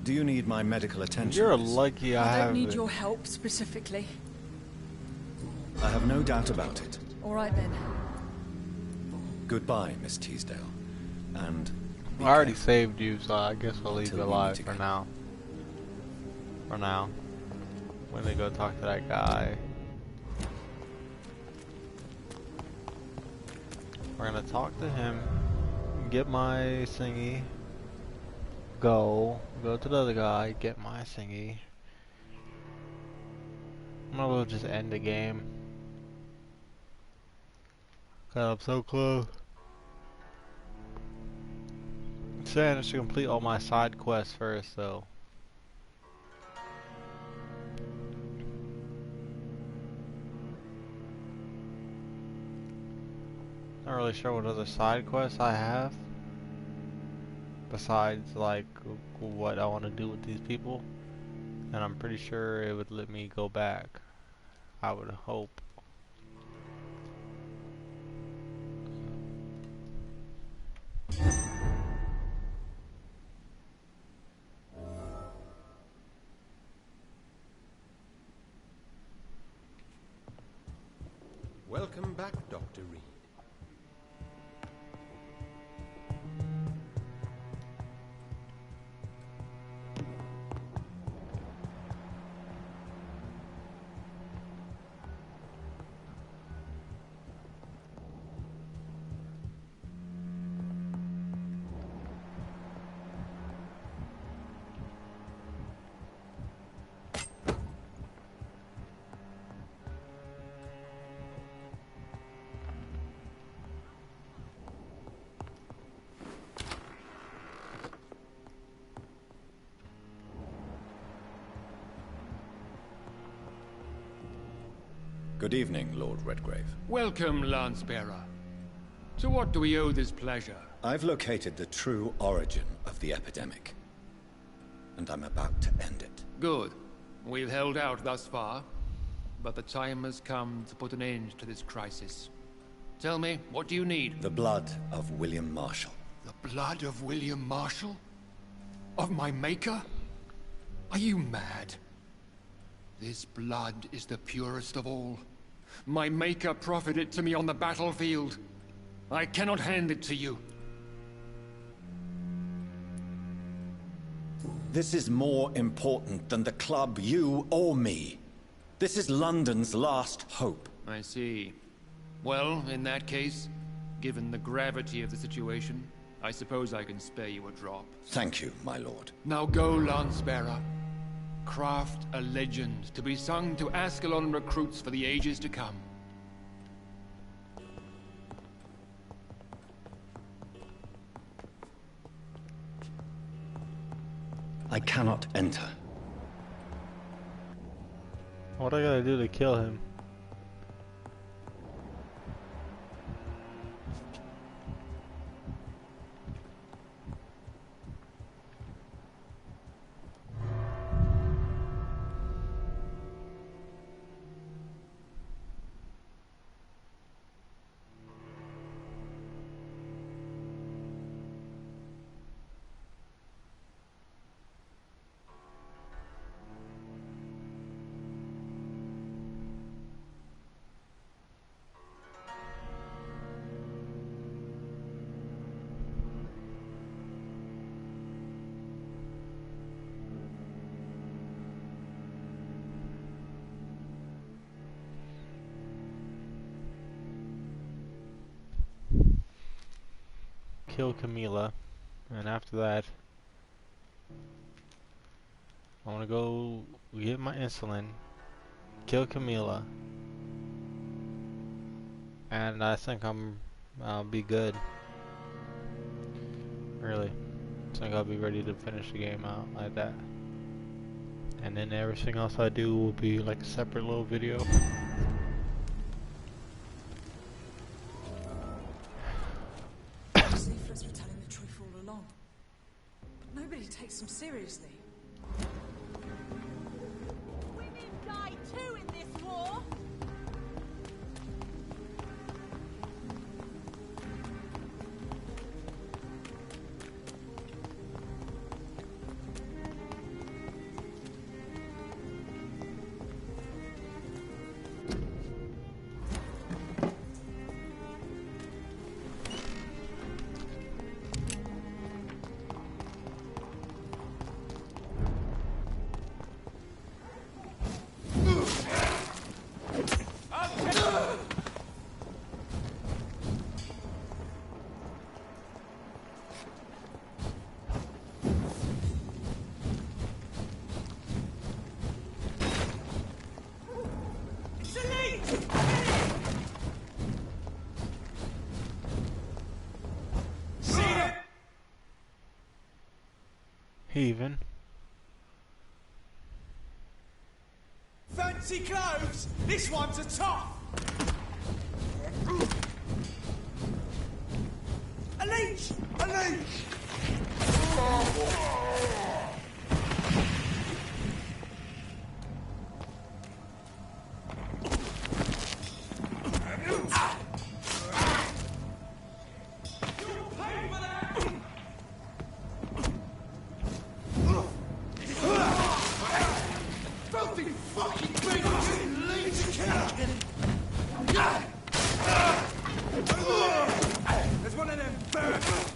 Do you need my medical attention? You're lucky I don't need your help, specifically. I have no doubt about it. All right, then. Goodbye, Miss Teasdale. And... I already saved you, so I guess I'll leave you alive for now. For now. When they go talk to that guy. We're gonna talk to him, get my thingy, go to the other guy, get my thingy. I'm gonna just end the game. God, I'm so close. I'm saying I should complete all my side quests first, though. Not really sure what other side quests I have besides like what I want to do with these people, and I'm pretty sure it would let me go back. I would hope. Welcome back, Dr. Reed. Good evening, Lord Redgrave. Welcome, Lance-Bearer. To what do we owe this pleasure? I've located the true origin of the epidemic, and I'm about to end it. Good. We've held out thus far, but the time has come to put an end to this crisis. Tell me, what do you need? The blood of William Marshall. The blood of William Marshall? Of my maker? Are you mad? This blood is the purest of all. My maker proffered it to me on the battlefield. I cannot hand it to you. This is more important than the club, you, or me. This is London's last hope. I see. Well, in that case, given the gravity of the situation, I suppose I can spare you a drop. Thank you, my lord. Now go, Lance-Bearer. Craft a legend to be sung to Ascalon recruits for the ages to come. I cannot enter. What I gotta do to kill him? Kill Camila, and after that I want to go get my insulin, kill Camila, and I think I'll be good. Really, I think I'll be ready to finish the game out like that, and then everything else I do will be like a separate little video. Nobody takes them seriously. Women die too in this war! Even. Fancy clothes? This one's a top! A leech! A leech! There's one of them birds!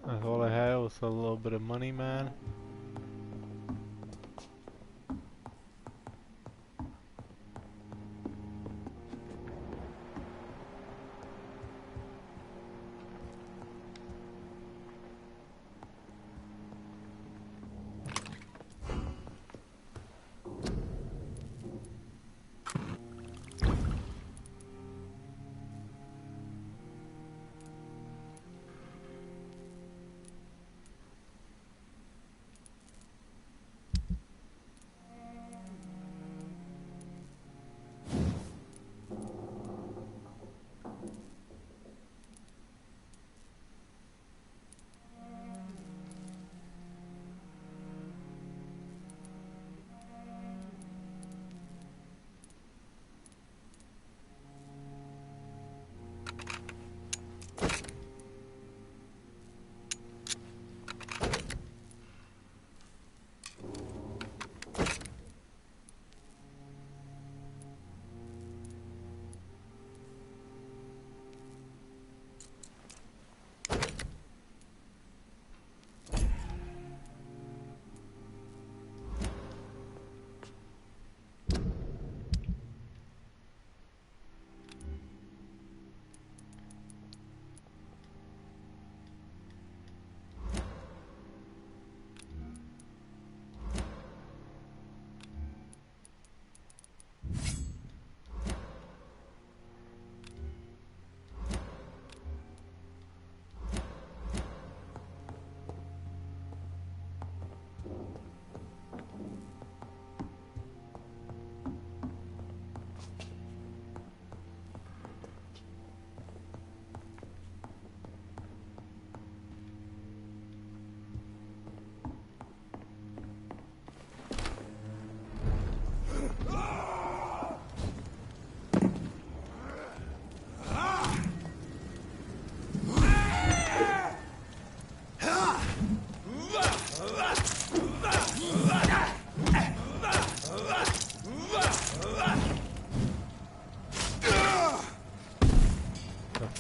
That's all I had was a little bit of money, man.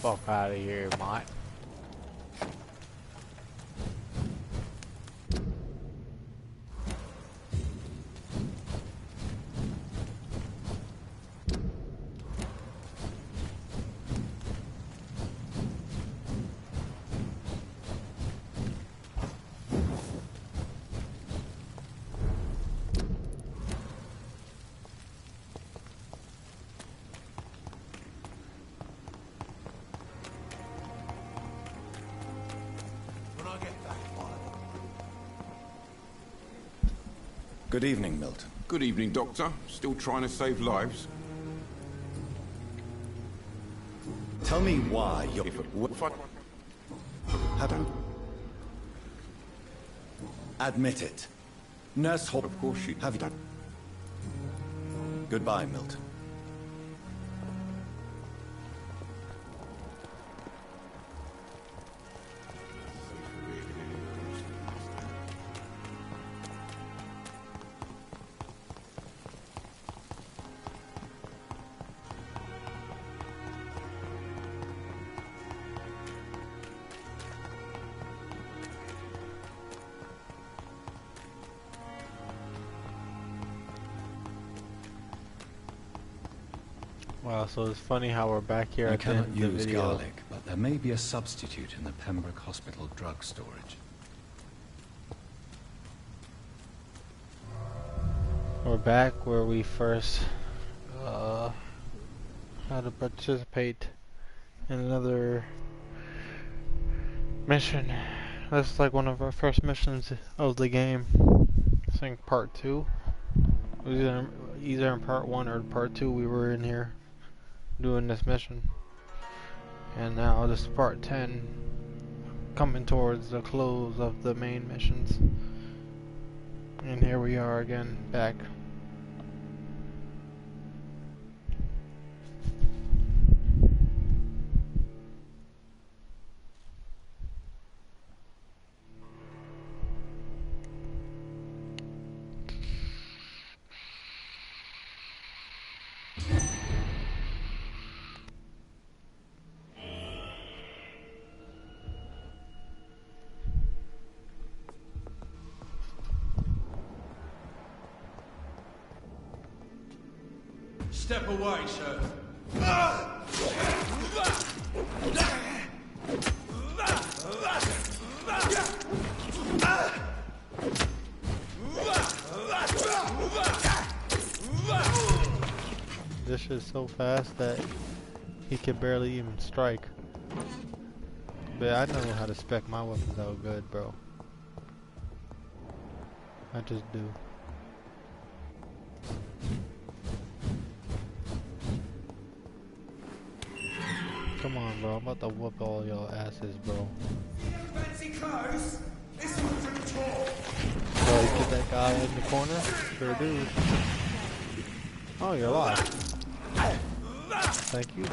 Fuck out of here, mate. Good evening, Milton. Good evening, Doctor. Still trying to save lives? Tell me why you're... Admit it. Nurse Hall... Of course she... Have you done... Goodbye, Milton. Wow, so it's funny how we're back here I at the end cannot of the use video. garlic, but there may be a substitute in the Pembroke Hospital drug storage. We're back where we first had to participate in another mission. That's like one of our first missions of the game. I think part 2. It was either in part 1 or part 2 we were in here doing this mission. And now this is part 10, coming towards the close of the main missions. And here we are again, back. Step away, sir. This is so fast that he can barely even strike. But I know how to spec my weapons out good, bro. I just do. Come on, bro. I'm about to whoop all your asses, bro. Fancy clothes? This one's a talk. So you get that guy in the corner? Sure do. Oh, you're alive. Thank you.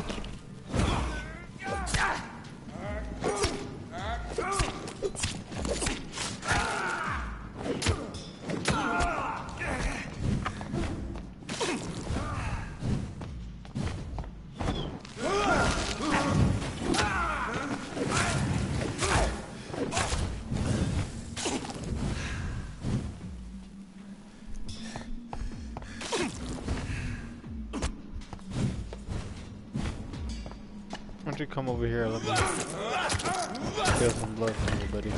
Why don't you come over here, let me get some blood from you, buddy.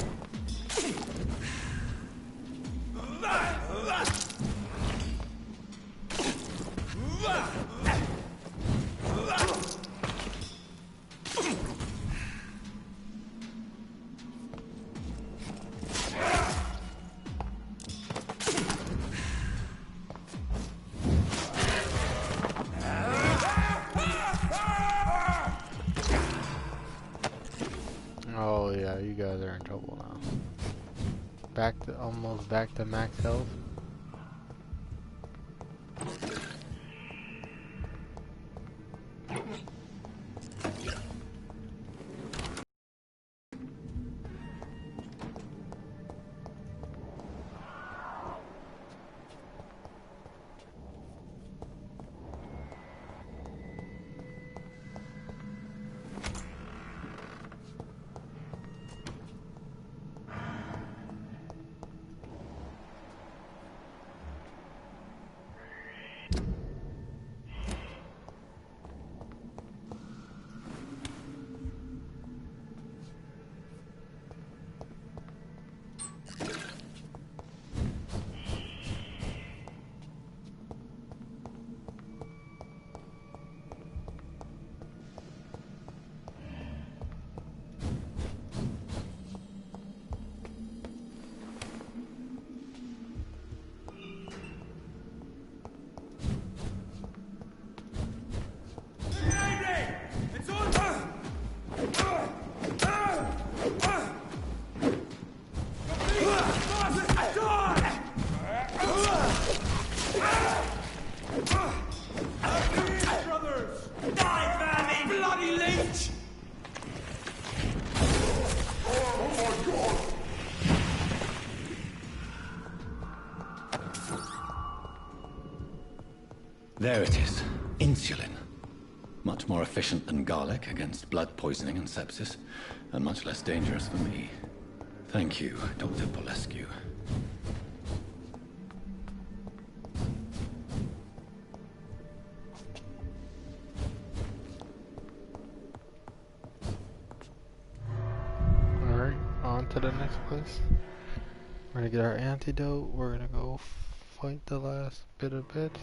Oh yeah, you guys are in trouble now. Almost back to max health. There it is. Insulin. Much more efficient than garlic against blood poisoning and sepsis, and much less dangerous for me. Thank you, Dr. Polescu. the next place. We're gonna get our antidote. We're gonna go fight the last bit of it.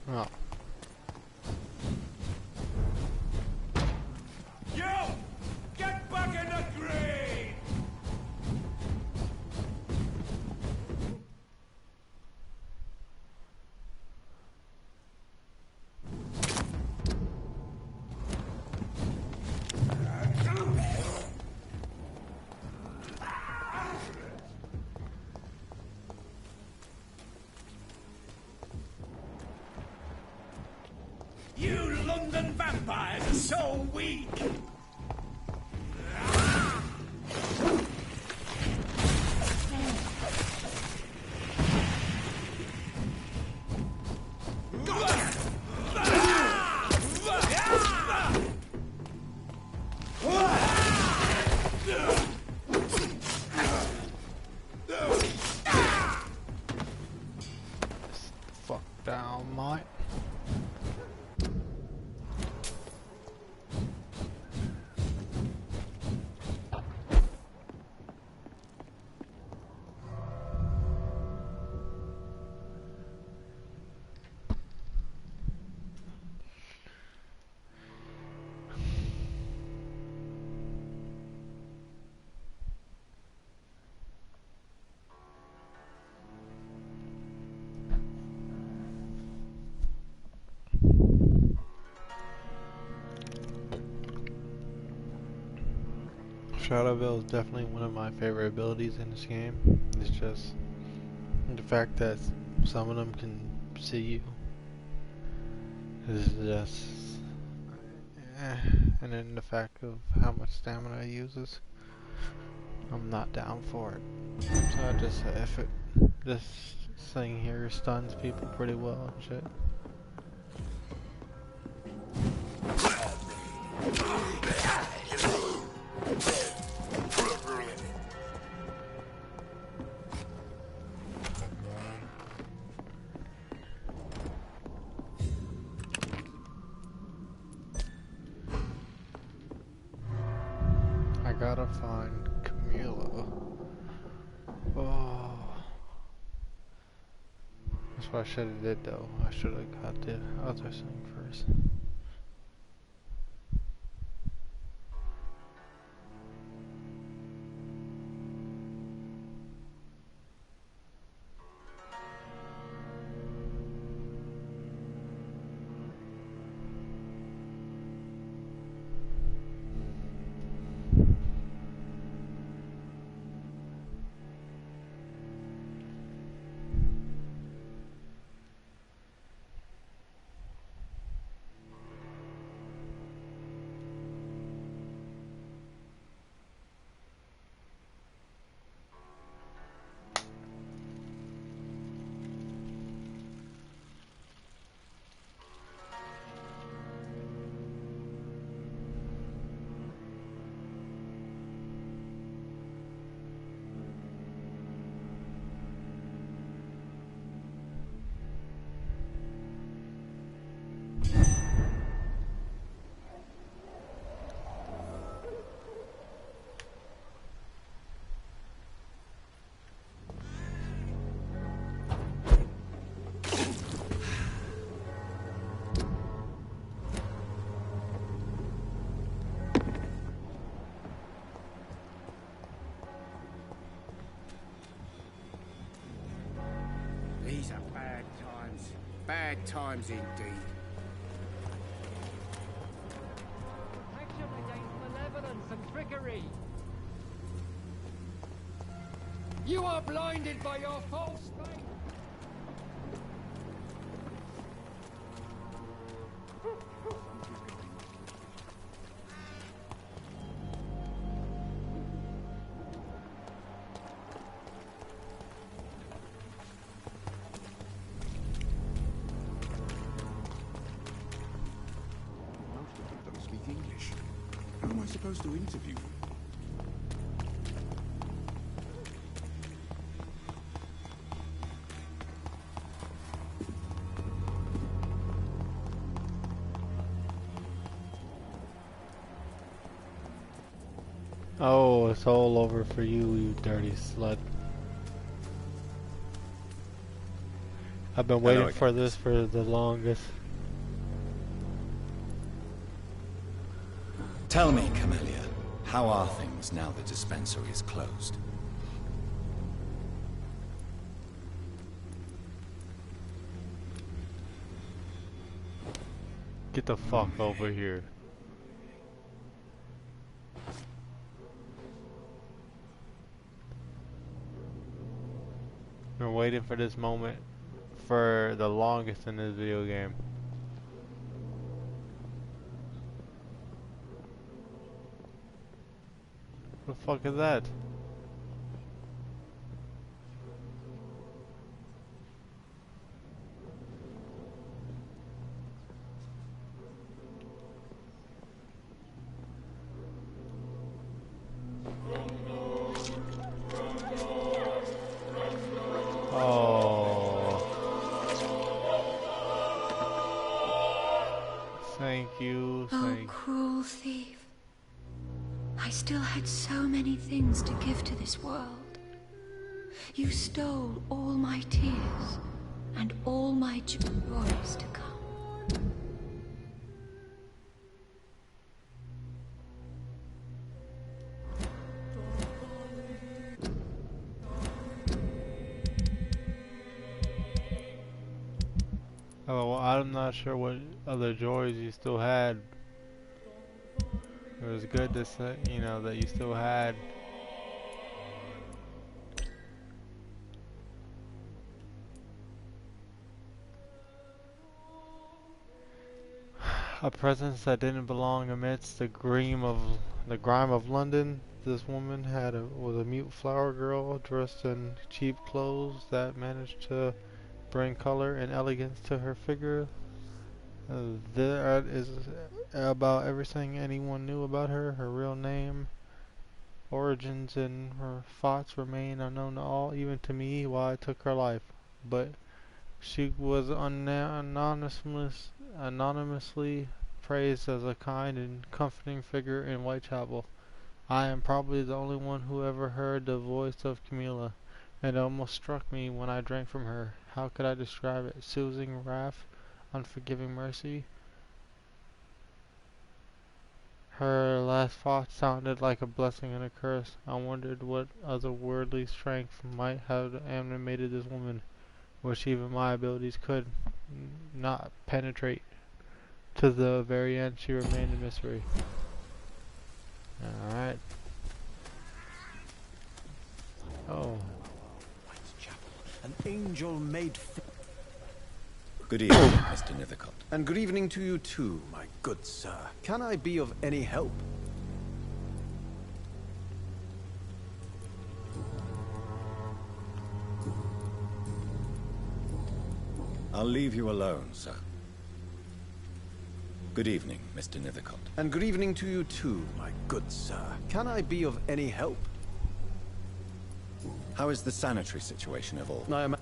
Oh. You! Get back in the grave! You London vampires are so weak! Fuck down, mate. Shadow Veil is definitely one of my favorite abilities in this game. It's just the fact that some of them can see you is just and then the fact of how much stamina it uses, I'm not down for it. So I just, this thing here stuns people pretty well and shit. I gotta find Camilla. Oh. That's what I should have did though. I should have got the other thing first. Bad times indeed. Protection against malevolence and trickery. You are blinded by your false faith. Most of them don't speak English. How am I supposed to interview them? Oh, it's all over for you, you dirty slut. I've been waiting for this for the longest. Tell me, Camellia, how are things now the dispensary is closed? Get the fuck over here. Been waiting for this moment for the longest in this video game. What the fuck is that? Thank you, Oh, cruel thief. I still had so many things to give to this world. You stole all my tears and all my joys to come. Oh, well, I'm not sure what other joys you still had. It was good to say, you know, that you still had. A presence that didn't belong amidst the grime of London. This woman was a mute flower girl dressed in cheap clothes that managed to bring color and elegance to her figure. That is about everything anyone knew about her. Her real name, origins, and her thoughts remain unknown to all, even to me, while I took her life. But she was anonymously praised as a kind and comforting figure in Whitechapel. I am probably the only one who ever heard the voice of Camilla. It almost struck me when I drank from her. How could I describe it? Soothing wrath, unforgiving mercy. Her last thought sounded like a blessing and a curse. I wondered what otherworldly strength might have animated this woman, which even my abilities could not penetrate. To the very end, she remained a mystery. Alright. Oh. An angel made. Good evening, Mr. Nithercott. And good evening to you too, my good sir. Can I be of any help? I'll leave you alone, sir. Good evening, Mr. Nithercott. And good evening to you too, my good sir. Can I be of any help? How is the sanitary situation evolved? I am...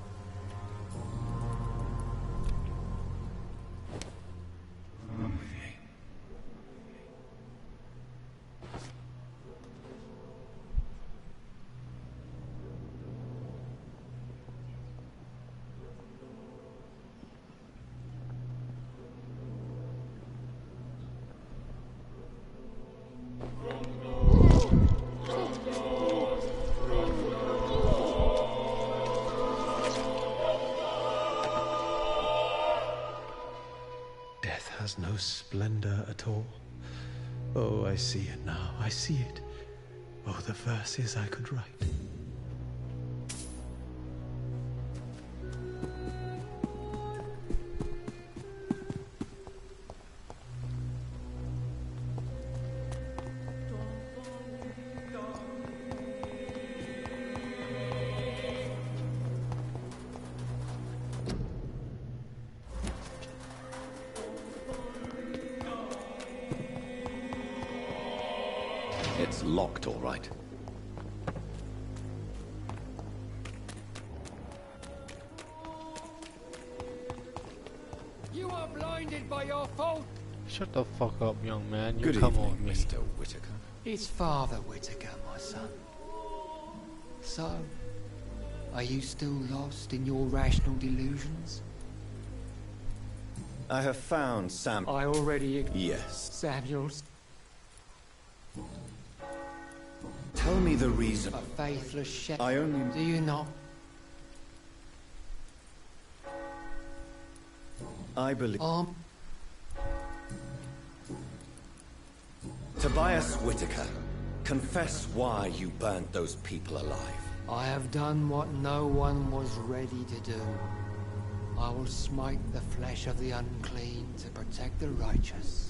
all. Oh, I see it now. I see it. Oh, the verses I could write. It's locked, all right. You are blinded by your fault. Shut the fuck up, young man. You Good come evening, on me. Mr. Whitaker. It's Father Whitaker, my son. So, are you still lost in your rational delusions? I have found Sam. I already... Yes. Samuels. Tell me the reason. A faithless shepherd. I only... Do you not? I believe... Tobias Whitaker, confess why you burnt those people alive. I have done what no one was ready to do. I will smite the flesh of the unclean to protect the righteous.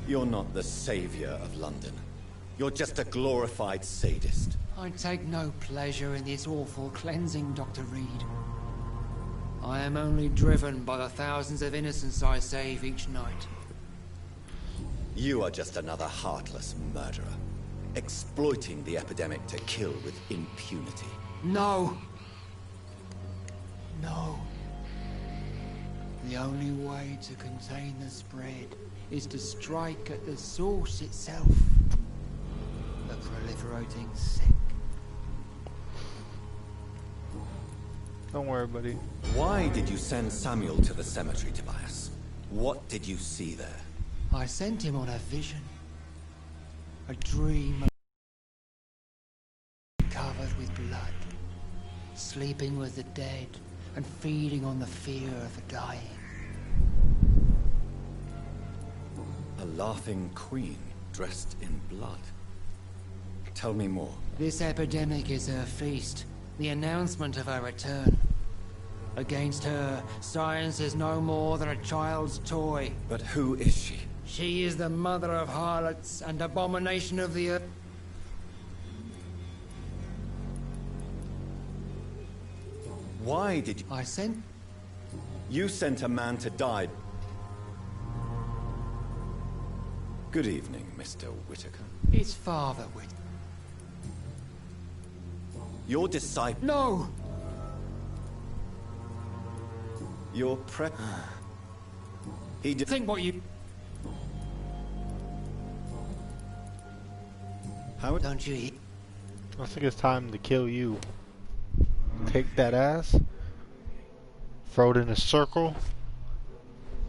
You're not the savior of London. You're just a glorified sadist. I take no pleasure in this awful cleansing, Dr. Reed. I am only driven by the thousands of innocents I save each night. You are just another heartless murderer, exploiting the epidemic to kill with impunity. No! No. The only way to contain the spread is to strike at the source itself. The proliferating sick. Don't worry, buddy. Why did you send Samuel to the cemetery, Tobias? What did you see there? I sent him on a vision. A dream covered with blood. Sleeping with the dead and feeding on the fear of the dying. A laughing queen dressed in blood. Tell me more. This epidemic is her feast, the announcement of her return. Against her, science is no more than a child's toy. But who is she? She is the mother of harlots and abomination of the earth. Why did you... I sent... You sent a man to die. Good evening, Mr. Whitaker. It's Father Whitaker. Your disciple... No! Your prep... He did... Think what you... How... Don't you... I think it's time to kill you. Take that ass, throw it in a circle,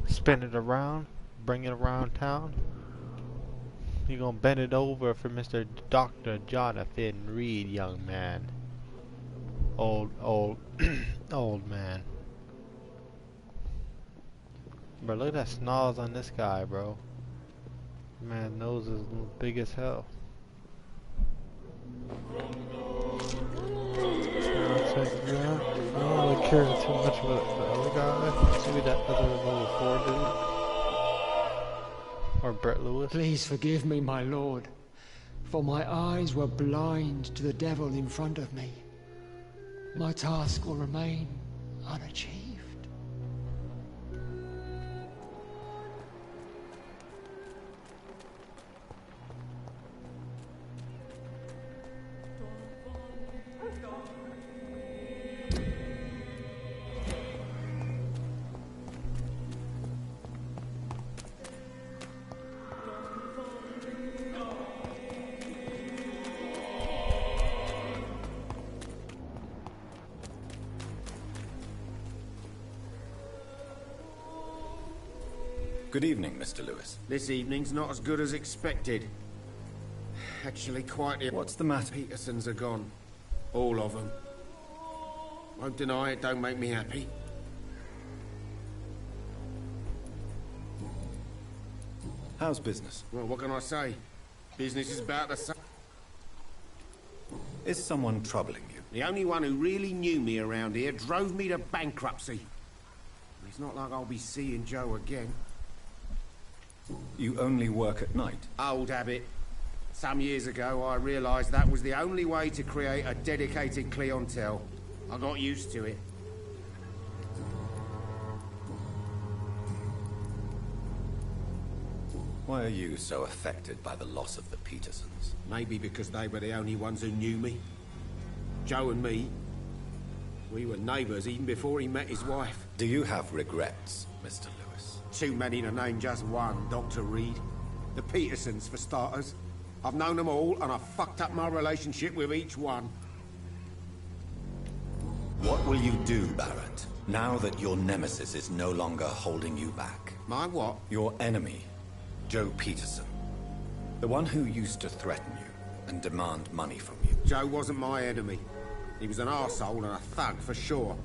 spin it around, bring it around town. You're gonna bend it over for Mr. Dr. Jonathan Reed, young man. Old man. Bro, look at that snarls on this guy, bro. Man, nose is big as hell. I don't really care too much about the other guy. Maybe that other level 4 dude. Or Brett Lewis. Please forgive me, my lord, for my eyes were blind to the devil in front of me. My task will remain unachieved. Good evening, Mr. Lewis. This evening's not as good as expected. Actually, quite ill. What's the matter? Petersons are gone. All of them. Won't deny it don't make me happy. How's business? Well, what can I say? Business is about the same. Is someone troubling you? The only one who really knew me around here drove me to bankruptcy. It's not like I'll be seeing Joe again. You only work at night? Old habit. Some years ago, I realised that was the only way to create a dedicated clientele. I got used to it. Why are you so affected by the loss of the Petersons? Maybe because they were the only ones who knew me. Joe and me, we were neighbours even before he met his wife. Do you have regrets, Mr. Lewis? Too many to name just one, Dr. Reed. The Petersons, for starters. I've known them all, and I've fucked up my relationship with each one. What will you do, Barrett, now that your nemesis is no longer holding you back? My what? Your enemy, Joe Peterson. The one who used to threaten you and demand money from you. Joe wasn't my enemy. He was an arsehole and a thug, for sure.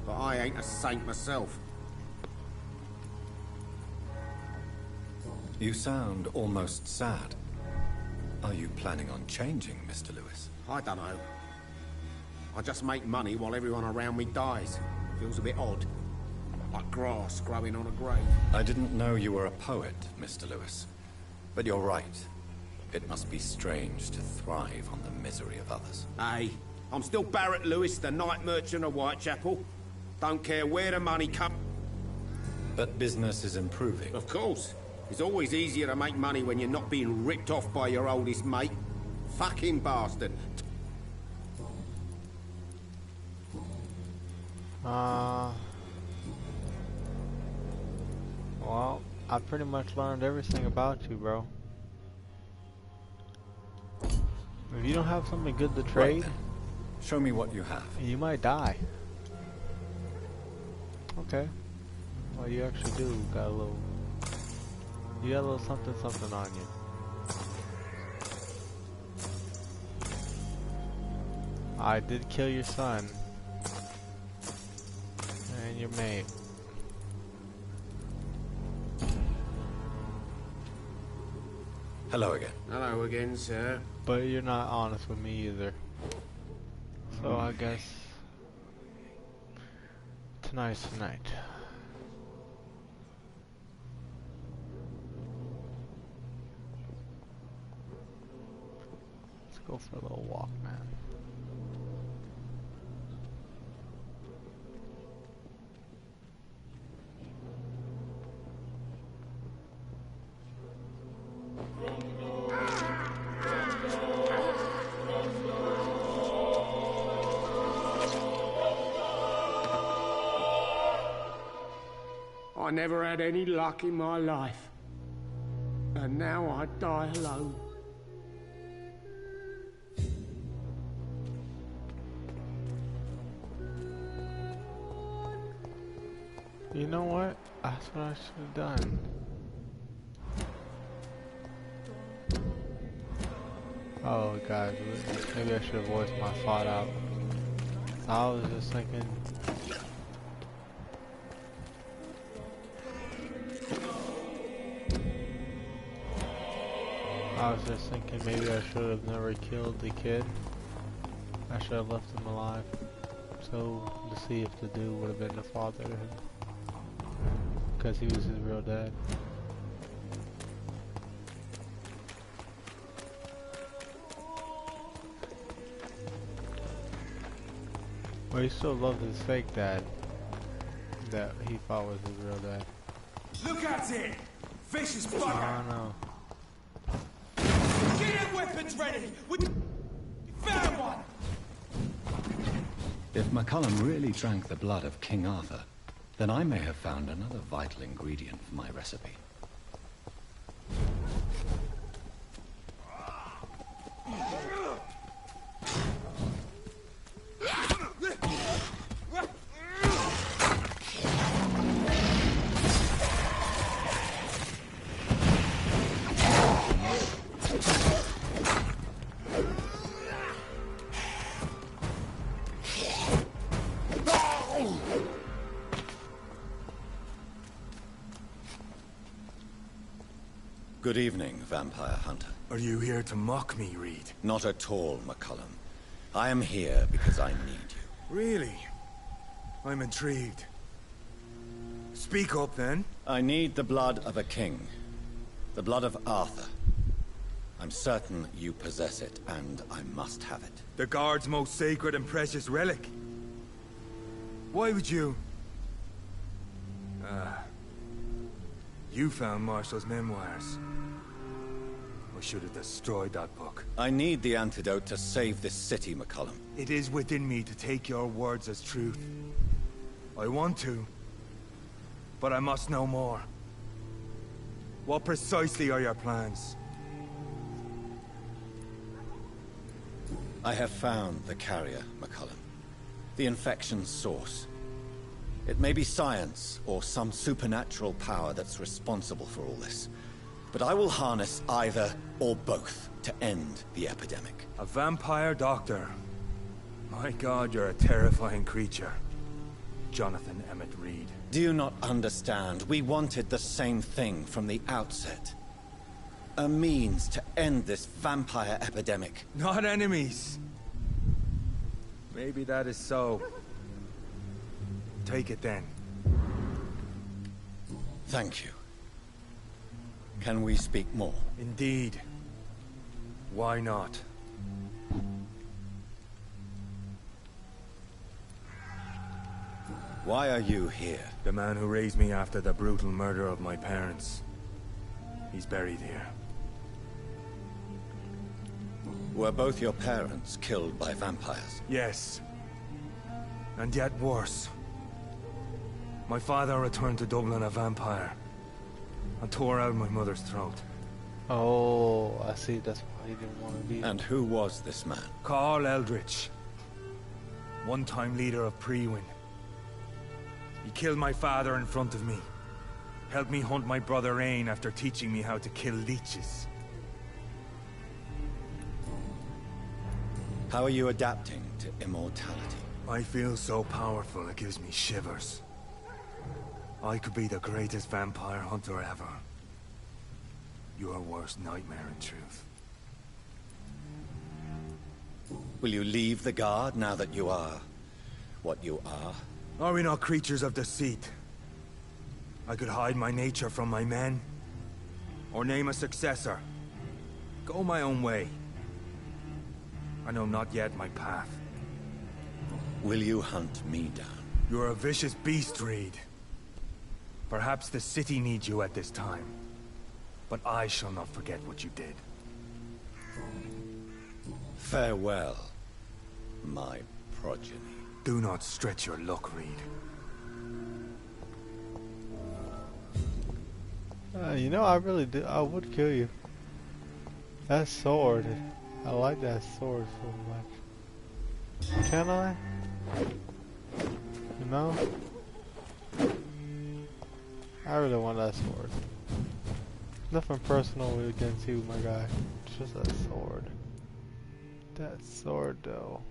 But I ain't a saint myself. You sound almost sad. Are you planning on changing, Mr. Lewis? I don't know. I just make money while everyone around me dies. Feels a bit odd. Like grass growing on a grave. I didn't know you were a poet, Mr. Lewis. But you're right. It must be strange to thrive on the misery of others. Hey, I'm still Barrett Lewis, the night merchant of Whitechapel. Don't care where the money comes. But business is improving. Of course. It's always easier to make money when you're not being ripped off by your oldest mate. Fucking bastard. Well, I pretty much learned everything about you, bro. If you don't have something good to trade, right, show me what you have. You might die. Okay. Well, you actually do got a little. You got a little something on you. I did kill your son and your mate. Hello again. Hello again, sir. But you're not honest with me either. So I guess tonight's the night. Let's go for a little walk, man. I never had any luck in my life. And now I die alone. You know what? That's what I should have done. Oh god, maybe I should have voiced my thought out. I was just thinking. I was just thinking maybe I should have never killed the kid. I should have left him alive. So, to see if the dude would have been the father to him. Because he was his real dad. But he still loved his fake dad. That he thought was his real dad. Look at it! Vicious fucker! I don't know. Get your weapons ready! We found one! If McCullum really drank the blood of King Arthur, then I may have found another vital ingredient for my recipe. Good evening, Vampire Hunter. Are you here to mock me, Reed? Not at all, McCullum. I am here because I need you. Really? I'm intrigued. Speak up, then. I need the blood of a king. The blood of Arthur. I'm certain you possess it, and I must have it. The Guard's most sacred and precious relic. Why would you... You found Marshall's memoirs. I should have destroyed that book. I need the antidote to save this city, McCullum. It is within me to take your words as truth. I want to, but I must know more. What precisely are your plans? I have found the carrier, McCullum. The infection's source. It may be science, or some supernatural power that's responsible for all this. But I will harness either, or both, to end the epidemic. A vampire doctor. My God, you're a terrifying creature. Jonathan Emmett Reed. Do you not understand? We wanted the same thing from the outset. A means to end this vampire epidemic. Not enemies. Maybe that is so. Take it then. Thank you. Can we speak more? Indeed. Why not? Why are you here? The man who raised me after the brutal murder of my parents. He's buried here. Were both your parents killed by vampires? Yes. And yet worse. My father returned to Dublin a vampire and tore out my mother's throat. Oh, I see. That's why he didn't want to be. And who was this man? Carl Eldritch. One-time leader of Prewin. He killed my father in front of me. Helped me hunt my brother Ain after teaching me how to kill leeches. How are you adapting to immortality? I feel so powerful it gives me shivers. I could be the greatest vampire hunter ever. Your worst nightmare, in truth. Will you leave the Guard now that you are what you are? Are we not creatures of deceit? I could hide my nature from my men, or name a successor. Go my own way. I know not yet my path. Will you hunt me down? You're a vicious beast, Reed. Perhaps the city needs you at this time. But I shall not forget what you did. Farewell, my progeny. Do not stretch your luck, Reed. You know, I really do. I would kill you. That sword. I like that sword so much. Can I? You know? I really want that sword. Nothing personal against you, my guy. It's just that sword. That sword, though.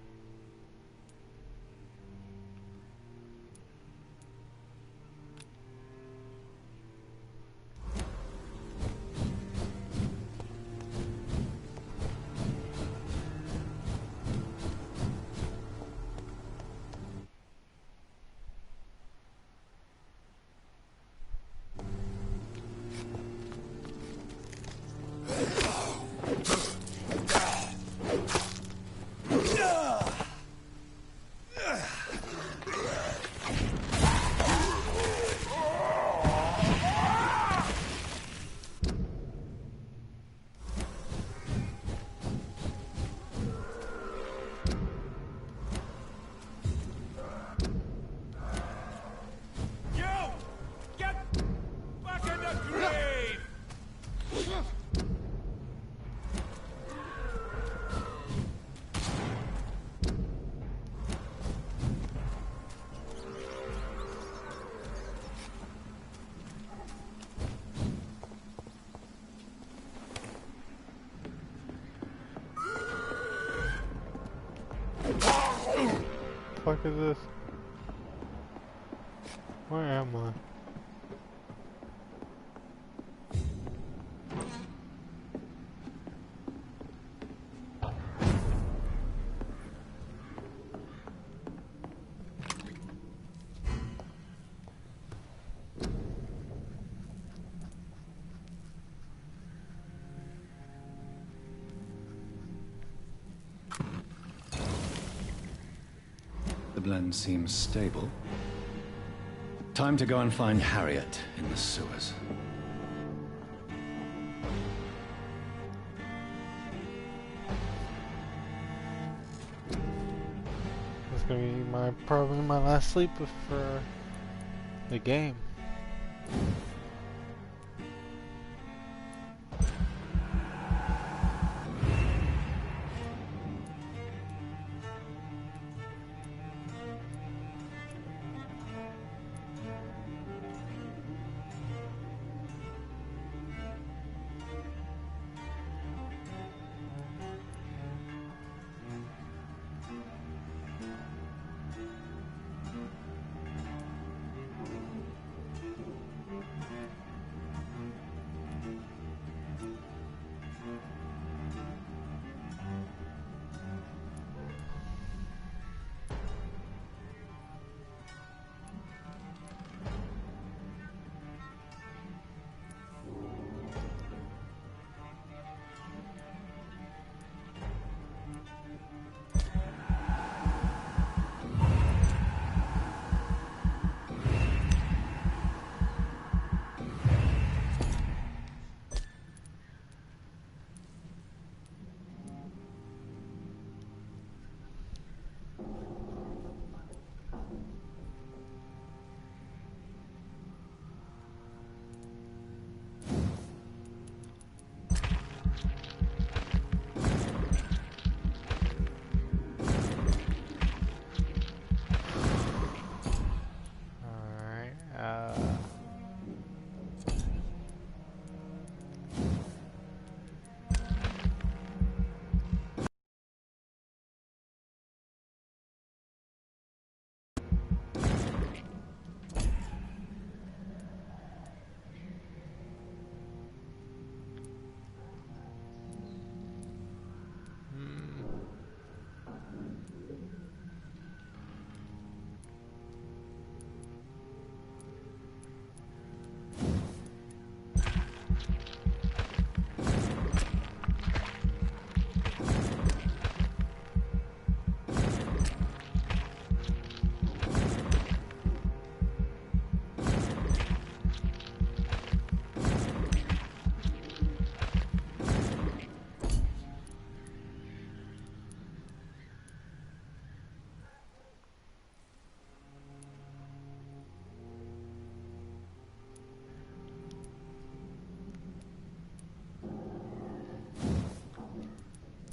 What the fuck is this? Where am I? Glen seems stable. Time to go and find Harriet in the sewers. It's gonna be probably my last sleep for the game.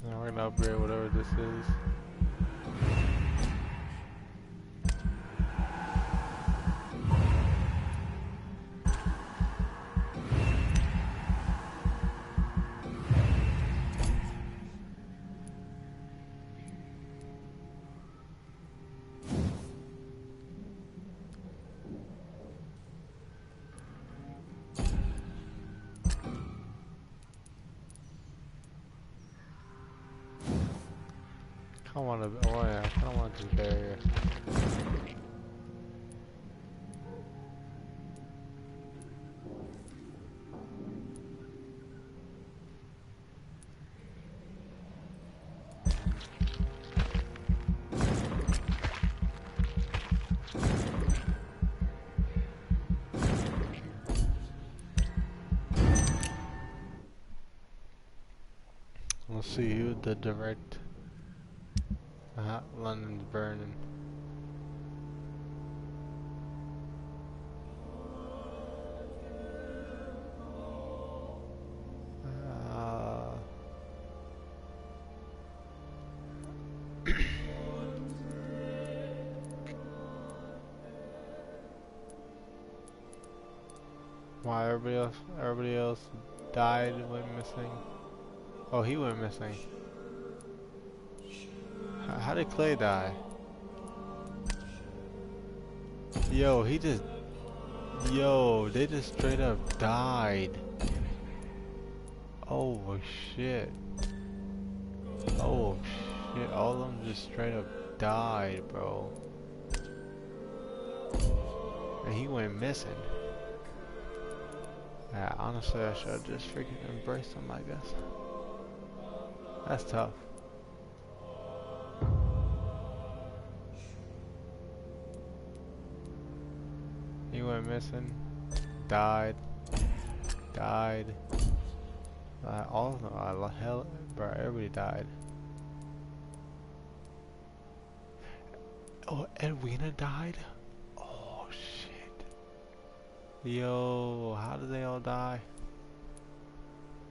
Now we're gonna upgrade whatever this is. I want to. Oh yeah, I don't want this barrier. We'll see who the direct. London's burning. Why everybody else died, went missing. Oh, he went missing. How did Clay die? Yo, he just... Yo, they just straight up died. Oh shit. Oh shit, all of them just straight up died, bro. And he went missing. Yeah, honestly, I should have just freaking embraced him, I guess. That's tough. went missing. Died. All of them. Hell, bro, everybody died. Oh, Edwina died? Oh, shit. Yo, how did they all die?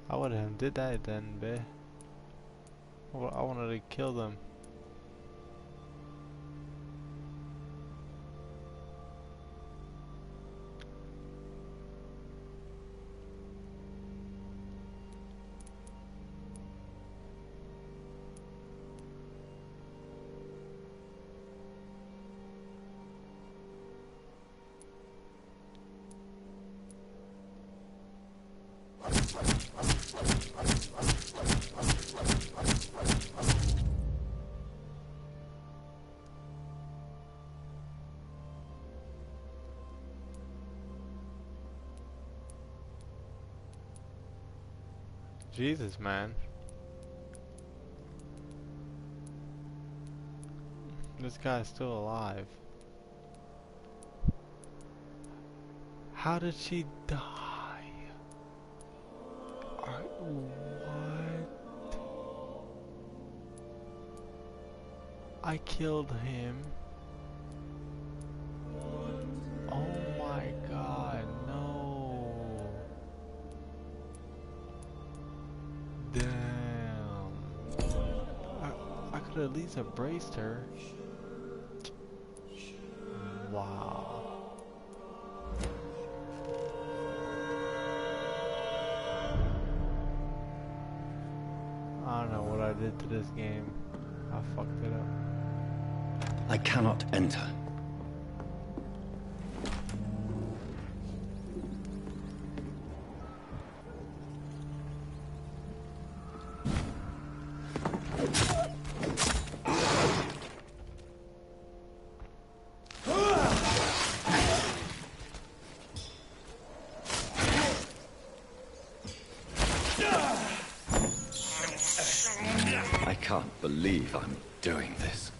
I would have did that then, bitch. I wanted to kill them. Jesus, man. This guy's still alive. How did she die? What? I killed him. Oh my god, no. Damn. I could at least have braced her. Wow. I don't know what I did to this game. I fucked it up. I cannot enter. I can't believe I'm doing this.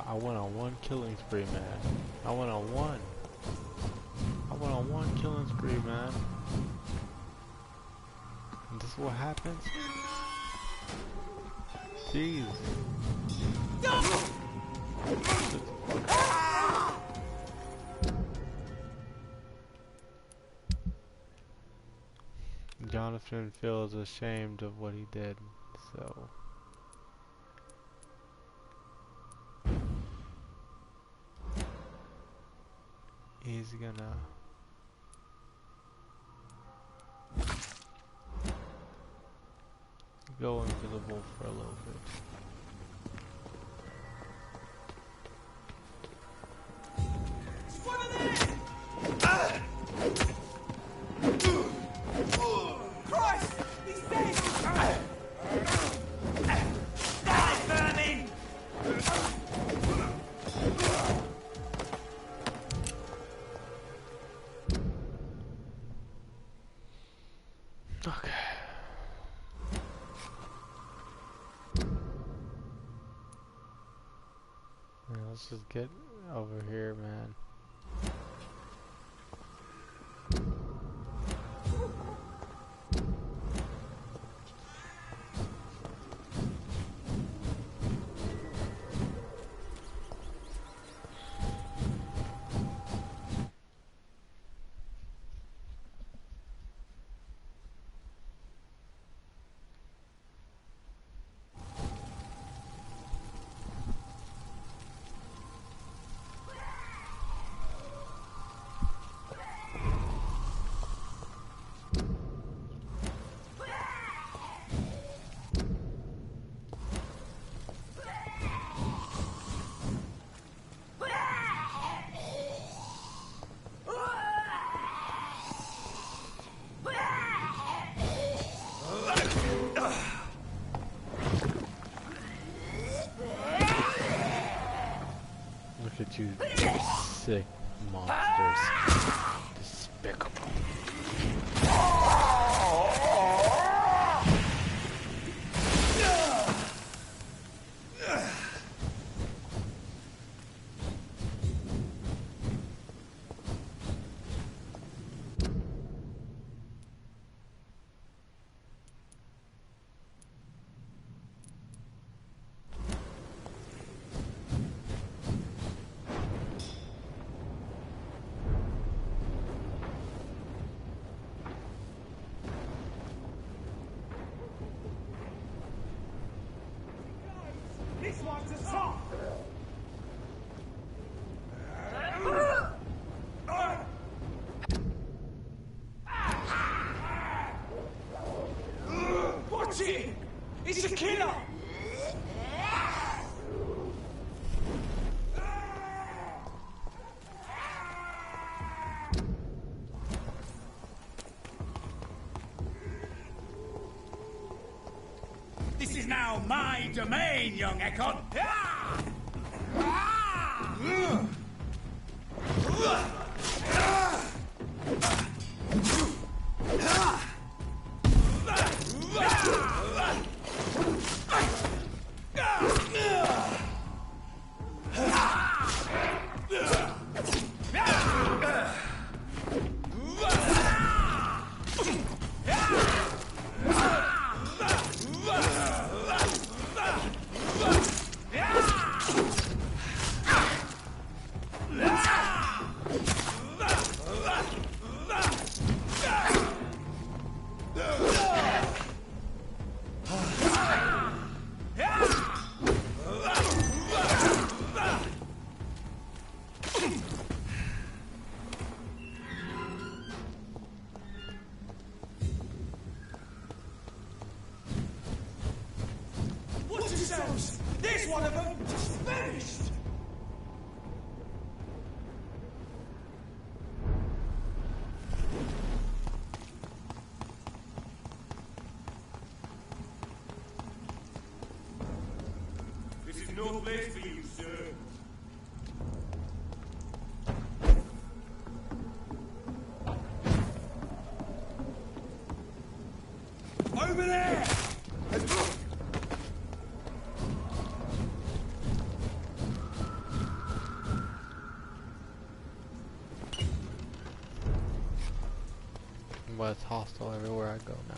I went on one killing spree, man. I went on one killing spree, man. And this is what happens? Jeez. Jonathan feels ashamed of what he did, so... he's gonna go invisible for a little bit. Christ! He's dead! Die, vermin! Okay. Yeah, let's just get over here, man. The two sick monsters. Despicable. This one's a song! Watch it! It's a killer! This is now my domain, young Ekon! Watch yourselves! There's one of them just vanished! This is no place for you, sir. Over there! But it's hostile everywhere I go now.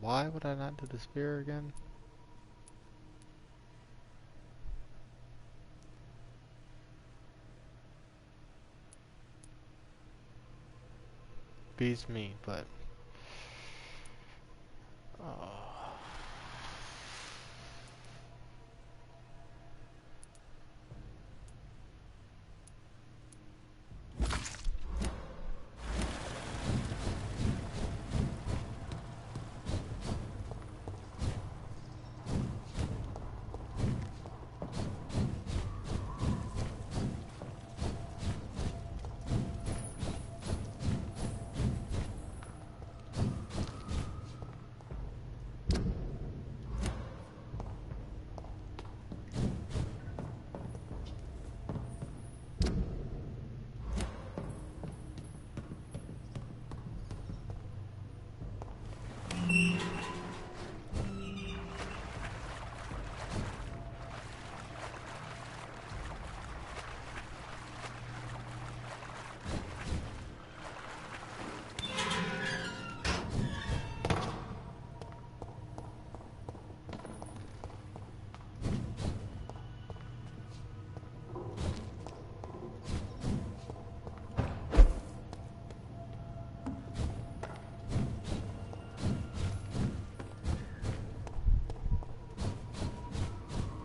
Why would I not do the spear again? Beats me, but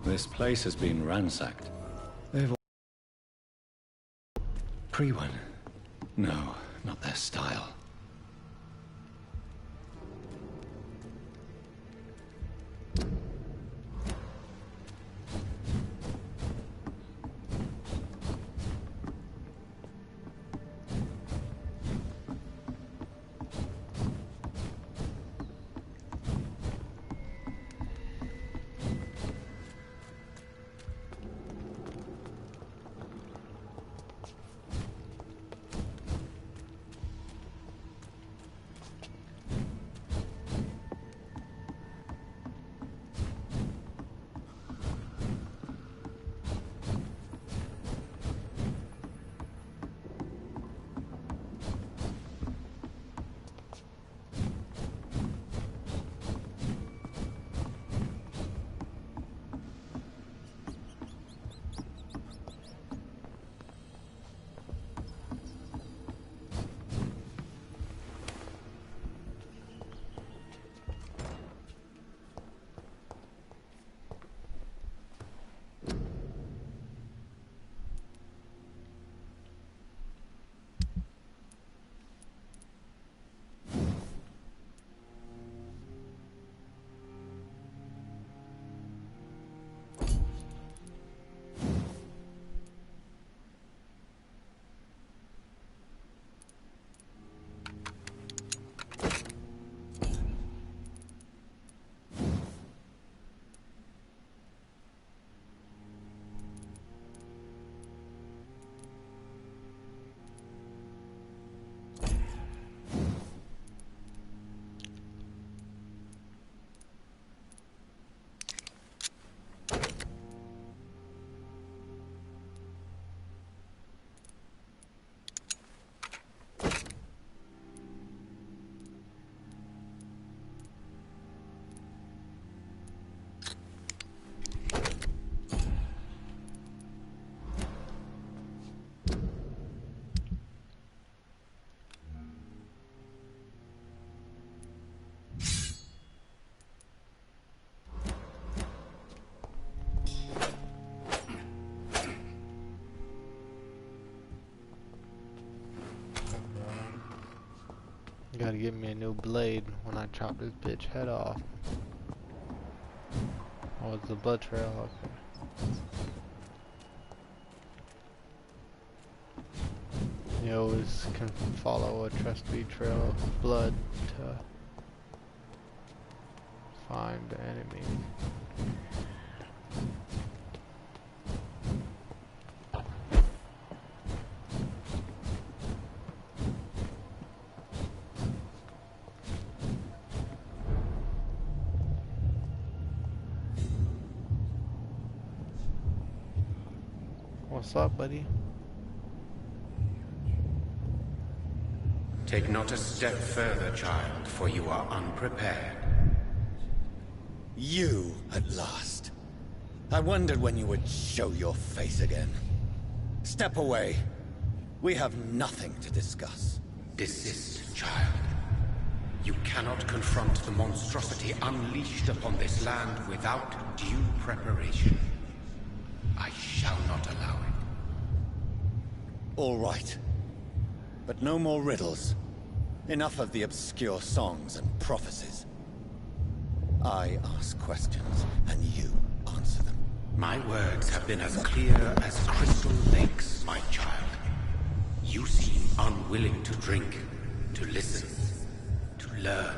this place has been ransacked. They've all... Pre-one? No, not their style. Gotta give me a new blade when I chop this bitch head off. Oh, it's the blood trail. Okay. You always can follow a trusty trail of blood to find the enemy. What's up, buddy? Take not a step further, child, for you are unprepared. You, at last. I wondered when you would show your face again. Step away. We have nothing to discuss. Desist, child. You cannot confront the monstrosity unleashed upon this land without due preparation. I shall not allow it. All right. But no more riddles. Enough of the obscure songs and prophecies. I ask questions, and you answer them. My words have been as clear as crystal lakes, my child. You seem unwilling to drink, to listen, to learn.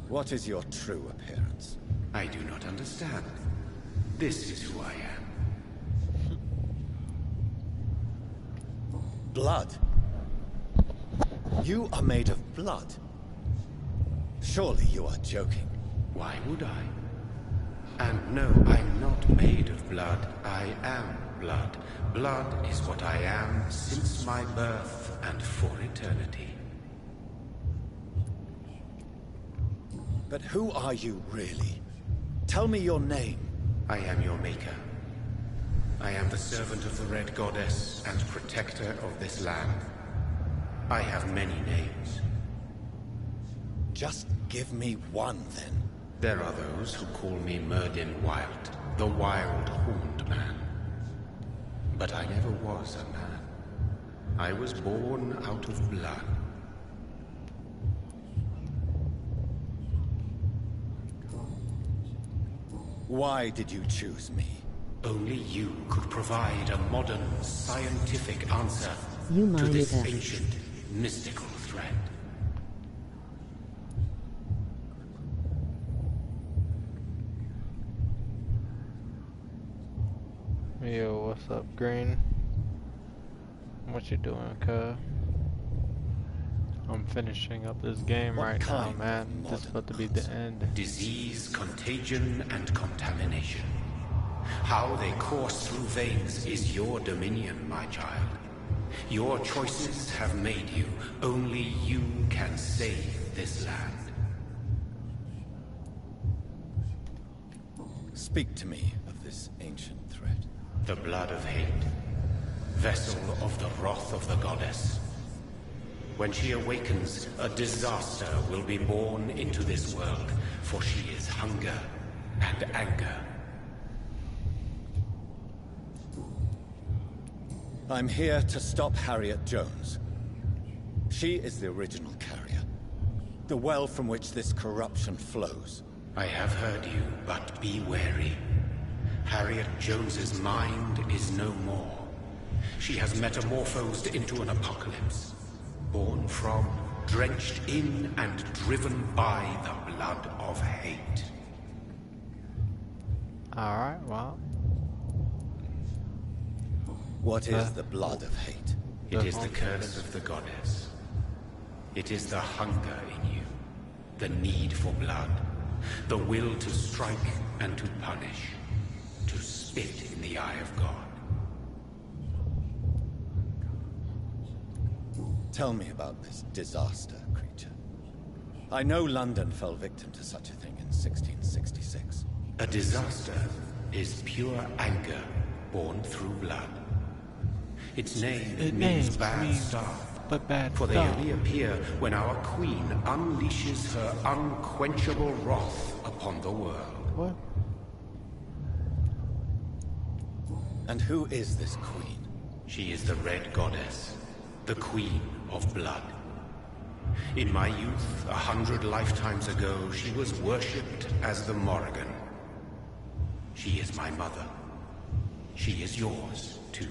What is your true appearance? I do not understand. This is who I am. Blood? You are made of blood. Surely you are joking. Why would I? And no, I'm not made of blood. I am blood. Blood is what I am since my birth and for eternity. But who are you really? Tell me your name. I am your maker. I am the servant of the Red Goddess and protector of this land. I have many names. Just give me one, then. There are those who call me Myrddin Wild, the Wild Horned Man. But I never was a man. I was born out of blood. Why did you choose me? Only you could provide a modern, scientific answer to this ancient, mystical threat. Yo, what's up, Green? What you doing, cuz? I'm finishing up this game right now, man. This is about to be the end. Disease, contagion, and contamination. How they course through veins is your dominion, my child. Your choices have made you. Only you can save this land. Speak to me of this ancient threat. The blood of hate. Vessel of the wrath of the goddess. When she awakens, a disaster will be born into this world, for she is hunger and anger. I'm here to stop Harriet Jones. She is the original carrier. The well from which this corruption flows. I have heard you, but be wary. Harriet Jones's mind is no more. She has metamorphosed into an apocalypse. Born from, drenched in, and driven by the blood of hate. Alright, well. What is the blood of hate? It is the curse of the goddess. It is the hunger in you, the need for blood, the will to strike and to punish, to spit in the eye of God. Tell me about this disaster, creature. I know London fell victim to such a thing in 1666. A disaster is pure anger born through blood. Its name means bad star, but bad for they only appear when our queen unleashes her unquenchable wrath upon the world. What? And who is this queen? She is the Red Goddess, the Queen of Blood. In my youth, 100 lifetimes ago, she was worshipped as the Morrigan. She is my mother. She is yours, too.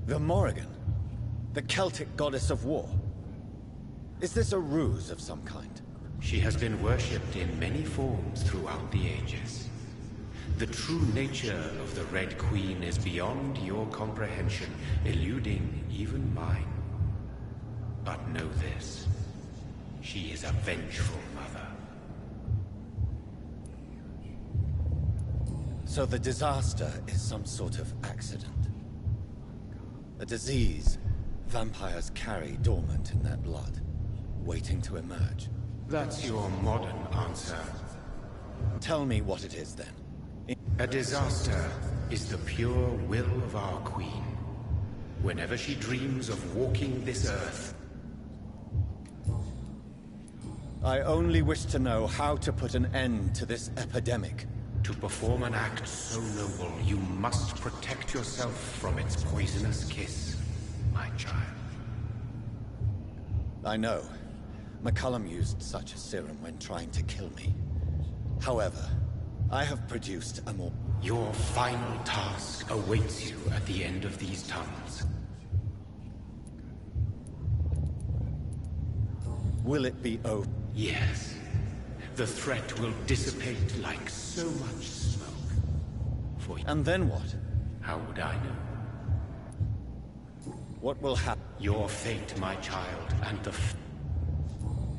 The Morrigan? The Celtic goddess of war? Is this a ruse of some kind? She has been worshipped in many forms throughout the ages. The true nature of the Red Queen is beyond your comprehension, eluding even mine. But know this. She is a vengeful mother. So the disaster is some sort of accident. A disease vampires carry dormant in their blood, waiting to emerge. That's your modern answer. Tell me what it is, then. A disaster is the pure will of our queen. Whenever she dreams of walking this earth... I only wish to know how to put an end to this epidemic. To perform an act so noble, you must protect yourself from its poisonous kiss, my child. I know. McCullum used such a serum when trying to kill me. However, I have produced a more... Your final task awaits you at the end of these tunnels. Will it be over? Yes. The threat will dissipate like so much smoke. And then what? How would I know? What will happen? Your fate, my child, and the...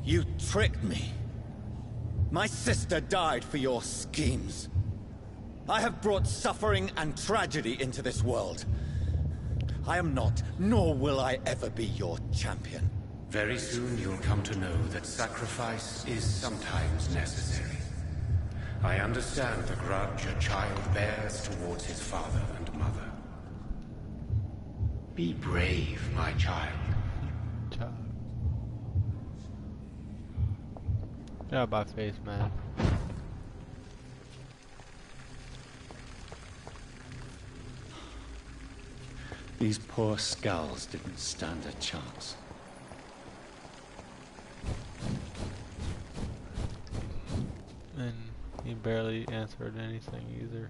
You tricked me. My sister died for your schemes. I have brought suffering and tragedy into this world. I am not, nor will I ever be your champion. Very soon you'll come to know that sacrifice is sometimes necessary. I understand the grudge a child bears towards his father and mother. Be brave, my child. Get out of my face, man. These poor skulls didn't stand a chance. And he barely answered anything either.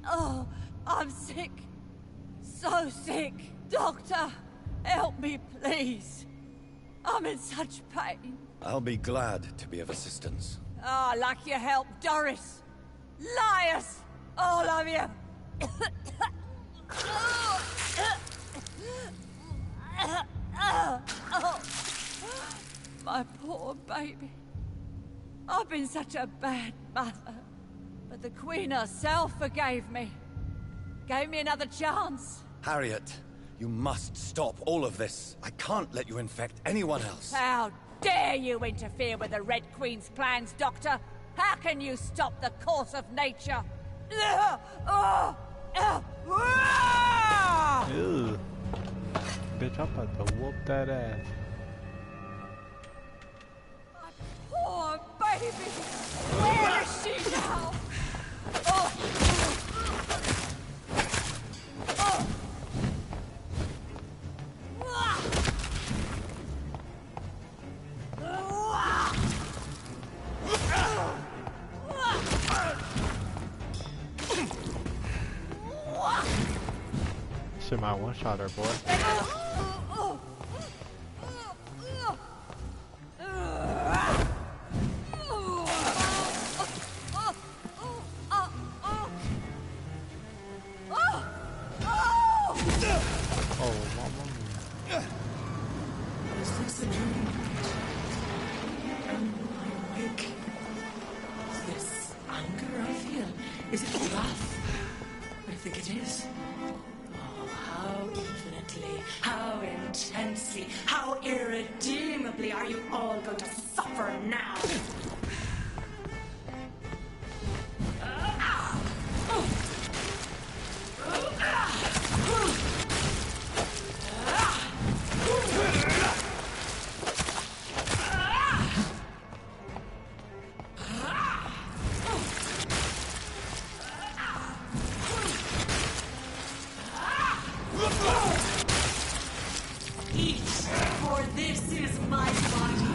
Oh, I'm sick. So sick. Doctor, help me, please. I'm in such pain. I'll be glad to be of assistance. Ah, like your help, Doris. Liars! All of you! My poor baby. I've been such a bad mother. But the Queen herself forgave me. Gave me another chance. Harriet, you must stop all of this. I can't let you infect anyone else. How dare you interfere with the Red Queen's plans, Doctor? How can you stop the course of nature? Ew. Bitch, I'm about to whoop that ass. Poor baby! Where is she now? Oh. Oh. Shit, my one-shot her, boy. Is this a dream? Am I awake? Is this anger I feel? Is it wrath? I think it is. Oh, how infinitely, how intensely, how irredeemably are you all going to suffer now? Eat, for this is my body.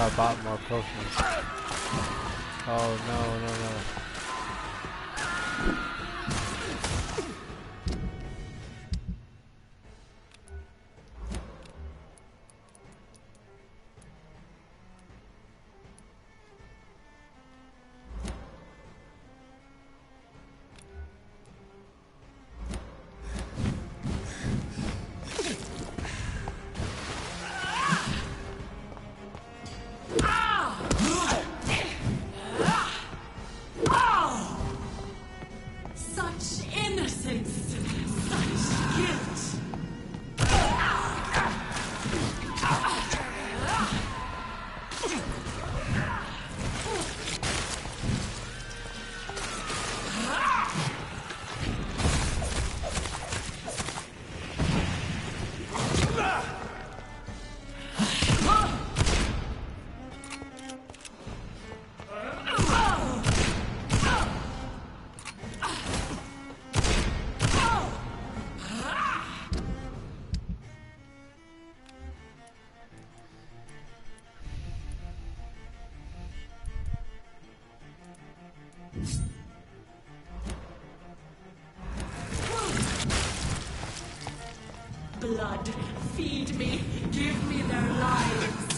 I bought more potions. Oh no, no, no. Blood, feed me, give me their lives.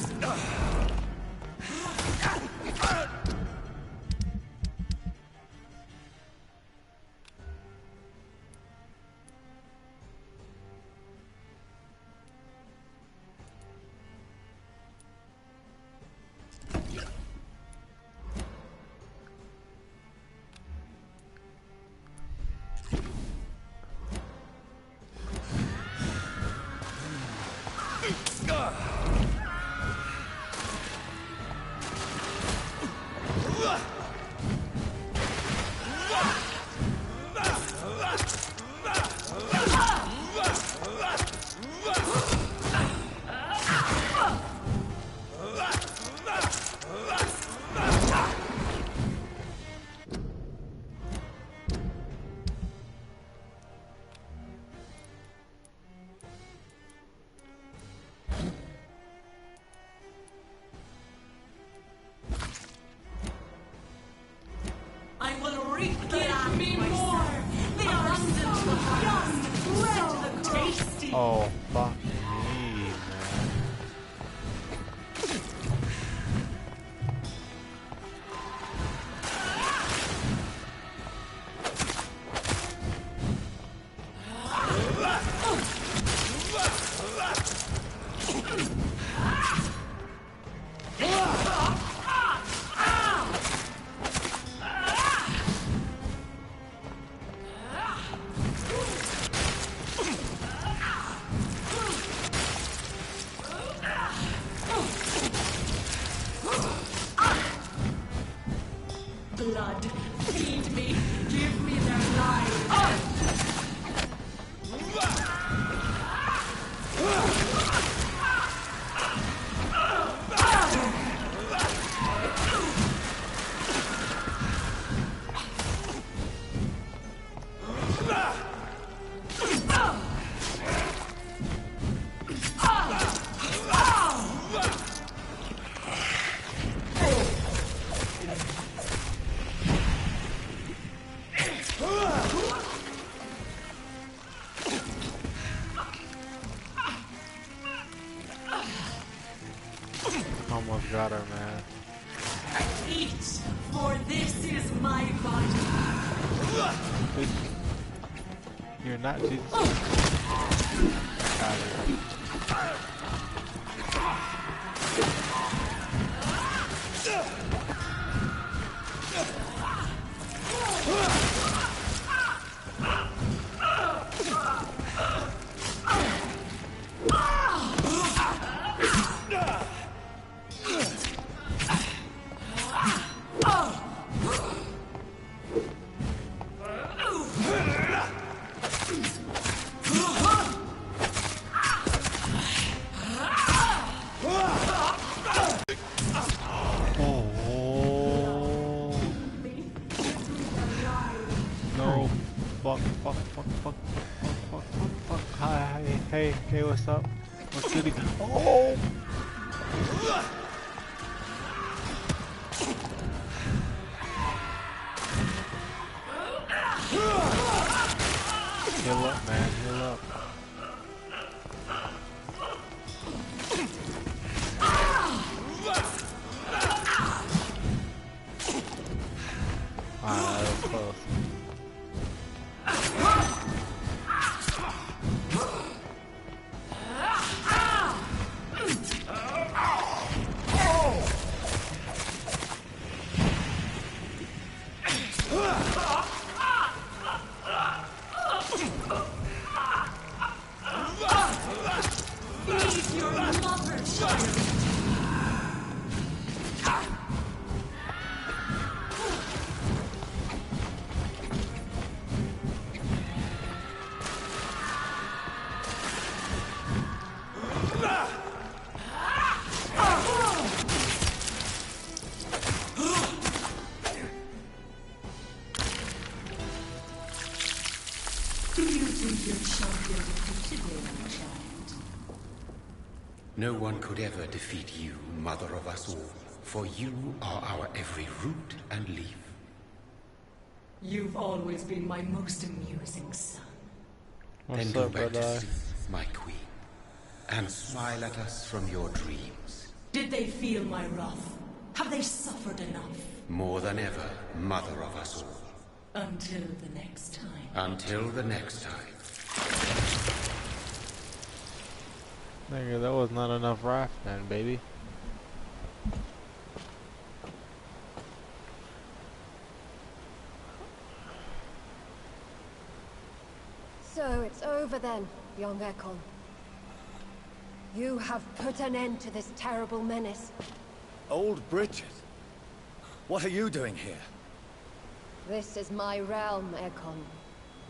I will reap the land myself. They are abundant, young, so tasty. Oh, fuck me, man. almost got her, man. Eat, for this is my body. You're not Jesus. Got it. Hey, what's up? What city? Oh! Heal up, man. Heal up. Ah, that was close. No one could ever defeat you, mother of us all, for you are our every root and leaf. You've always been my most amusing son. Then go back to sleep, my queen, and smile at us from your dreams. Did they feel my wrath? Have they suffered enough? More than ever, mother of us all. Until the next time. Until the next time. Nigga, that was not enough wrath, man, baby. So it's over then, young Ekon. You have put an end to this terrible menace. Old Bridget? What are you doing here? This is my realm, Ekon.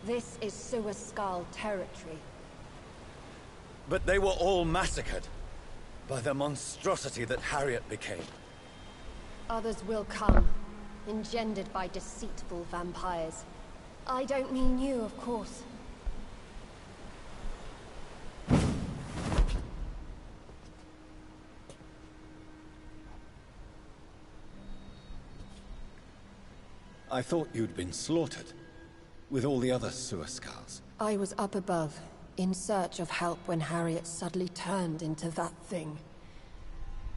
This is Suascal territory. But they were all massacred by the monstrosity that Harriet became. Others will come, engendered by deceitful vampires. I don't mean you, of course. I thought you'd been slaughtered, with all the other Suascals. I was up above, in search of help when Harriet suddenly turned into that thing.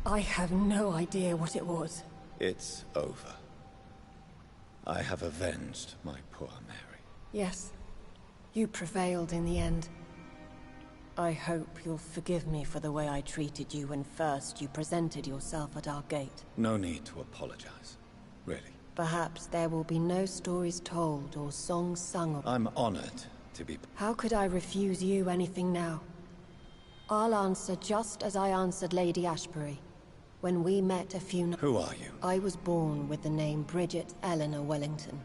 I have no idea what it was. It's over. I have avenged my poor Mary. Yes, you prevailed in the end. I hope you'll forgive me for the way I treated you when first you presented yourself at our gate. No need to apologize, really. Perhaps there will be no stories told or songs sung. I'm honored to be... How could I refuse you anything now? I'll answer just as I answered Lady Ashbury when we met a few... Who are you? I was born with the name Bridget Eleanor Wellington.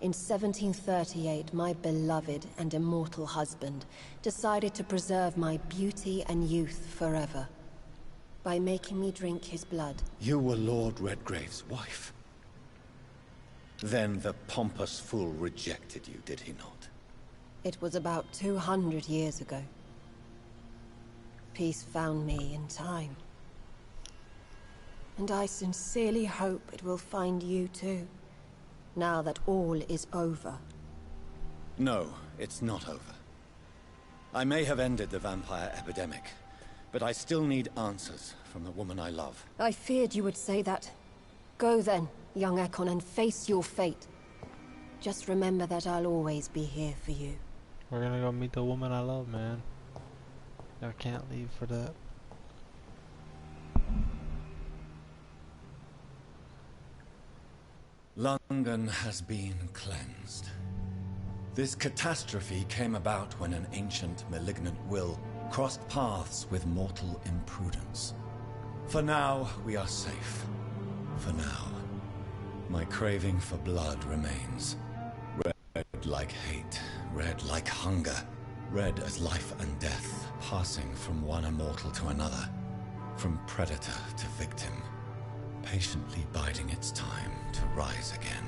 In 1738, my beloved and immortal husband decided to preserve my beauty and youth forever by making me drink his blood. You were Lord Redgrave's wife. Then the pompous fool rejected you, did he not? It was about 200 years ago. Peace found me in time. And I sincerely hope it will find you too, now that all is over. No, it's not over. I may have ended the vampire epidemic, But I still need answers from the woman I love. I feared you would say that. Go then, young Ekon, and face your fate. Just remember that I'll always be here for you. We're gonna go meet the woman I love, man. I can't leave for that. London has been cleansed. This catastrophe came about when an ancient, malignant will crossed paths with mortal imprudence. For now, we are safe. For now. My craving for blood remains. Red like hate, red like hunger, red as life and death, passing from one immortal to another, from predator to victim, patiently biding its time to rise again.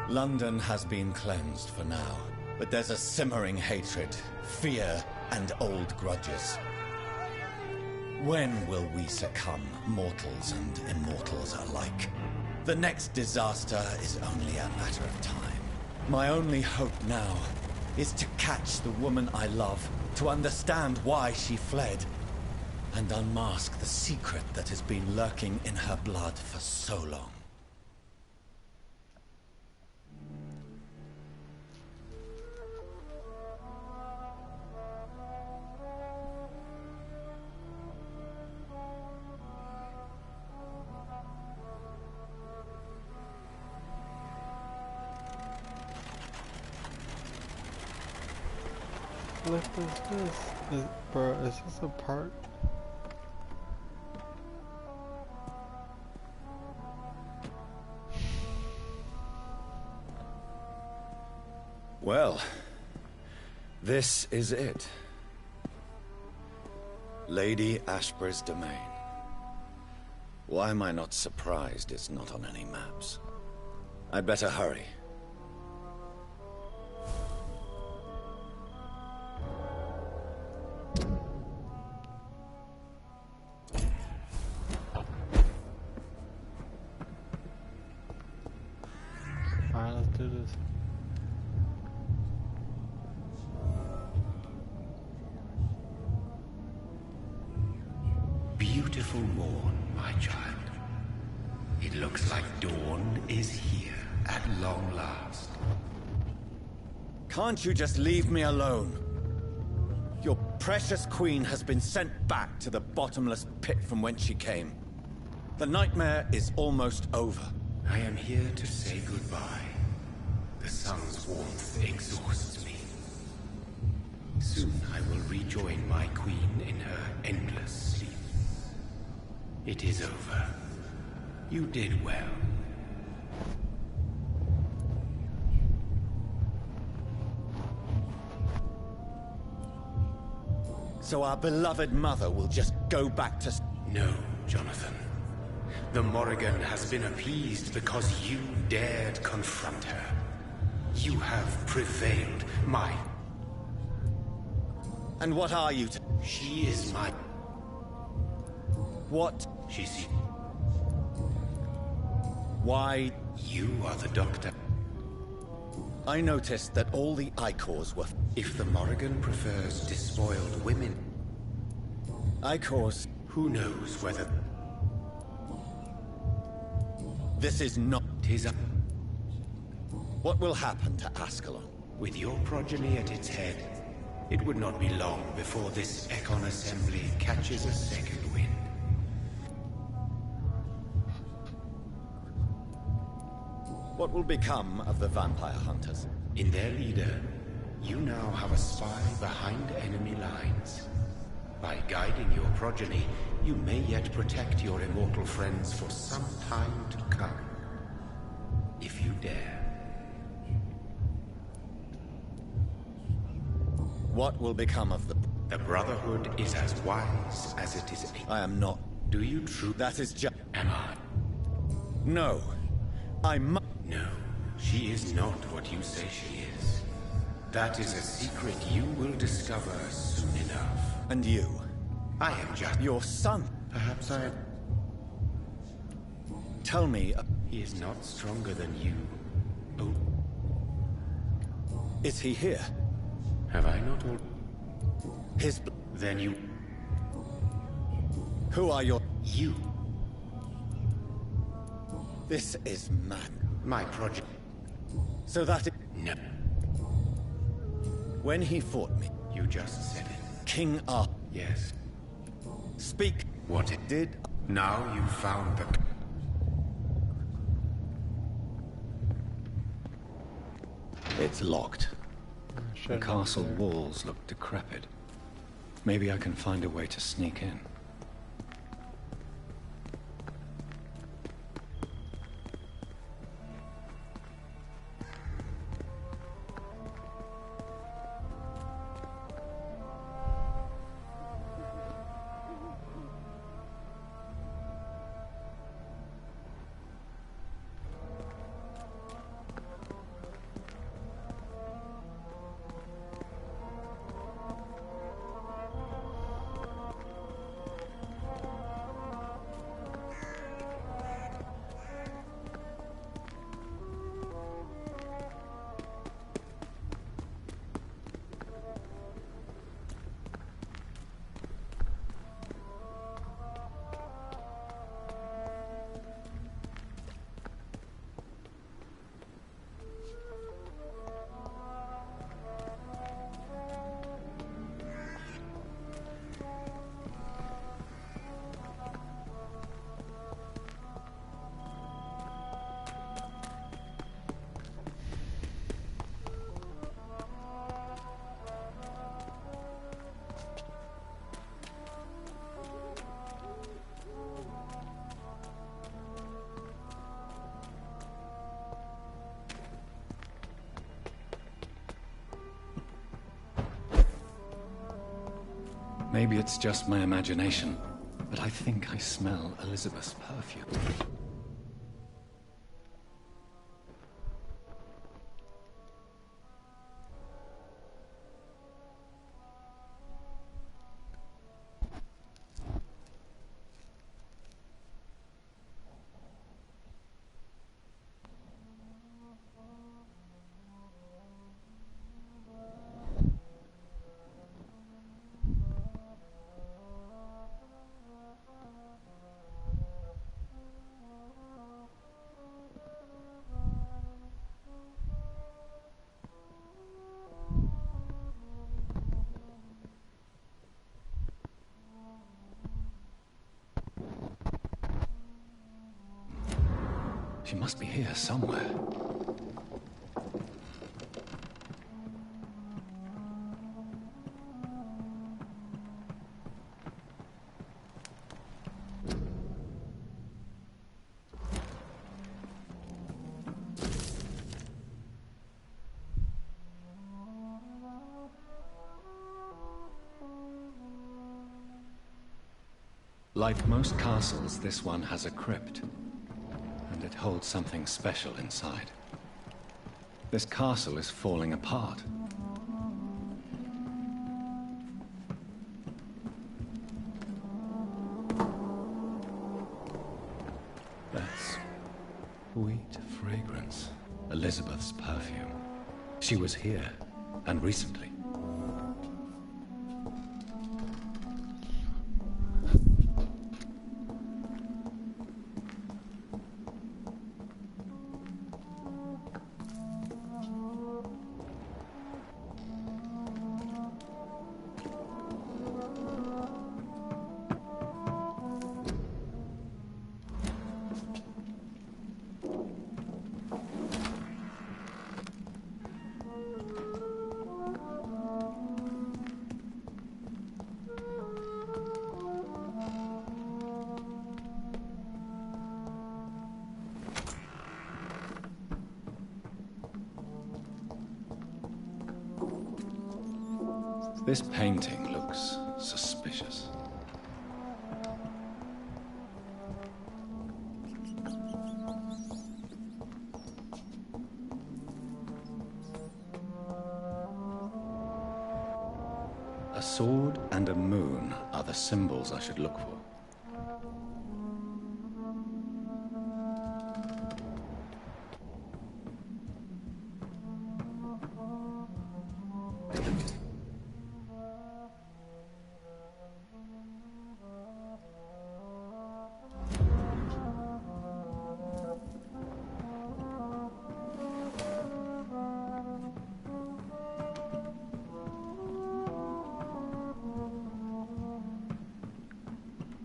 London has been cleansed for now, but there's a simmering hatred, fear, and old grudges. When will we succumb, mortals and immortals alike? The next disaster is only a matter of time. My only hope now is to catch the woman I love, to understand why she fled, and unmask the secret that has been lurking in her blood for so long. What is this? Bro, is this a part? Well, this is it. Lady Ashbur's domain. Why am I not surprised it's not on any maps? I'd better hurry. Alright, let's do this. Beautiful morn, my child. It looks like dawn is here at long last. Can't you just leave me alone? Your precious queen has been sent back to the bottomless pit from whence she came. The nightmare is almost over. I am here to say goodbye. The sun's warmth exhausts me. Soon I will rejoin my queen in her endless sleep. It is over. You did well. So our beloved mother will just go back to... No, Jonathan. The Morrigan has been appeased because you dared confront her. You have prevailed, my... And what are you to... She is my... What? She's... Why? You are the doctor. I noticed that all the Icors were... If the Morrigan prefers despoiled women... Icors... Who knows whether... This is not... Tis a... What will happen to Ascalon? With your progeny at its head, it would not be long before this Ekon assembly catches a second wind. What will become of the vampire hunters? In their leader, you now have a spy behind enemy lines. By guiding your progeny, you may yet protect your immortal friends for some time to come. If you dare. What will become of the... The Brotherhood is as wise as it is... I am not. Do you truly... That is just... Am I? No. I must... No, she is not what you say she is. That is a secret you will discover soon enough. And you? I am just... Your son? Perhaps I am... Tell me... He is not stronger than you. Oh. Is he here? Have I not all... His... Then you... Who are your... You. This is mad. My project. So that it... No. When he fought me... You just said it. King Arthur. Yes. Speak. What it did... Now you found the... It's locked. The castle walls look decrepit. Maybe I can find a way to sneak in. Maybe it's just my imagination, but I think I smell Elizabeth's perfume. She must be here somewhere. Like most castles, this one has a crypt. And it holds something special inside. This castle is falling apart. That's sweet fragrance. Elizabeth's perfume. She was here, and recently. This painting looks suspicious. A sword and a moon are the symbols I should look for.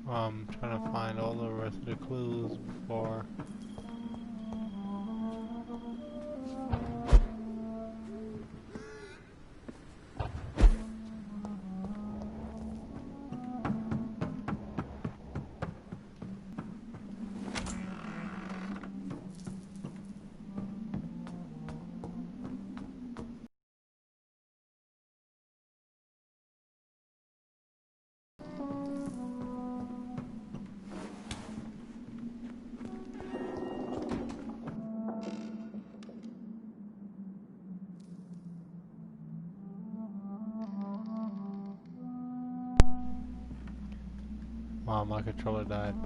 I'm trying to find all the rest of the clues before. Wow, my controller died.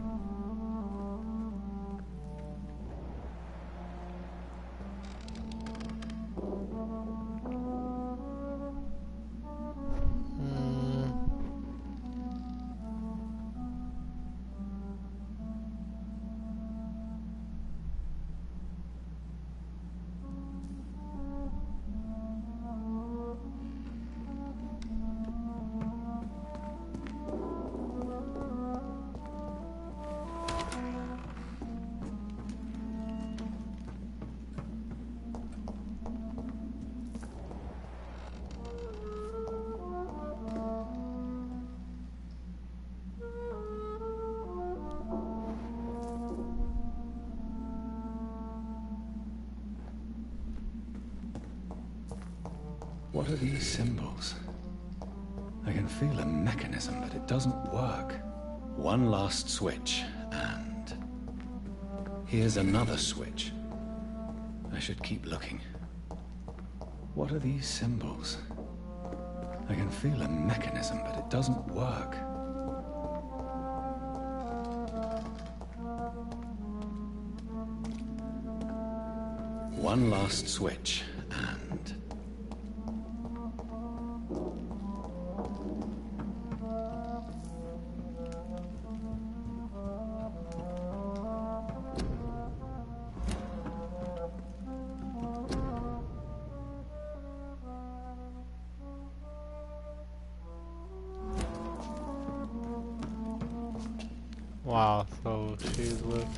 What are these symbols? I can feel a mechanism, but it doesn't work. One last switch, and... here's another switch. I should keep looking. What are these symbols? I can feel a mechanism, but it doesn't work. One last switch, and... Wow, so she's with...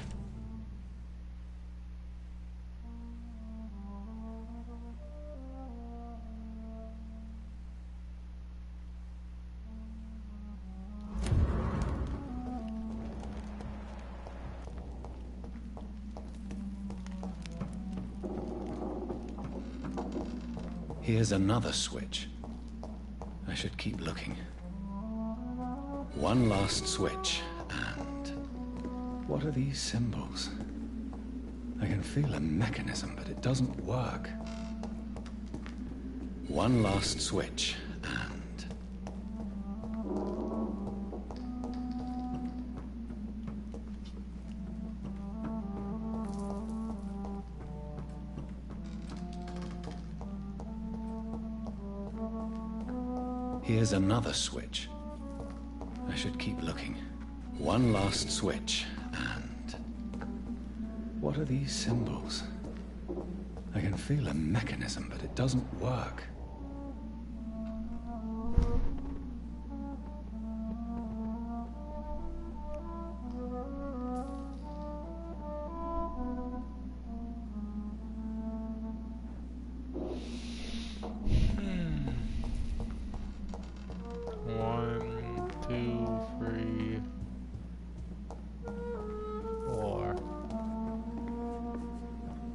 Here's another switch. I should keep looking. One last switch, and... what are these symbols? I can feel a mechanism, but it doesn't work. One last switch, and... here's another switch. I should keep looking. One last switch, and... what are these symbols? I can feel a mechanism, but it doesn't work.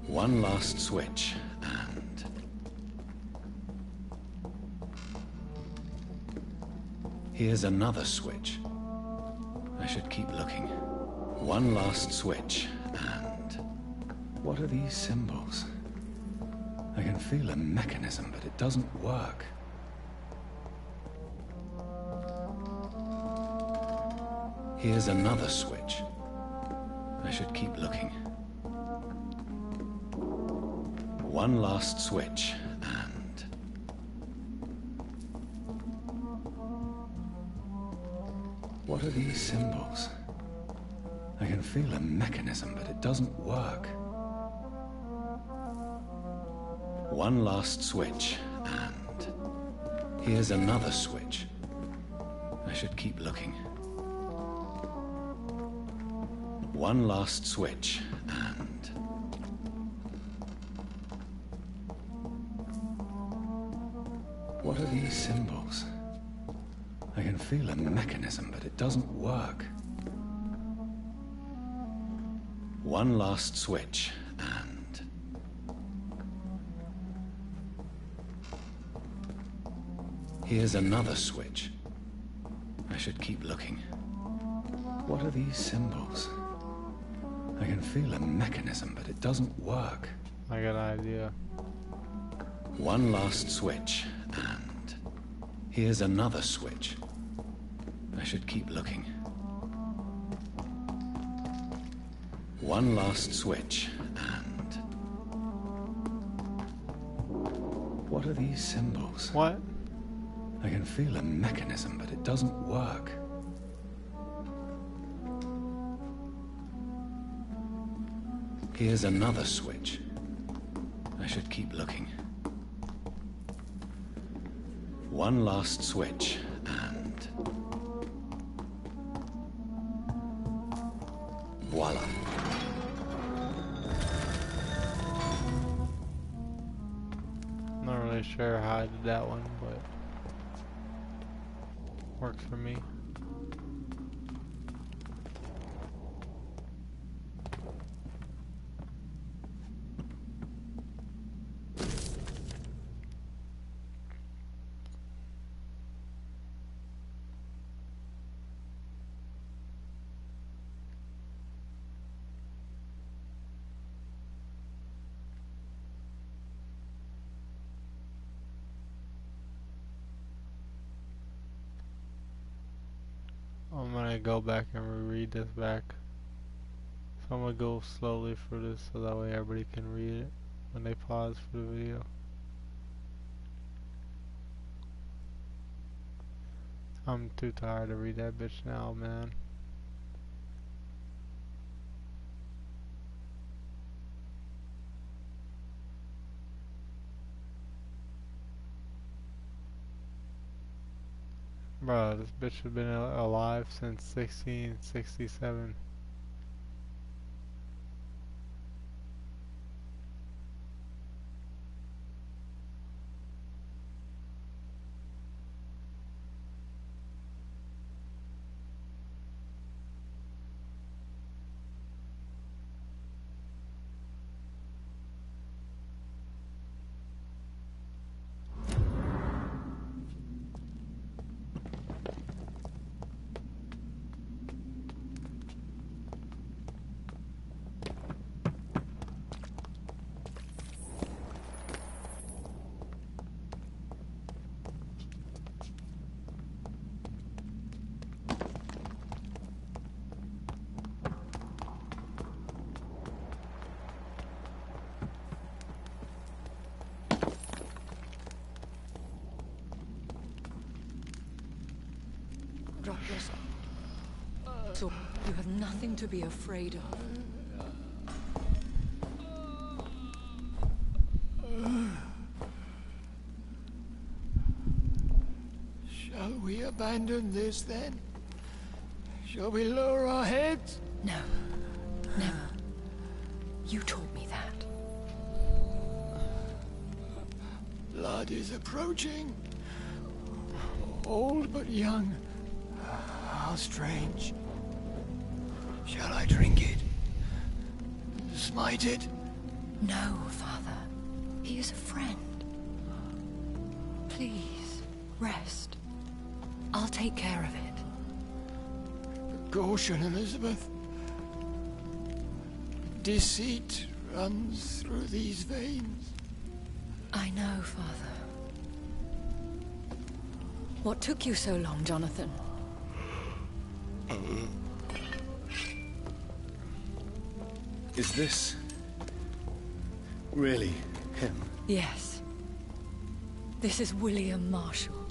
One last switch, and... here's another switch. I should keep looking. One last switch, and... what are these symbols? I can feel a mechanism, but it doesn't work. Here's another switch. I should keep looking. One last switch, and... what are these symbols? I can feel a mechanism, but it doesn't work. One last switch, and... here's another switch. I should keep looking. One last switch, and... What are these symbols? I can feel a mechanism, but it doesn't work. One last switch, and... Here's another switch. I should keep looking. What are these symbols? I can feel a mechanism, but it doesn't work. I got an idea. One last switch, and... Here's another switch. I should keep looking. One last switch, and... What are these symbols? What? I can feel a mechanism, but it doesn't work. Here's another switch. I should keep looking. One last switch, and... Voila. Not really sure how I did that one, but works for me. I'm gonna go back and reread this back. So I'm gonna go slowly through this so that way everybody can read it when they pause for the video. I'm too tired to read that bitch now, man. Bro, this bitch has been alive since 1667. So you have nothing to be afraid of. Shall we abandon this then? Shall we lower our heads? No. Never. You taught me that. Blood is approaching. Old but young. How strange. Shall I drink it? Smite it? No, Father. He is a friend. Please, rest. I'll take care of it. Caution, Elizabeth. Deceit runs through these veins. I know, Father. What took you so long, Jonathan? Is this really him? Yes. This is William Marshall,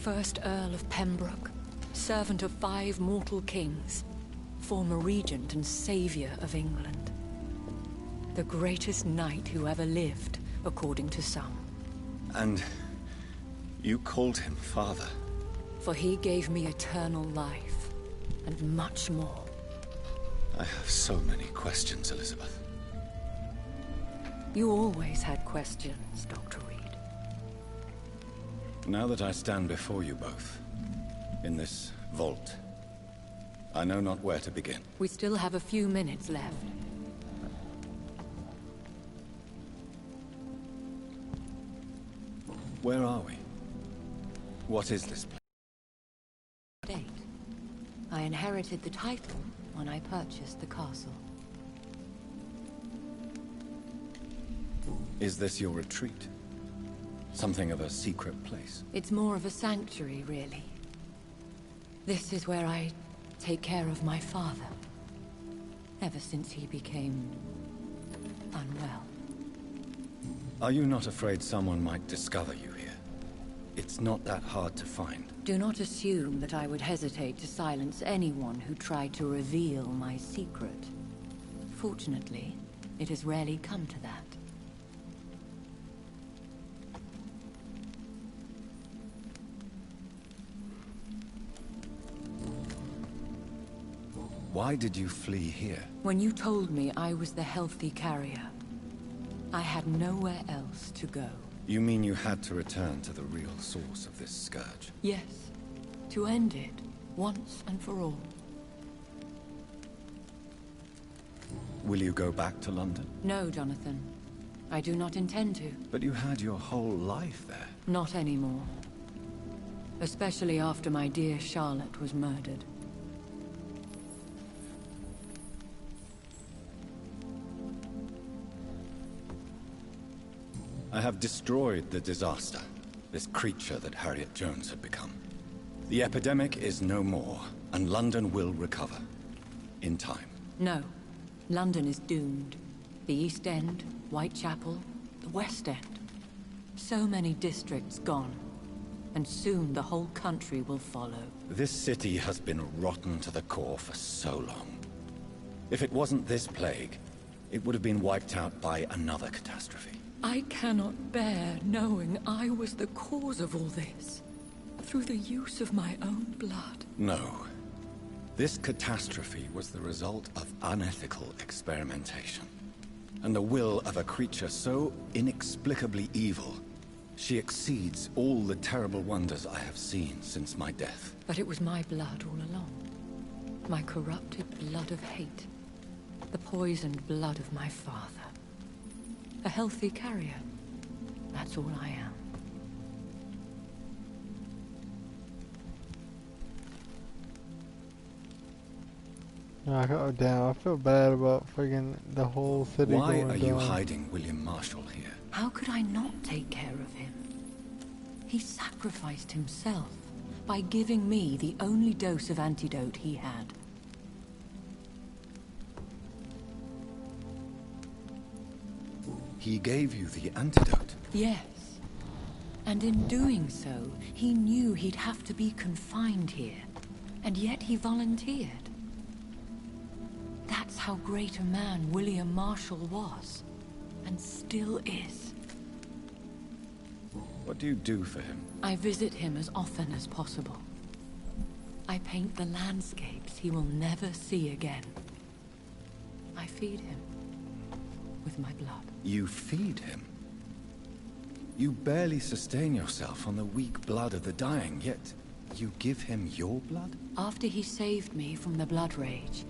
1st Earl of Pembroke, servant of 5 mortal kings, former regent and savior of England. The greatest knight who ever lived, according to some. And you called him father? For he gave me eternal life, and much more. I have so many questions, Elizabeth. You always had questions, Dr. Reed. Now that I stand before you both, in this vault, I know not where to begin. We still have a few minutes left. Where are we? What is this place? Date. I inherited the title when I purchased the castle. Is this your retreat? Something of a secret place? It's more of a sanctuary, really. This is where I take care of my father. Ever since he became unwell. Are you not afraid someone might discover you here? It's not that hard to find. Do not assume that I would hesitate to silence anyone who tried to reveal my secret. Fortunately, it has rarely come to that. Why did you flee here? When you told me I was the healthy carrier, I had nowhere else to go. You mean you had to return to the real source of this scourge? Yes, to end it, once and for all. Will you go back to London? No, Jonathan. I do not intend to. But you had your whole life there. Not anymore. Especially after my dear Charlotte was murdered. I have destroyed the disaster, this creature that Harriet Jones had become. The epidemic is no more, and London will recover. In time. No. London is doomed. The East End, Whitechapel, the West End. So many districts gone. And soon the whole country will follow. This city has been rotten to the core for so long. If it wasn't this plague, it would have been wiped out by another catastrophe. I cannot bear knowing I was the cause of all this. Through the use of my own blood. No. This catastrophe was the result of unethical experimentation. And the will of a creature so inexplicably evil, she exceeds all the terrible wonders I have seen since my death. But it was my blood all along. My corrupted blood of hate. The poisoned blood of my father. A healthy carrier. That's all I am. Damn, I feel bad about friggin' the whole city. Why are you hiding William Marshall here? How could I not take care of him? He sacrificed himself by giving me the only dose of antidote he had. He gave you the antidote? Yes. And in doing so, he knew he'd have to be confined here. And yet he volunteered. That's how great a man William Marshall was. And still is. What do you do for him? I visit him as often as possible. I paint the landscapes he will never see again. I feed him with my blood. You feed him? You barely sustain yourself on the weak blood of the dying, yet you give him your blood? After he saved me from the blood rage,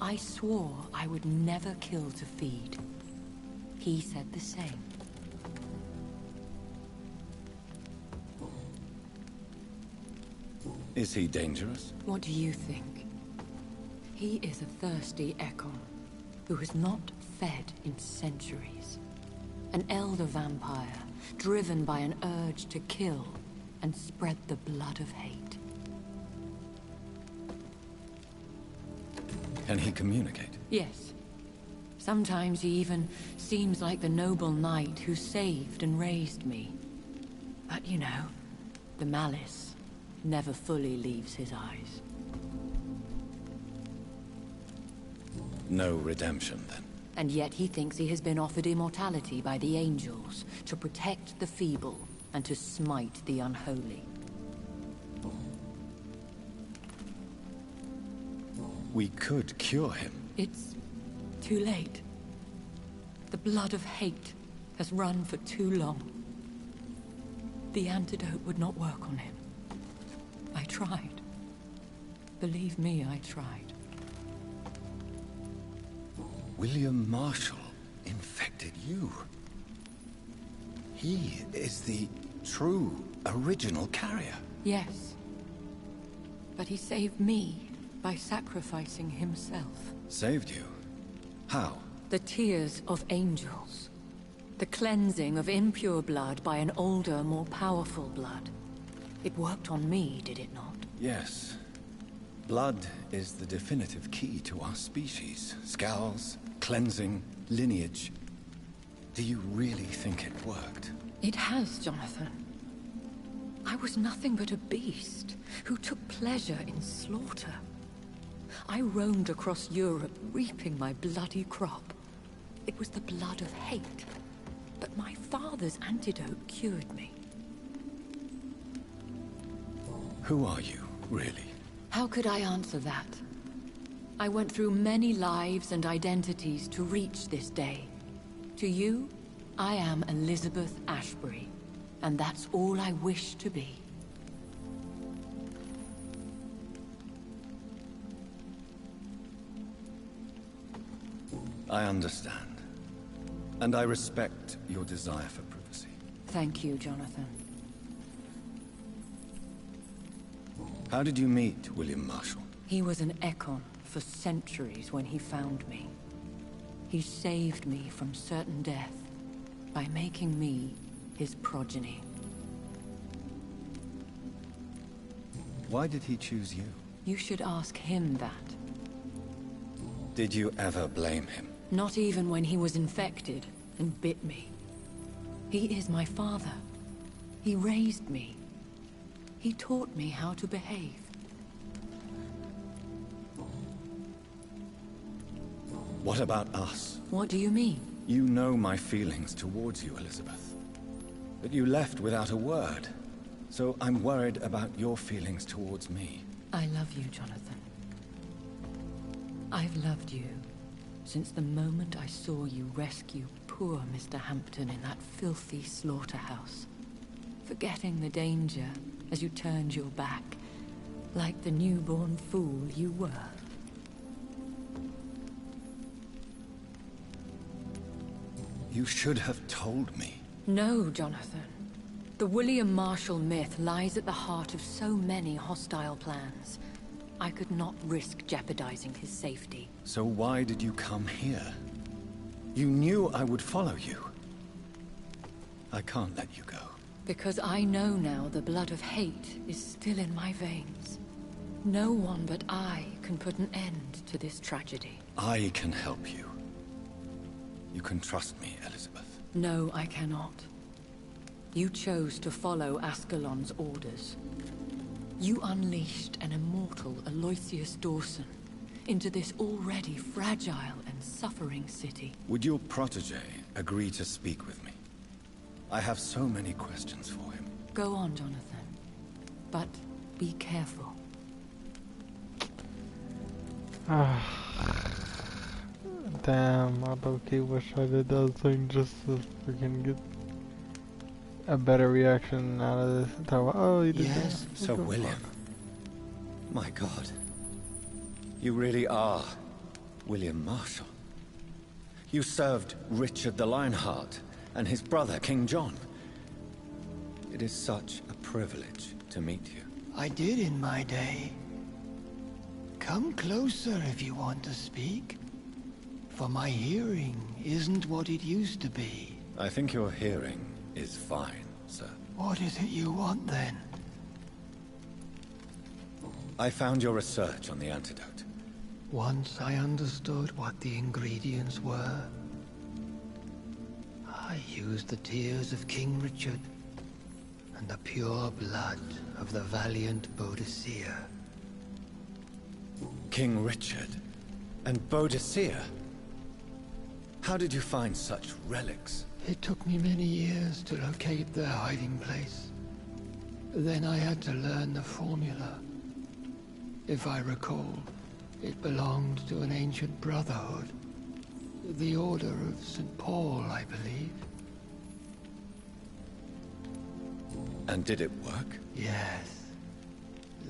I swore I would never kill to feed. He said the same. Is he dangerous? What do you think? He is a thirsty Ekon, who has not fed in centuries. An elder vampire, driven by an urge to kill and spread the blood of hate. Can he communicate? Yes. Sometimes he even seems like the noble knight who saved and raised me. But you know, the malice never fully leaves his eyes. No redemption, then? And yet he thinks he has been offered immortality by the angels to protect the feeble and to smite the unholy. We could cure him. It's too late. The blood of hate has run for too long. The antidote would not work on him. I tried. Believe me, I tried. William Marshall infected you. He is the true, original carrier. Yes. But he saved me by sacrificing himself. Saved you? How? The tears of angels. The cleansing of impure blood by an older, more powerful blood. It worked on me, did it not? Yes. Blood is the definitive key to our species. Scowls, cleansing, lineage. Do you really think it worked? It has, Jonathan. I was nothing but a beast who took pleasure in slaughter. I roamed across Europe, reaping my bloody crop. It was the blood of hate. But my father's antidote cured me. Who are you, really? How could I answer that? I went through many lives and identities to reach this day. To you, I am Elizabeth Ashbury, and that's all I wish to be. I understand. And I respect your desire for privacy. Thank you, Jonathan. How did you meet William Marshall? He was an Ekon for centuries when he found me. He saved me from certain death by making me his progeny. Why did he choose you? You should ask him that. Did you ever blame him? Not even when he was infected and bit me. He is my father. He raised me. He taught me how to behave. What about us? What do you mean? You know my feelings towards you, Elizabeth. But you left without a word. So I'm worried about your feelings towards me. I love you, Jonathan. I've loved you since the moment I saw you rescue poor Mr. Hampton in that filthy slaughterhouse. Forgetting the danger as you turned your back, like the newborn fool you were. You should have told me. No, Jonathan. The William Marshall myth lies at the heart of so many hostile plans. I could not risk jeopardizing his safety. So why did you come here? You knew I would follow you. I can't let you go. Because I know now the blood of hate is still in my veins. No one but I can put an end to this tragedy. I can help you. You can trust me, Elizabeth. No, I cannot. You chose to follow ASCALON's orders. You unleashed an immortal Aloysius Dawson into this already fragile and suffering city. Would your protege agree to speak with me? I have so many questions for him. Go on, Jonathan. But be careful. Damn, I low-key wish I did those things just to freaking get a better reaction out of this. Oh, you did Yes, that. Sir William. My God. You really are William Marshall. You served Richard the Lionheart and his brother, King John. It is such a privilege to meet you. I did in my day. Come closer if you want to speak. For my hearing isn't what it used to be. I think your hearing is fine, sir. What is it you want then? I found your research on the antidote. Once I understood what the ingredients were, I used the tears of King Richard and the pure blood of the valiant Boadicea. King Richard and Boadicea? How did you find such relics? It took me many years to locate their hiding place. Then I had to learn the formula. If I recall, It belonged to an ancient brotherhood. The Order of St. Paul, I believe. And did it work? Yes.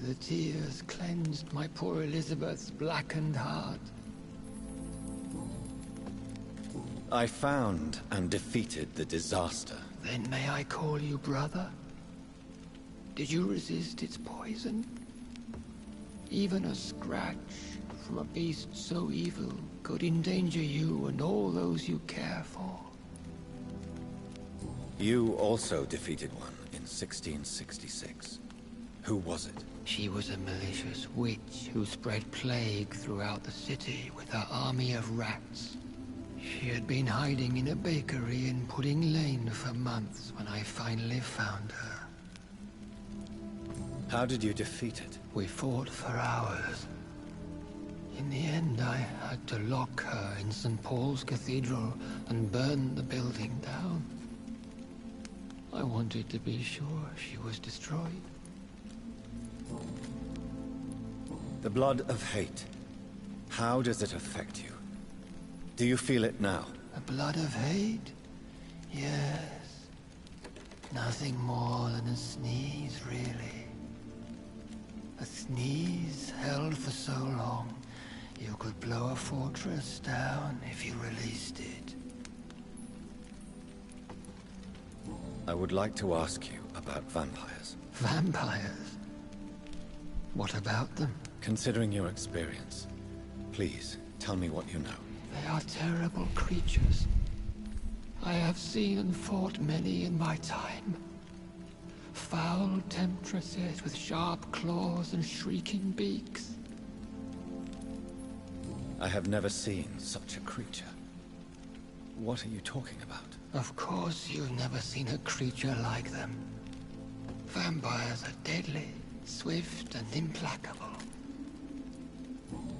The tears cleansed my poor Elizabeth's blackened heart. I found and defeated the disaster. Then may I call you brother? Did you resist its poison? Even a scratch from a beast so evil could endanger you and all those you care for. You also defeated one in 1666. Who was it? She was a malicious witch who spread plague throughout the city with her army of rats. She had been hiding in a bakery in Pudding Lane for months when I finally found her. How did you defeat it? We fought for hours. In the end, I had to lock her in St. Paul's Cathedral and burn the building down. I wanted to be sure she was destroyed. The blood of hate. How does it affect you? Do you feel it now? The blood of hate? Yes. Nothing more than a sneeze, really. A sneeze held for so long, you could blow a fortress down if you released it. I would like to ask you about vampires. Vampires? What about them? Considering your experience, please tell me what you know. They are terrible creatures. I have seen and fought many in my time. Foul temptresses with sharp claws and shrieking beaks. I have never seen such a creature. What are you talking about? Of course you've never seen a creature like them. Vampires are deadly, swift and implacable.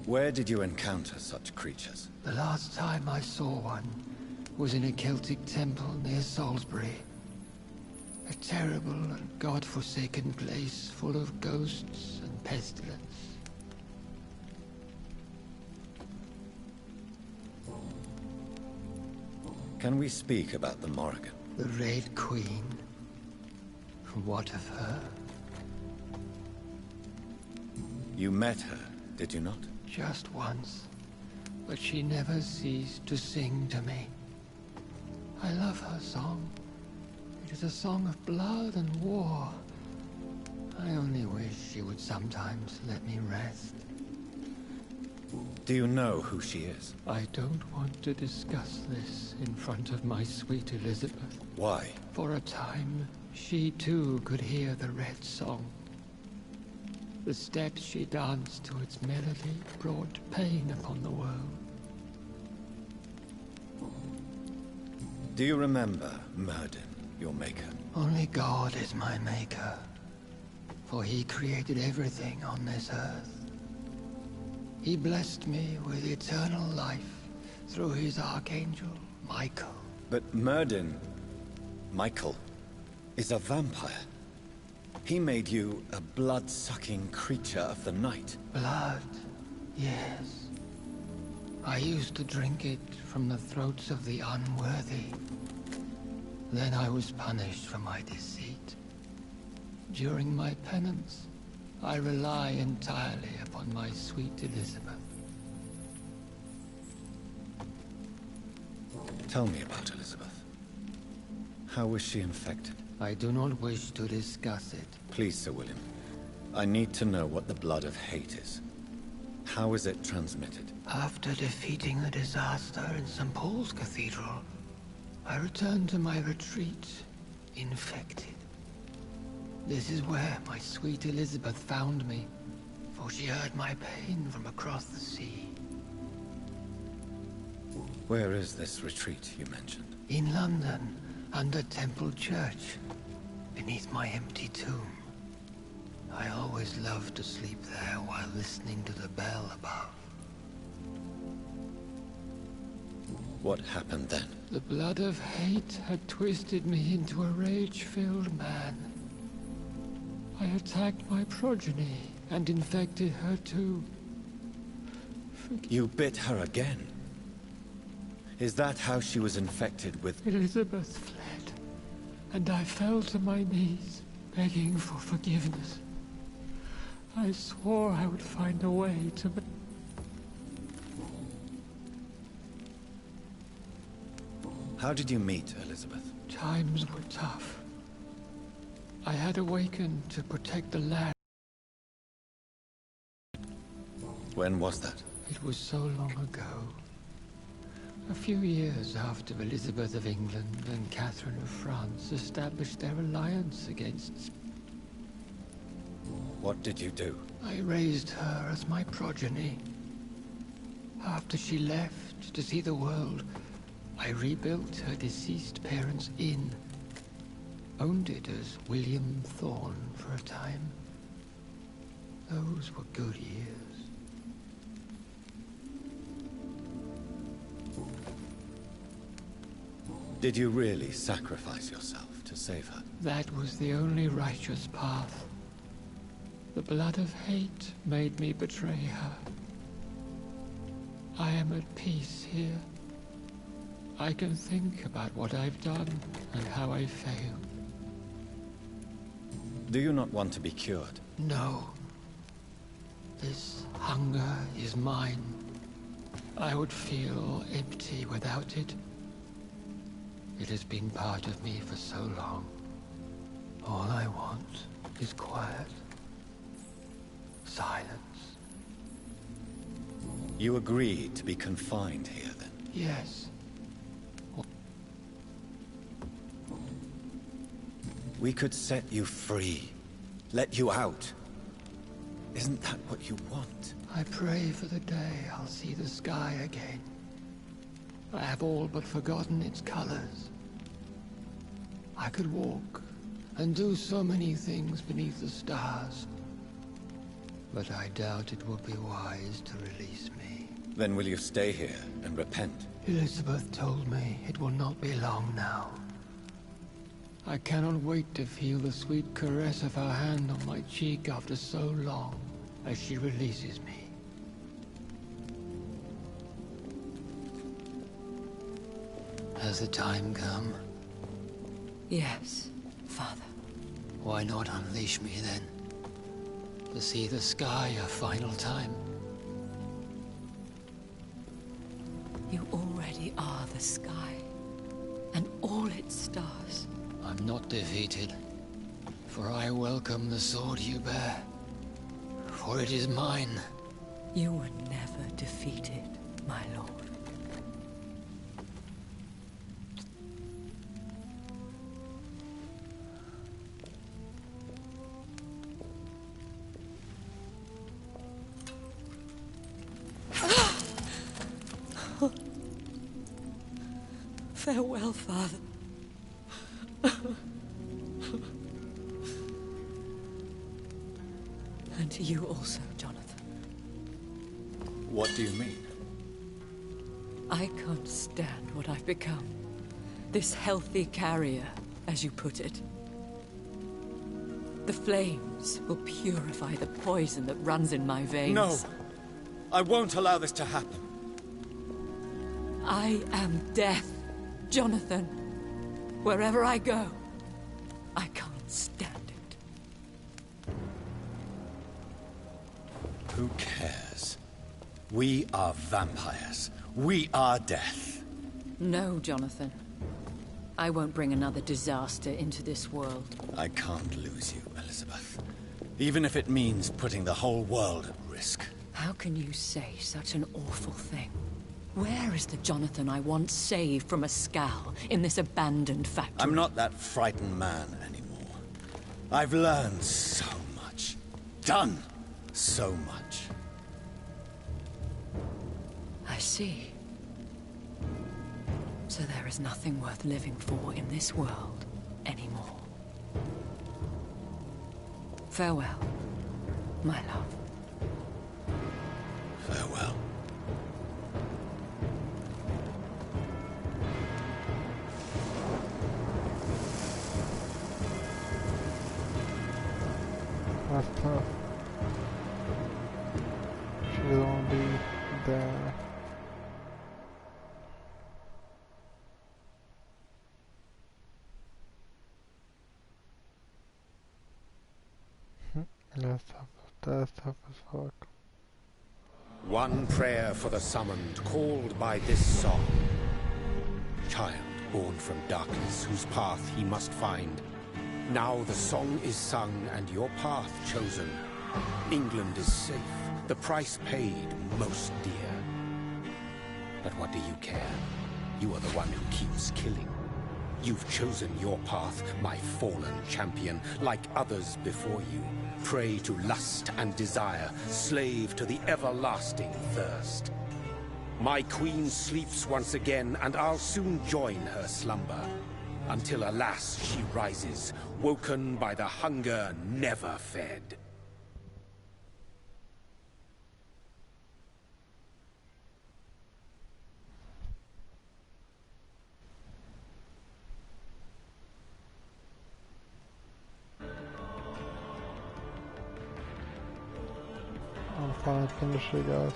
Where did you encounter such creatures? The last time I saw one was in a Celtic temple near Salisbury. A terrible and god-forsaken place full of ghosts and pestilence. Can we speak about the Morrigan? The Red Queen. What of her? You met her, did you not? Just once, but she never ceased to sing to me. I love her song. It is a song of blood and war. I only wish she would sometimes let me rest. Do you know who she is? I don't want to discuss this in front of my sweet Elizabeth. Why? For a time, she too could hear the Red Song. The steps she danced to its melody brought pain upon the world. Do you remember Myrddin, your maker? Only God is my maker, for he created everything on this earth. He blessed me with eternal life through his archangel, Michael. But Myrddin, Michael, is a vampire. He made you a blood-sucking creature of the night. Blood, yes. I used to drink it from the throats of the unworthy. Then I was punished for my deceit. During my penance, I rely entirely upon my sweet Elizabeth. Tell me about Elizabeth. How was she infected? I do not wish to discuss it. Please, Sir William. I need to know what the blood of hate is. How is it transmitted? After defeating the disaster in St. Paul's Cathedral, I returned to my retreat, infected. This is where my sweet Elizabeth found me, for she heard my pain from across the sea. Where is this retreat you mentioned? In London, under Temple Church, beneath my empty tomb. I always loved to sleep there while listening to the bell above. What happened then? The blood of hate had twisted me into a rage-filled man. I attacked my progeny and infected her too. You bit her again? Is that how she was infected with... Elizabeth fled, and I fell to my knees, begging for forgiveness. I swore I would find a way to... How did you meet Elizabeth? Times were tough. I had awakened to protect the land. When was that? It was so long ago. A few years after Elizabeth of England and Catherine of France established their alliance against... What did you do? I raised her as my progeny. After she left to see the world, I rebuilt her deceased parents' inn. Owned it as William Thorne for a time. Those were good years. Did you really sacrifice yourself to save her? That was the only righteous path. The blood of hate made me betray her. I am at peace here. I can think about what I've done and how I failed. Do you not want to be cured? No. This hunger is mine. I would feel empty without it. It has been part of me for so long. All I want is quiet. Silence. You agreed to be confined here, then? Yes. We could set you free. Let you out. Isn't that what you want? I pray for the day I'll see the sky again. I have all but forgotten its colors. I could walk and do so many things beneath the stars. But I doubt it will be wise to release me. Then will you stay here and repent? Elizabeth told me it will not be long now. I cannot wait to feel the sweet caress of her hand on my cheek after so long, as she releases me. Has the time come? Yes, Father. Why not unleash me then? To see the sky a final time? You already are the sky, and all its stars. I'm not defeated, for I welcome the sword you bear, for it is mine. You were never defeated, my lord. Farewell, Father. And to you also, Jonathan. What do you mean? I can't stand what I've become. This healthy carrier, as you put it. The flames will purify the poison that runs in my veins. No! I won't allow this to happen. I am death, Jonathan. Wherever I go, I can't stand it. Who cares? We are vampires. We are death. No, Jonathan. I won't bring another disaster into this world. I can't lose you, Elizabeth. Even if it means putting the whole world at risk. How can you say such an awful thing? Where is the Jonathan I once saved from a scowl in this abandoned factory? I'm not that frightened man anymore. I've learned so much. Done so much. I see. So there is nothing worth living for in this world anymore. Farewell, my love. Farewell. That's tough. She don't want to be there. That's tough as fuck. One prayer for the summoned, called by this song. Child born from darkness, whose path he must find. Now the song is sung and your path chosen. England is safe, the price paid most dear. But what do you care? You are the one who keeps killing. You've chosen your path, my fallen champion, like others before you. Prey to lust and desire, slave to the everlasting thirst. My queen sleeps once again, and I'll soon join her slumber. Until alas, she rises, woken by the hunger never fed. I'm finally finished it, guys.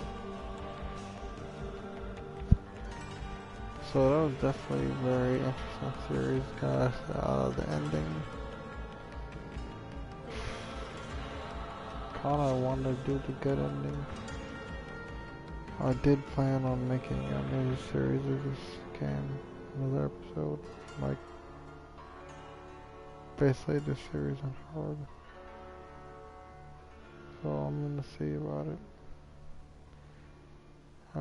So that was definitely a very interesting series, guys. The ending. Kinda wanted to do the good ending. I did plan on making another series of this game, another episode, like basically this series on hard. So I'm gonna see about it. I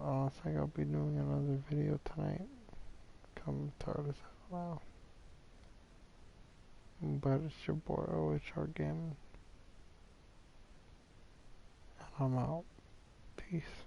don't think I'll be doing another video tonight. I'm tired as hell now. But it's your boy OHR Gaming. And I'm out. Peace.